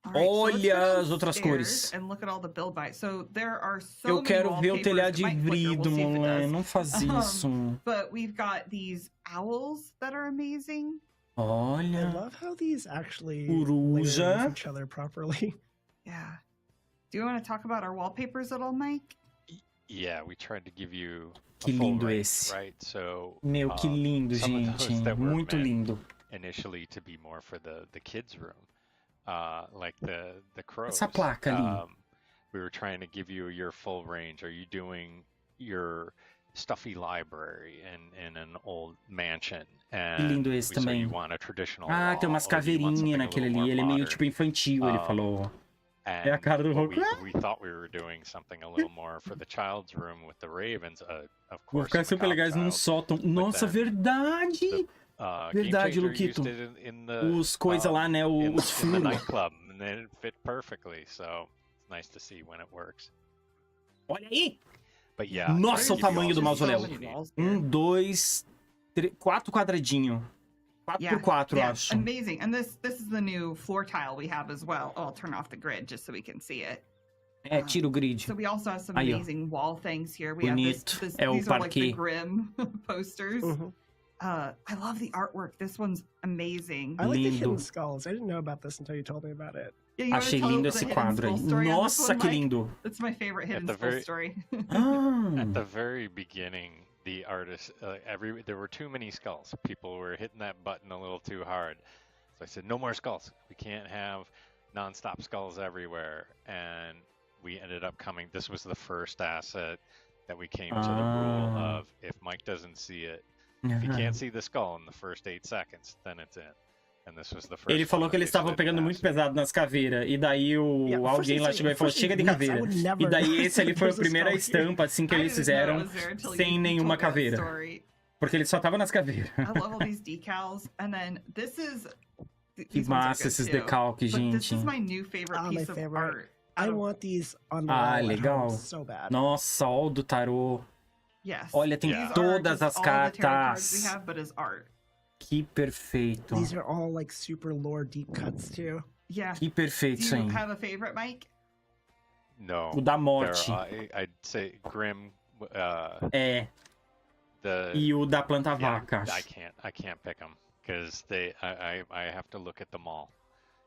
Alright, so let's Olha go as outras downstairs cores. and look at all the build by. So there are so Eu many quero ver o wallpapers. telhado de It might flicker, vidro, we'll see if it moleque. does. Não faz isso. But we've got these owls that are amazing. I Olha. love how these actually Coruja. layer with each other properly. Yeah. Do you want to talk about our wallpapers at all, Mike? Yeah, we tried to give you a Que full lindo range, esse. right? So Meu, que lindo, some of those gente. that were Muito meant lindo. initially to be more for the kids' room, like the crows. Essa placa ali. We were trying to give you your full range. Are you doing your stuffy library in an old mansion? Que lindo esse so também. you want a traditional Ah, tem wall, umas or do you want caveirinhas something a naquele little ali. more Ele é meio modern? tipo infantil, ele falou. And É a cara do what Hulk. we thought we were doing something a little more for the child's room with the ravens, of Vão course. ficar super macabre legais num child. sótão. Nossa, then verdade! Game Verdade, Changer Luquito. used it in the, Os coisa lá, né? Os in the furos. nightclub, and it fit perfectly. So it's nice to see when it works. Olha aí! But yeah, Nossa, o tamanho do mausoléu. walls. 2, 3, 4 quadradinho. 4x4, yeah, acho. amazing. And this is the new floor tile we have as well. Oh, I'll turn off the grid just so we can see it. É, tira o grid. So we also have some Aí, ó. amazing wall things here. We have Bonito. this É o these are like the parquet. Grimm posters. Mhm. I love the artwork. This one's amazing. I like the Lindo. hidden skulls. I didn't know about this until you told me about it. Yeah, you wanna Achei tell lindo the esse hidden quadro skull aí. story on this Nossa, one, que Mike? lindo. That's my favorite hidden the skull very- story. Ah, At the very beginning, the artist, there were too many skulls. People were hitting that button a little too hard. So I said, no more skulls. We can't have nonstop skulls everywhere. And we ended up coming. This was the first asset that we came to the rule Ah. of if Mike doesn't see it, if he can't see the skull in the first 8 seconds, then it's in. And this was the first Ele one falou that que eles they estavam slid pegando muito past. pesado nas caveiras. E daí alguém lá chegou e falou: chega de caveira. E daí esse ali foi a primeira estampa assim que I eles didn't know it fizeram was there until sem you nenhuma told that caveira. story. Porque ele só tava nas caveiras. I love all these decals. And then this is. Que these ones are massa good esses too. decalques, But this gente. is my new favorite Ah, piece my of favorite. art. I want these on the Ah, wall at legal. home so bad. Nossa, ó o do tarô. Yes. Olha, tem Yeah. These are todas just as all the tarot cards we cartas. have, but as art. Que perfeito. These are all like super lore deep cuts too. Yeah. Que perfeito Do isso you aí. have a favorite, Mike? No. O da There morte. I'd say Grimm. É. The E o da planta yeah, vaca, I acho. can't pick them because I have to look at them all.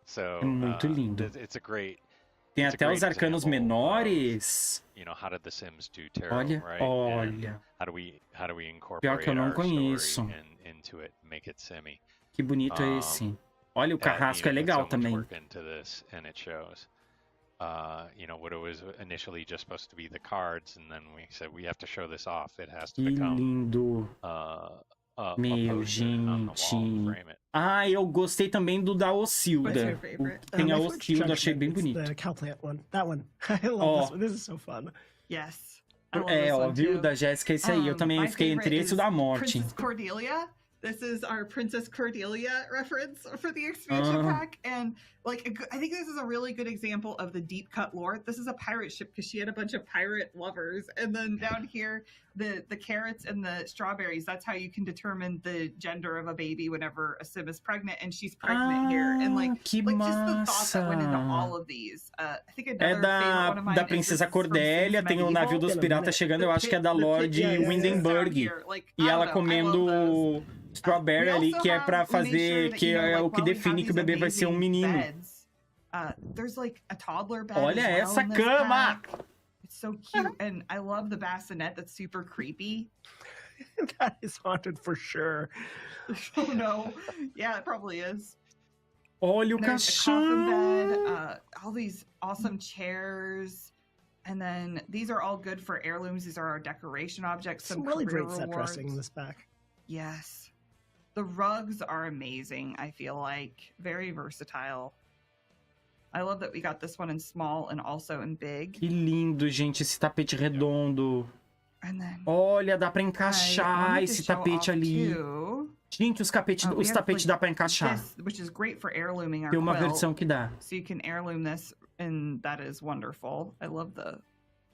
So É muito lindo. It's a great. Tem it's a até great os arcanos example of, menores. how did the Sims do tarot, Olha, right? And olha. how do we incorporate eu não our conheço. story into it, make it simmy? Que bonito é esse. Olha, o carrasco é Put legal so much também. work into this, and it shows. What it was initially just supposed to be the cards, and then we said we have to show this off. It has to Que become lindo. a Meu, poster on the wall to gente. frame it. Ah, eu gostei também do da What's Ocilda. your favorite? Tem a My favorite's Ocilda, achei Judgment. bem It's bonito. the cow plant one. That one. I love Oh. this one. This is so fun. Yes. I love É, this ó, one viu? too. Da Jéssica, esse aí. Eu também My fiquei entre favorite esse e o da is morte. Princess Cordelia. This is our Princess Cordelia reference for the expansion pack. And like, I think this is a really good example of the deep cut lore. This is a pirate ship because she had a bunch of pirate lovers. And then down here, the carrots and the strawberries, that's how you can determine the gender of a baby whenever a sim is pregnant. And she's pregnant here. And like just the thought that went into all of these. I think another favorite one of mine da is Princesa Cordelia, tem o navio dos piratas chegando, eu acho que é da Lorde Windenburg. E ela comendo strawberry ali, que é pra fazer, que é o que define que o bebê vai ser um menino. Olha essa cama! It's so cute, and I love the bassinet that's super creepy. That is haunted for sure. Oh no. Yeah, it probably is. Olha o caixão! Bed, all these awesome chairs. And then these are all good for heirlooms. These are our decoration objects. Some really great set dressing in this pack. Yes. The rugs are amazing, I feel like. Very versatile. I love that we got this one in small and also in big. Que lindo, gente, esse tapete redondo. And then, olha, dá pra encaixar esse tapete ali. Gente, os tapetes dá pra encaixar. This, which is great for heirlooming our Tem uma quilt. versão que dá. So you can heirloom this, and that is wonderful. I love the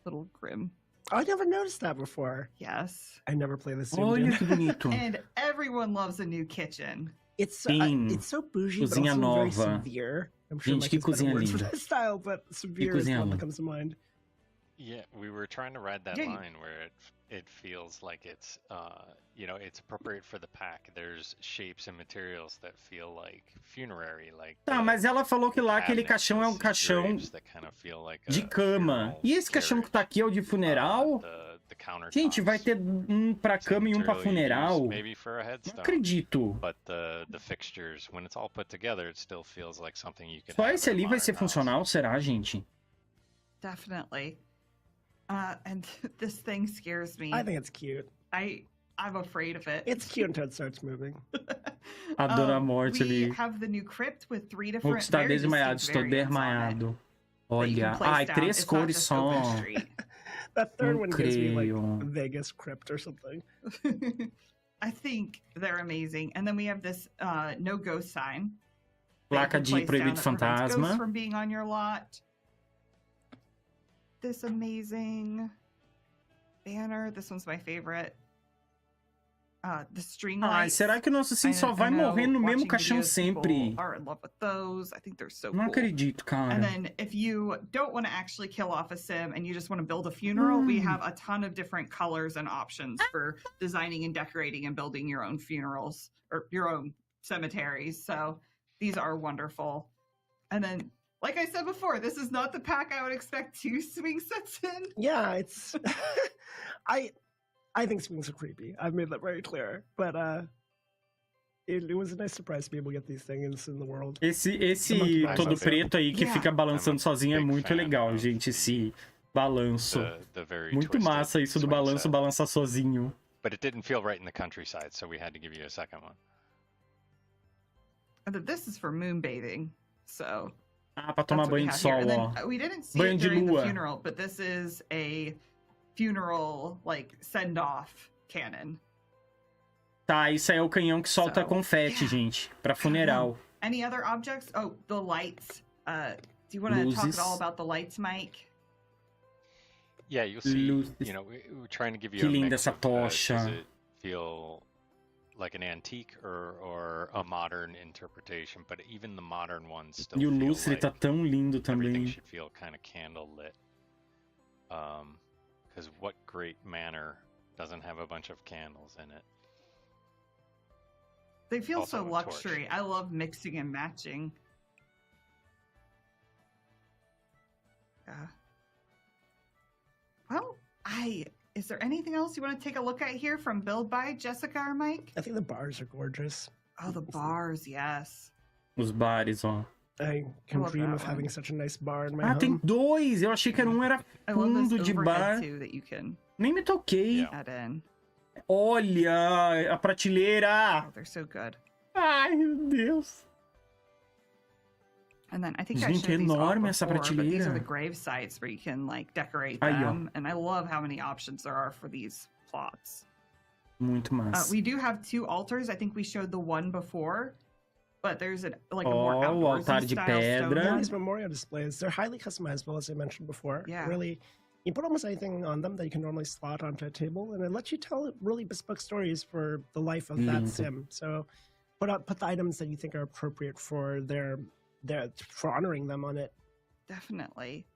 little grim. I never noticed that before. Yes. I never play this. Olha que bonito. And everyone loves a new kitchen. It's so bougie, but also very severe. I'm sure Gente, que cozinha linda. For that style, but severe is the one that comes to mind. Yeah, we were trying to ride that line where it feels like it's you know, it's appropriate for the pack. There's shapes and materials that feel like funerary, like. Tá, mas ela falou que lá aquele caixão é um caixão de cama. E esse caixão que tá aqui é o de funeral? Gente, vai ter um pra cama e um pra funeral. Não acredito. Só esse ali vai ser funcional, será, gente? Definitely. And this thing scares me. I think it's cute. I'm afraid of it. It's cute until it starts moving. A Dona Morte ali. We have the new crypt with 3 Vou different estar desmaiado, estou desmaiado. Olha, ai, 3 cores só. That third one gives me like Vegas crypt or something. I think they're amazing. And then we have this no ghost sign. Placa de proibido fantasma. From being on your lot. This amazing banner. This one's my favorite. The string lights. Ai, será que o nosso sim só vai morrer no mesmo caixão sempre? Are in love with those. I think they're so Não cool. acredito, cara. And then if you don't want to actually kill off a sim and you just want to build a funeral, we have a ton of different colors and options for designing and decorating and building your own funerals or your own cemeteries. So these are wonderful. And then, like I said before, this is not the pack I would expect 2 swing sets in. Yeah, it's I think swings are creepy. I've made that very clear. But it was a nice surprise to be able to get these things in the world. Esse todo preto aí que fica balançando sozinho é muito legal, gente. Esse balanço. Muito massa isso do balanço balançar sozinho. But it didn't feel right in the countryside, so we had to give you a second one. And this is for moonbathing, so. Ah, pra tomar banho de sol, ó. We didn't see it during the funeral, but this is a funeral, like, send-off cannon. Tá, isso aí é o canhão que solta confete, gente, pra funeral. Any other objects? Oh, the lights. Do you want to talk at all about the lights, Mike? Yeah, you'll see. You know, we're trying to give you que a linda mix essa tocha. Does it feel like an antique or a modern interpretation? But even the modern ones still E o feel lustre like tá tão lindo everything também. should feel kind of candle lit. Because what great manor doesn't have a bunch of candles in it? They feel Also so a luxury. I love mixing and matching. Yeah. Well, is there anything else you want to take a look at here from Build By, Jessica or Mike? I think the bars are gorgeous. Oh, the bars, yes. Os bares, ó. I can dream of having such a nice bar in my home. Tem 2! Eu achei que era um era fundo de bar. Nem me toquei. Olha a prateleira! Oh, they're so good. Ai, meu Deus. And then I think Gente, é enorme essa prateleira. These are the grave sites where you can like decorate them. And I love how many options there are for these plots. Muito massa. We do have 2 altars. I think we showed the one before, but there's a more O altar outdoorsy de style pedra. stone. These memorial displays, they're highly customizable, as I mentioned before. Yeah. Really, you put almost anything on them that you can normally slot onto a table, and it lets you tell really bespoke stories for the life of that sim. So put the items that you think are appropriate for for honoring them on it. Definitely.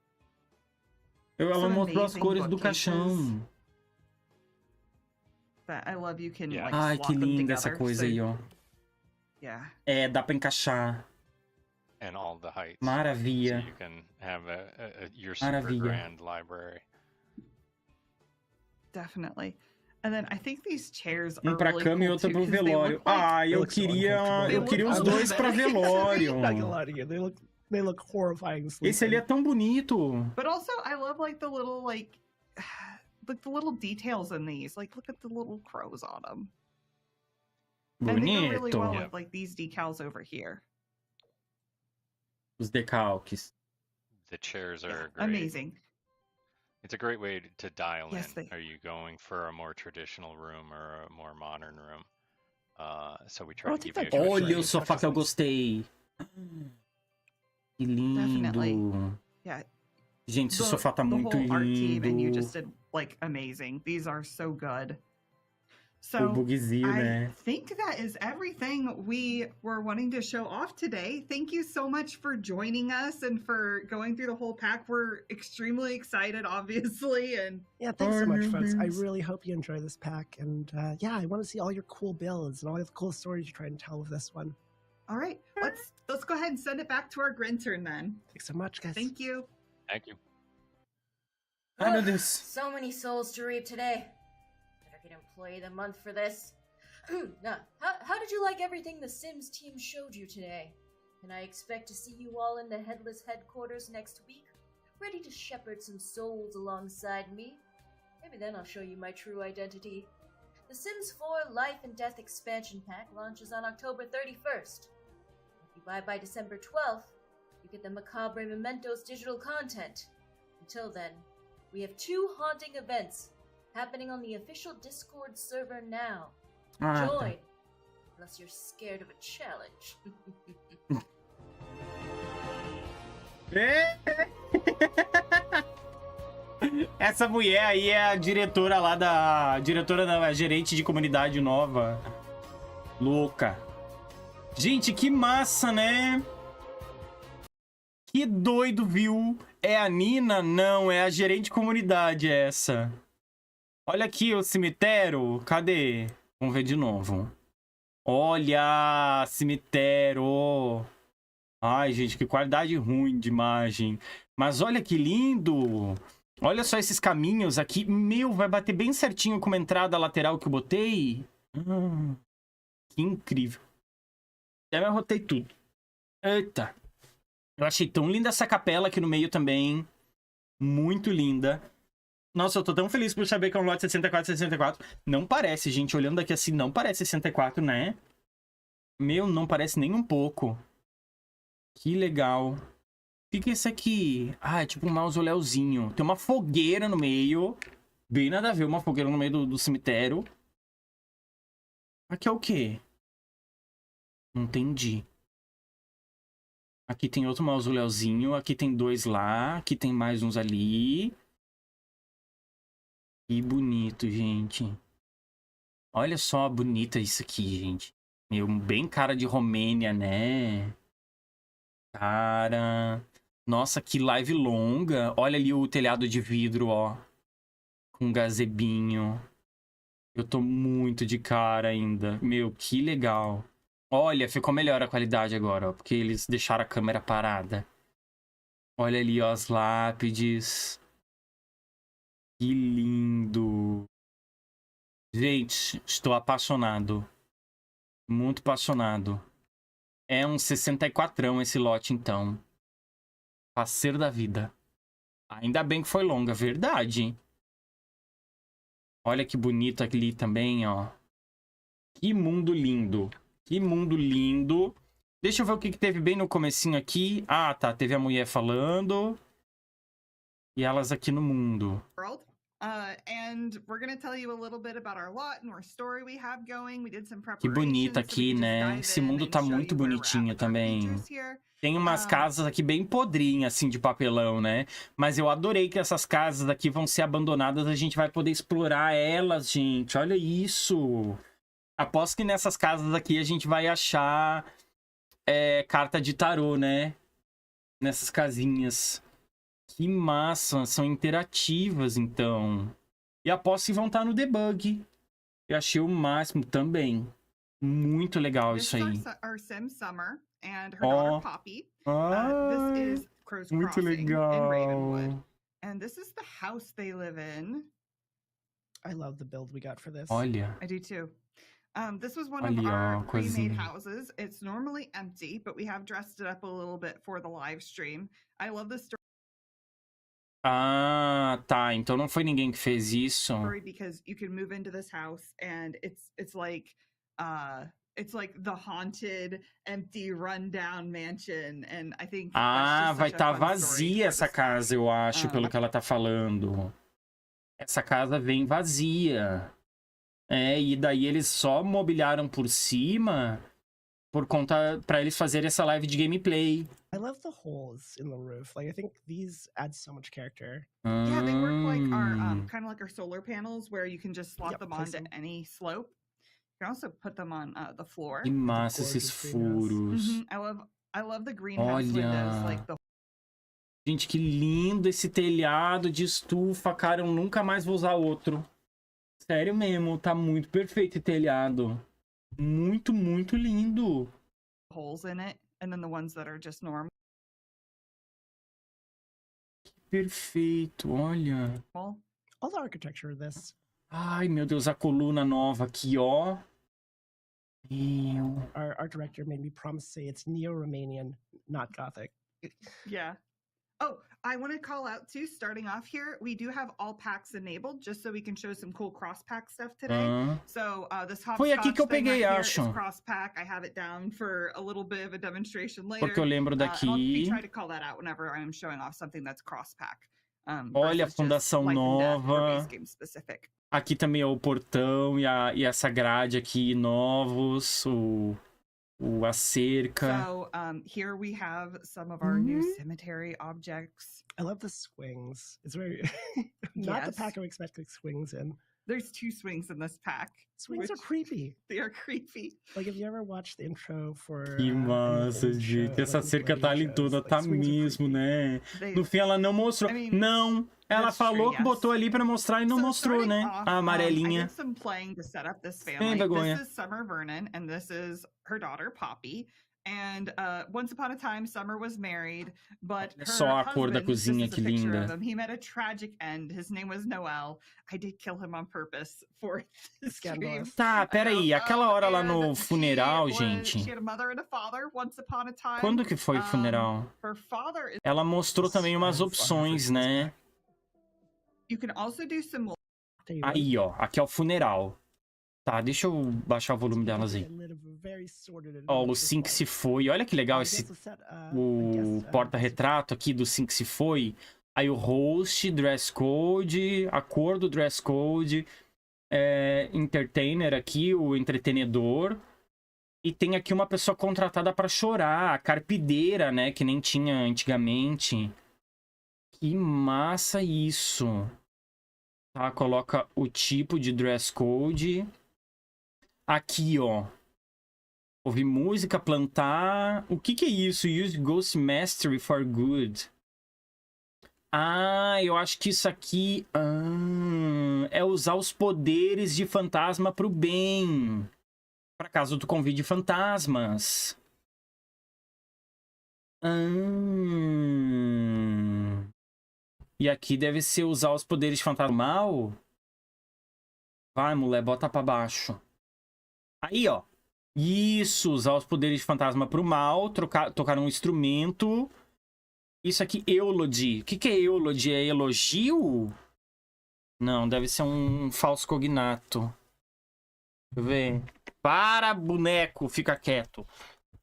Ela Some mostrou as amazing cores do bookcases. caixão. That I love you can Yeah. like Ai, slot que them linda essa together, coisa so- aí, ó. Yeah. É, dá pra encaixar. And all the heights. Maravilha. So you can have your super Maravilha. grand library. Definitely. And then I think these chairs are Pra really cama e cool outro too, pro 'cause they velório. look like- Ai, eu look so queria, uncomfortable. eu queria os They look dois pra velório. Not gonna lie to you, they look horrifying. Esse ali é tão bonito. But also, I love like the little like the little details in these. Like, look at the little crows on them. And they go really Bonito. well Yeah. with like these decals over here. Os decalques. The chairs Yeah, are great. amazing. It's a great way to dial Yes, in. they- Are you going for a more traditional room or a more modern room? So we try I'll to take give you a that good choice. Olha o range. sofá que eu gostei. Que lindo. Definitely. Yeah. Gente, esse sofá tá the muito whole art team and you lindo. just did like amazing. These are so good. O So bugzinho, I né? think that is everything we were wanting to show off today. Thank you so much for joining us and for going through the whole pack. We're extremely excited, obviously, and Yeah, thanks so much, folks. I Ornaments. really hope you enjoy this pack, and yeah, I want to see all your cool builds and all the cool stories you try and tell with this one. all right, let's go ahead and send it back to our Grintern then. Thanks so much, guys. Thank you. Thank you. Ai, meu Ugh, Deus. So many souls to reap today. Better get Employee of the Month for this. Now, how did you like everything the Sims team showed you today? Can I expect to see you all in the Headless headquarters next week? Ready to shepherd some souls alongside me? Maybe then I'll show you my true identity. The Sims 4 Life and Death expansion pack launches on October 31st. If you buy by December 12th, you get the Macabre Mementos digital content. Until then, we have 2 haunting events happening on the official Discord server now. Ah, tá. Join, unless you're scared of a challenge. Essa mulher aí é a diretora lá da... Diretora da gerente de comunidade nova. Louca. Gente, que massa, né? Que doido, viu? É a Nina? Não, é a gerente de comunidade essa. Olha aqui o cemitério. Cadê? Vamos ver de novo. Olha, cemitério. Ai, gente, que qualidade ruim de imagem. Mas olha que lindo. Olha só esses caminhos aqui. Meu, vai bater bem certinho com uma entrada lateral que eu botei. Que incrível. Já me arrotei tudo. Eita. Eu achei tão linda essa capela aqui no meio também. Muito linda. Nossa, eu tô tão feliz por saber que é um lote 64. Não parece, gente. Olhando daqui assim, não parece 64, né? Meu, não parece nem um pouco. Que legal. O que é isso aqui? Ah, é tipo um mausoléuzinho. Tem uma fogueira no meio. Bem nada a ver, uma fogueira no meio do cemitério. Aqui é o quê? Não entendi. Aqui tem outro mausoléuzinho. Aqui tem 2 lá. Aqui tem mais uns ali. Que bonito, gente. Olha só, bonita isso aqui, gente. Meu, bem cara de Romênia, né? Cara... Nossa, que live longa. Olha ali o telhado de vidro, ó. Com gazebinho. Eu tô muito de cara ainda. Meu, que legal. Olha, ficou melhor a qualidade agora, ó. Porque eles deixaram a câmera parada. Olha ali, ó, as lápides. Que lindo. Gente, estou apaixonado. Muito apaixonado. É um 64ão esse lote, então. Parceiro da vida. Ainda bem que foi longa, verdade. Olha que bonito ali também, ó. Que mundo lindo. Que mundo lindo. Deixa eu ver o que teve bem no comecinho aqui. Ah, tá. Teve a mulher falando. E elas aqui no mundo. World. And we're gonna tell you a little bit about our lot and our story we have going. We did some Que bonito aqui, né? Esse mundo tá muito bonitinho também. Tem umas casas aqui bem podrinhas, assim, de papelão, né? Mas eu adorei que essas casas aqui vão ser abandonadas. A gente vai poder explorar elas, gente. Olha isso! Aposto que nessas casas aqui a gente vai achar carta de tarô, né? Nessas casinhas. Que massa! São interativas, então. E aposto que vão estar no debug. Eu achei o máximo também. Muito legal isso aí. Our sim Summer and her daughter Poppy. This is Crow's muito Crossing legal. in Ravenwood. And this is the house they live in. I love the build we got for this. Olha. I do too. This was one of our pre-made houses. It's normally empty, but we have dressed it up a little bit for the live stream. I love the story. Ah, tá. Então não foi ninguém que fez isso. Because you can move into this house and it's like the haunted, empty, rundown mansion, and I think vai estar vazia essa casa, eu acho, pelo que ela tá falando. Essa casa vem vazia. E daí eles só mobiliaram por cima por conta pra eles fazerem essa live de gameplay. I love the holes in the roof. Like, I think these add so much character. Yeah, they work like our kind of like our solar panels, where you can just slot them onto any slope. You can also put them on the floor. Que massa esses furos. I love the greenhouse windows, like the... Gente, que lindo esse telhado de estufa, cara. Eu nunca mais vou usar outro. Sério mesmo, tá muito perfeito esse telhado. Muito, muito lindo. Holes in it, and then the ones that are just normal. Que perfeito, olha. All the architecture of this. Ai, meu Deus, a coluna nova aqui, ó. Our art director made me promise to say it's Neo-Romanian, not Gothic. Yeah. Oh, I want to call out too, starting off here, we do have all packs enabled, just so we can show some cool cross-pack stuff today. So this Foi aqui que eu peguei, acho. Cross-pack. I have it down for a little bit of a demonstration later. Porque eu lembro daqui. I'll try to call that out whenever I'm showing off something that's cross-pack. Olha a fundação nova. Aqui também é o portão e essa grade aqui novos, a cerca. So here we have some of our new cemetery objects. I love the swings. It's very not the pack I would expect swings in. There's 2 swings in this pack. Swings are creepy. They are creepy. Like, if you ever watched the intro for... Que massa, gente. Essa cerca tá ali toda, tá mesmo, né? No fim, ela não mostrou. Não! Ela falou que botou ali pra mostrar e não mostrou, né? A amarelinha. I did some playing to set up this family. Sem vergonha. This is Summer Vernon, and this is her daughter, Poppy. And once upon a time, Summer was married, but her só a cor da cozinha, que linda. He met a tragic end. His name was Noel. I did kill him on purpose for this stream. Tá, peraí. Aquela hora lá no funeral, gente. She had a mother and a father once upon a time. Quando que foi o funeral? Her father... Ela mostrou também umas opções, né? You can also do some... Aí, ó. Aqui é o funeral. Tá, deixa eu baixar o volume delas aí. Ó, o Sim que se foi. Olha que legal esse... O porta-retrato aqui do Sim que se foi. Aí o host, dress code, a cor do dress code. Entertainer aqui, o entretenedor. E tem aqui uma pessoa contratada pra chorar. A carpideira, né? Que nem tinha antigamente. Que massa isso. Tá, coloca o tipo de dress code. Aqui, ó. Ouvir música, plantar... O que é isso? Use Ghost Mastery for good. Ah, eu acho que isso aqui... é usar os poderes de fantasma pro bem. Pra caso tu convide fantasmas. E aqui deve ser usar os poderes de fantasma mal. Vai, mulher, bota pra baixo. Aí, ó. Isso, usar os poderes de fantasma pro mal. Tocar um instrumento. Isso aqui, eulogy. O que é eulogy? É elogio? Não, deve ser um falso cognato. Deixa eu ver. Para, boneco. Fica quieto.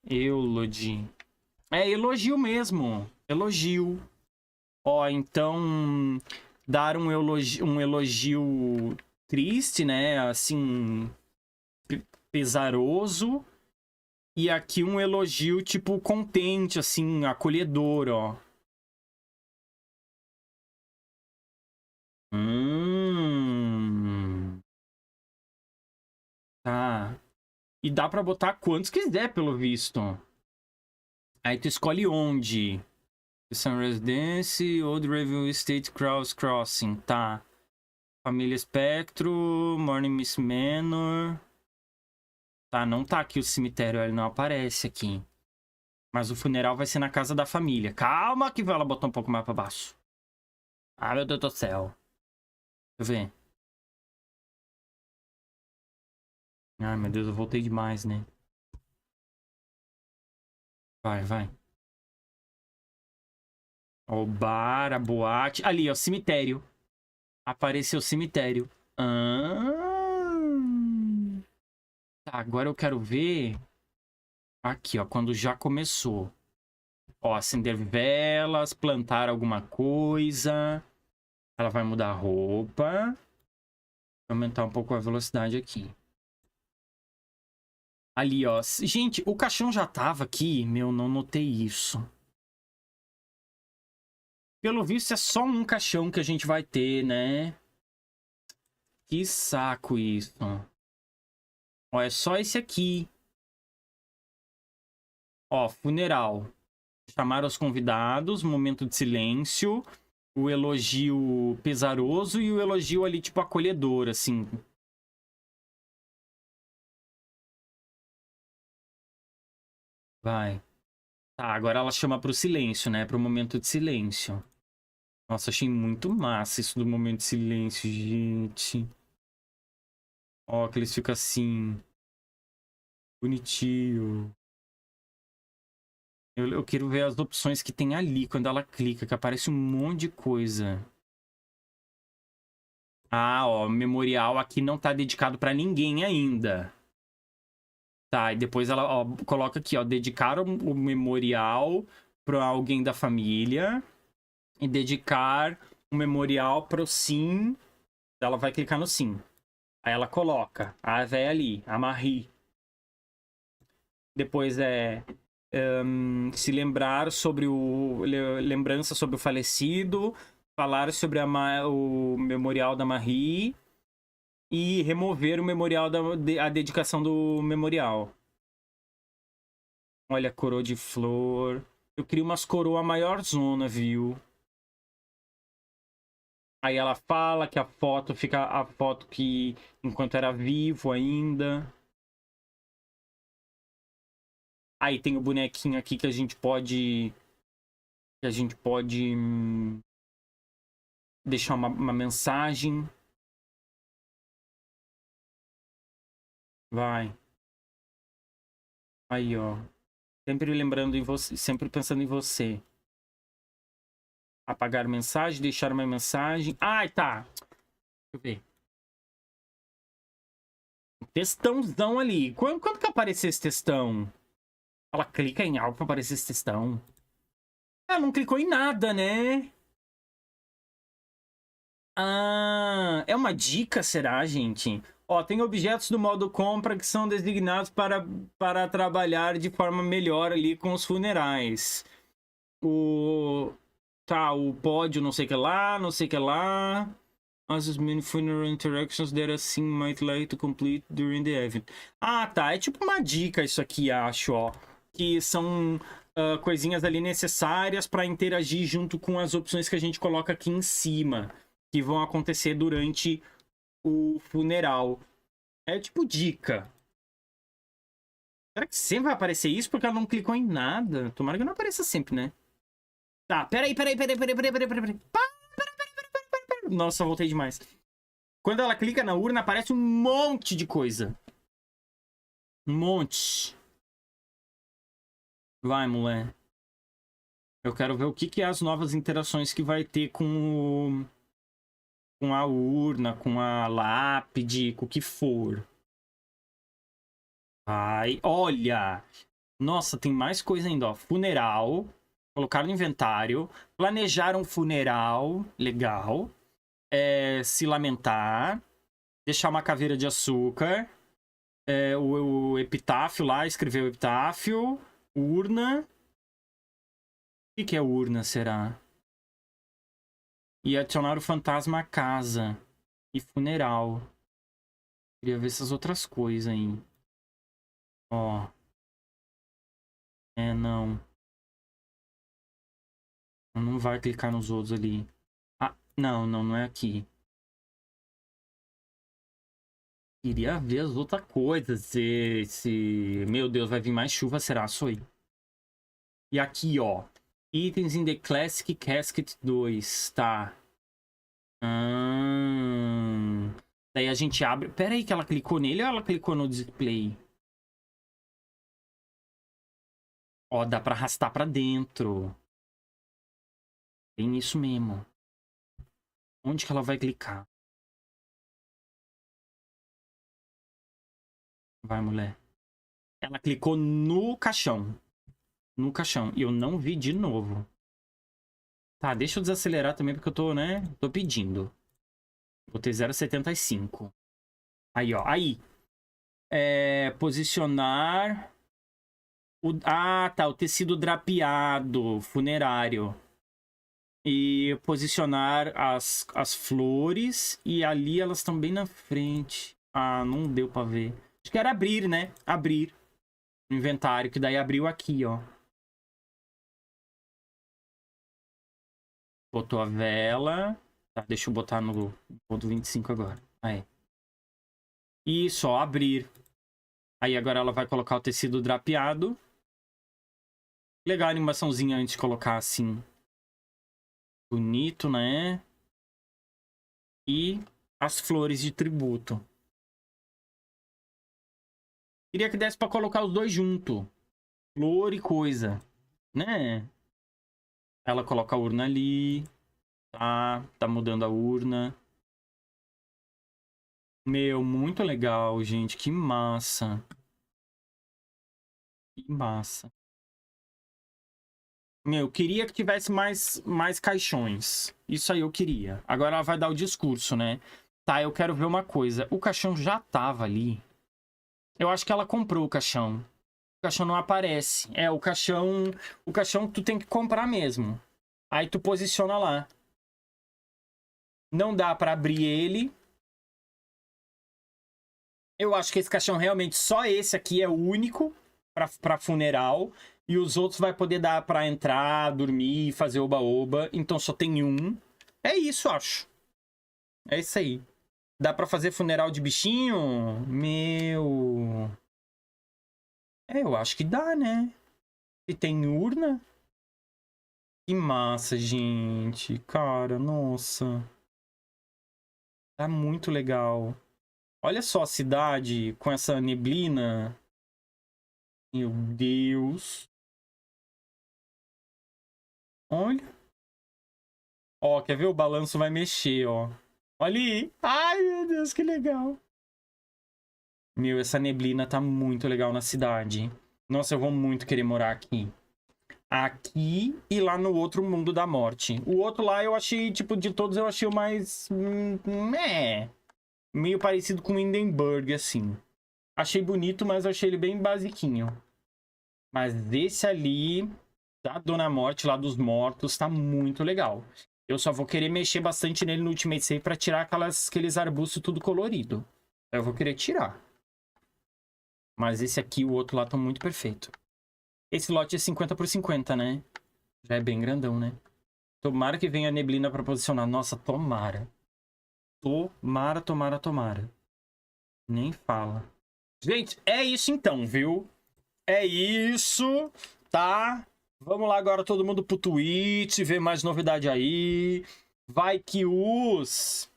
Eulogy. É elogio mesmo. Elogio. Ó, então... dar um elogio triste, né? Assim, pesaroso. E aqui um elogio, tipo, contente, assim, acolhedor, ó. Tá. E dá pra botar quantos quiser, pelo visto. Aí tu escolhe onde. Sun Residence, Old Review Estate Crossing. Tá. Família Espectro, Morning Miss Manor. Tá, não tá aqui o cemitério, ele não aparece aqui. Mas o funeral vai ser na casa da família. Calma que ela botou um pouco mais pra baixo. Ah, meu Deus do céu. Deixa eu ver. Ai, meu Deus, eu voltei demais, né? Vai, vai. O bar, a boate. Ali, ó, cemitério. Apareceu o cemitério. Tá, agora eu quero ver... Aqui, ó, quando já começou. Ó, acender velas, plantar alguma coisa. Ela vai mudar a roupa. Vou aumentar um pouco a velocidade aqui. Ali, ó. Gente, o caixão já tava aqui. Meu, não notei isso. Pelo visto, é só um caixão que a gente vai ter, né? Que saco isso. Ó, é só esse aqui. Ó, funeral. Chamar os convidados, momento de silêncio. O elogio pesaroso e o elogio ali, tipo, acolhedor, assim. Vai. Tá, agora ela chama pro silêncio, né? Pro momento de silêncio. Nossa, achei muito massa isso do momento de silêncio, gente. Ó, que eles ficam assim... Bonitinho. Eu quero ver as opções que tem ali quando ela clica, que aparece um monte de coisa. Ah, ó, memorial aqui não tá dedicado pra ninguém ainda. Tá, e depois ela, ó, coloca aqui, ó, dedicar o memorial pra alguém da família. E dedicar o memorial pro sim. Ela vai clicar no sim. Aí ela coloca a véia ali, a Marie. Depois é... se lembrar sobre lembrança sobre o falecido, falar sobre o memorial da Marie e remover o memorial a dedicação do memorial. Olha, coroa de flor. Eu queria umas coroa maior zona, viu? Aí ela fala que a foto fica a foto que enquanto era vivo ainda. Aí tem o bonequinho aqui que a gente pode... deixar uma mensagem. Vai. Aí, ó. Sempre lembrando em você, sempre pensando em você. Apagar mensagem, deixar uma mensagem. Ai, tá. Deixa eu ver. Textãozão ali. Quando que apareceu esse textão? Ela clica em algo pra aparecer esse textão. Ela não clicou em nada, né? Ah, é uma dica, será, gente? Ó, tem objetos do modo compra que são designados para trabalhar de forma melhor ali com os funerais. Tá, o pódio não sei o que lá, não sei o que lá. As many funeral interactions that a sim might like to complete during the event. Ah, tá, é tipo uma dica isso aqui, acho, ó. Que são coisinhas ali necessárias para interagir junto com as opções que a gente coloca aqui em cima. Que vão acontecer durante o funeral. É tipo dica. Será que sempre vai aparecer isso? Porque ela não clicou em nada. Tomara que não apareça sempre, né? Tá, peraí. Nossa, voltei demais. Quando ela clica na urna, aparece um monte de coisa. Um monte. Vai, mulher. Eu quero ver o que é as novas interações que vai ter com a urna, com a lápide, com o que for. Ai, olha! Nossa, tem mais coisa ainda, ó. Funeral. Colocar no inventário. Planejar um funeral. Legal. se lamentar, deixar uma caveira de açúcar, o epitáfio lá, escrever o epitáfio, urna. O que é urna, será? E adicionar o fantasma à casa. E funeral. Queria ver essas outras coisas aí. Ó. Não. Não vai clicar nos outros ali. Ah, não é aqui. Queria ver as outras coisas. Meu Deus, vai vir mais chuva, será? Soi. E aqui, ó. Itens in the Classic Casket 2. Tá. Daí a gente abre... Pera aí, que ela clicou nele ou ela clicou no display? Ó, dá pra arrastar pra dentro. Tem isso mesmo. Onde que ela vai clicar? Vai, mulher. Ela clicou no caixão. No caixão. E eu não vi de novo. Tá, deixa eu desacelerar também, porque eu tô, né? Tô pedindo. Botei 0,75. Aí, ó. Aí. Posicionar... tá. O tecido drapeado. Funerário. E posicionar as flores. E ali elas estão bem na frente. Ah, não deu pra ver. Acho que era abrir, né? Abrir. No inventário. Que daí abriu aqui, ó. Botou a vela. Tá, deixa eu botar no ponto 25 agora. Aí. Isso, ó. Abrir. Aí agora ela vai colocar o tecido drapeado. Legal a animaçãozinha antes de colocar assim. Bonito, né? E as flores de tributo. Queria que desse pra colocar os dois junto. Flor e coisa. Né? Ela coloca a urna ali. Tá mudando a urna. Meu, muito legal, gente. Que massa. Que massa. Meu, eu queria que tivesse mais caixões. Isso aí eu queria. Agora ela vai dar o discurso, né? Tá, eu quero ver uma coisa. O caixão já tava ali. Eu acho que ela comprou o caixão. O caixão não aparece. O caixão tu tem que comprar mesmo. Aí tu posiciona lá. Não dá pra abrir ele. Eu acho que esse caixão realmente, só esse aqui é o único pra funeral. E os outros vai poder dar pra entrar, dormir, fazer oba-oba. Então só tem um. É isso, acho. É isso aí. Dá pra fazer funeral de bichinho? Meu... eu acho que dá, né? E tem urna. Que massa, gente. Cara, nossa. Tá muito legal. Olha só a cidade com essa neblina. Meu Deus. Olha. Ó, quer ver? O balanço vai mexer, ó. Olha aí. Ai, meu Deus, que legal. Meu, essa neblina tá muito legal na cidade. Nossa, eu vou muito querer morar aqui. Aqui e lá no outro mundo da morte. O outro lá eu achei, tipo, de todos eu achei o mais... meio parecido com Hindenburg, assim. Achei bonito, mas achei ele bem basiquinho. Mas esse ali, da Dona Morte, lá dos mortos, tá muito legal. Eu só vou querer mexer bastante nele no Ultimate Save pra tirar aqueles arbustos tudo colorido. Eu vou querer tirar. Mas esse aqui e o outro lá estão muito perfeito. Esse lote é 50/50, né? Já é bem grandão, né? Tomara que venha a neblina pra posicionar. Nossa, tomara. Tomara. Nem fala. Gente, é isso então, viu? É isso, tá? Vamos lá agora todo mundo pro Twitch, ver mais novidade aí. Vai que os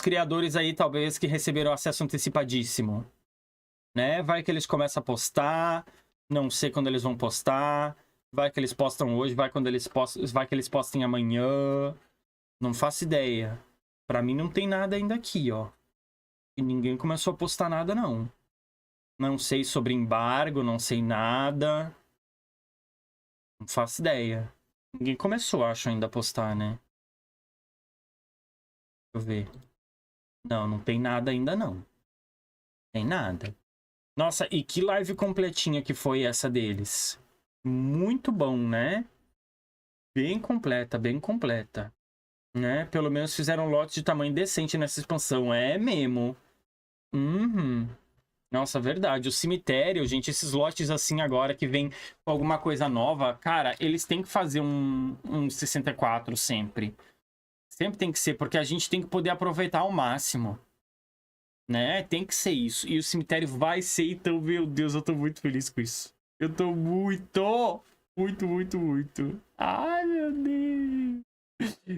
criadores aí, talvez, que receberam acesso antecipadíssimo, né? Vai que eles começam a postar, não sei quando eles vão postar, vai que eles postam hoje, vai que eles postem amanhã, não faço ideia. Pra mim não tem nada ainda aqui, ó. E ninguém começou a postar nada, não. Não sei sobre embargo, não sei nada. Não faço ideia. Ninguém começou, acho, ainda a postar, né? Deixa eu ver. Não, não tem nada ainda, não. Tem nada. Nossa, e que live completinha que foi essa deles. Muito bom, né? Bem completa, bem completa. Né? Pelo menos fizeram lotes de tamanho decente nessa expansão. É mesmo. Uhum. Nossa, verdade. O cemitério, gente, esses lotes assim agora que vem com alguma coisa nova, cara, eles têm que fazer um 64 sempre. Sempre tem que ser, porque a gente tem que poder aproveitar ao máximo. Né? Tem que ser isso. E o cemitério vai ser, então, meu Deus, eu tô muito feliz com isso. Eu tô muito. Ai, meu Deus.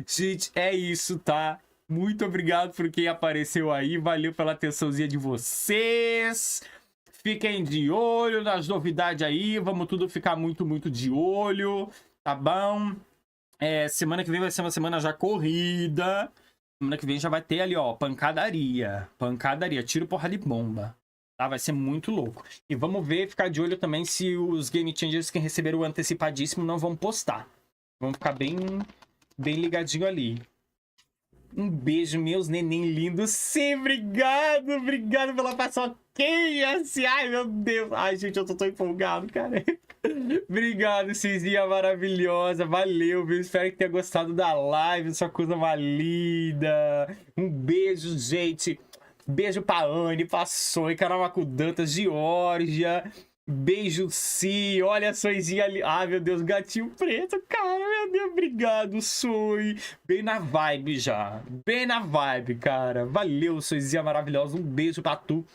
Gente, é isso, tá? Muito obrigado por quem apareceu aí. Valeu pela atençãozinha de vocês. Fiquem de olho nas novidades aí. Vamos tudo ficar muito de olho. Tá bom? Semana que vem vai ser uma semana já corrida. Semana que vem já vai ter ali, ó, pancadaria. Pancadaria, tiro, porrada e bomba. Tá? Vai ser muito louco. E vamos ver, ficar de olho também se os Game Changers que receberam o antecipadíssimo não vão postar. Vamos ficar bem ligadinho ali. Um beijo, meus neném lindos. Sim, obrigado pela paçoquinha. Ai, meu Deus. Ai, gente, eu tô tão empolgado, cara. Obrigado, Cizinha maravilhosa. Valeu, viu? Espero que tenha gostado da live. Sua coisa mais linda. Um beijo, gente. Beijo pra Anne, pra Soi, Caramacu Dantas, Geórgia. Beijo, Si. Olha a Soizinha ali. Ai, meu Deus, gatinho preto, cara. Meu Deus, obrigado, Soi. Bem na vibe já. Bem na vibe, cara. Valeu, Soizinha maravilhosa. Um beijo pra tu.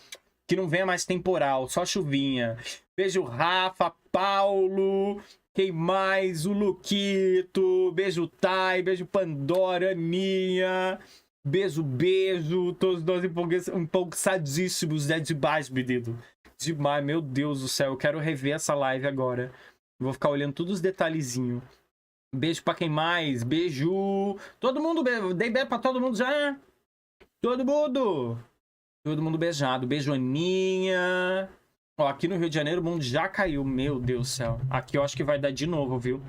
Que não venha mais temporal, só chuvinha. Beijo, Rafa, Paulo. Quem mais? O Luquito. Beijo, Thay. Beijo, Pandora, Aninha. Beijo. Todos nós empolgadíssimos, né? Demais, menino. Demais, meu Deus do céu. Eu quero rever essa live agora. Vou ficar olhando todos os detalhezinhos. Beijo pra quem mais? Beijo. Todo mundo, dei beijo pra todo mundo já? Todo mundo. Todo mundo beijado. Beijo, Aninha. Ó, aqui no Rio de Janeiro o mundo já caiu. Meu Deus do céu. Aqui eu acho que vai dar de novo, viu?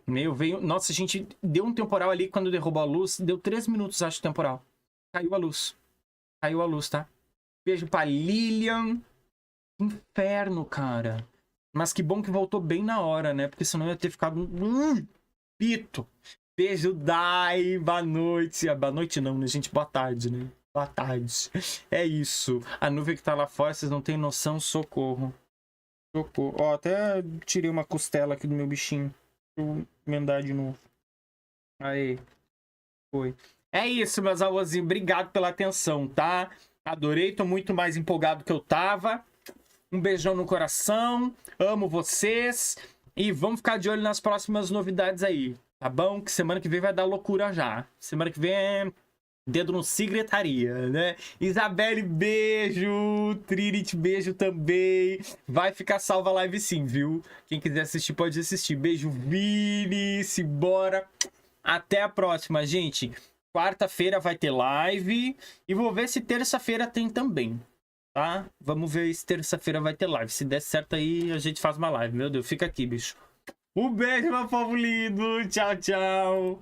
Veio... Nossa, a gente deu um temporal ali quando derrubou a luz. Deu 3 minutos, acho, de temporal. Caiu a luz. Caiu a luz, tá? Beijo pra Lilian. Inferno, cara. Mas que bom que voltou bem na hora, né? Porque senão ia ter ficado pito. Beijo, Dai. Boa noite. Boa noite não, né, gente? Boa tarde, né? Boa tarde. É isso. A nuvem que tá lá fora, vocês não têm noção. Socorro. Socorro. Ó, até tirei uma costela aqui do meu bichinho. Deixa eu emendar de novo. Aí. Foi. É isso, meus avôzinhos. Obrigado pela atenção, tá? Adorei. Tô muito mais empolgado que eu tava. Um beijão no coração. Amo vocês. E vamos ficar de olho nas próximas novidades aí. Tá bom? Que semana que vem vai dar loucura já. Semana que vem é... dedo no secretaria, né? Isabelle, beijo. Trinity, beijo também. Vai ficar salva a live sim, viu? Quem quiser assistir, pode assistir. Beijo, Vini. Simbora. Até a próxima, gente. Quarta-feira vai ter live. E vou ver se terça-feira tem também. Tá? Vamos ver se terça-feira vai ter live. Se der certo aí, a gente faz uma live. Meu Deus, fica aqui, bicho. Um beijo, meu povo lindo. Tchau, tchau.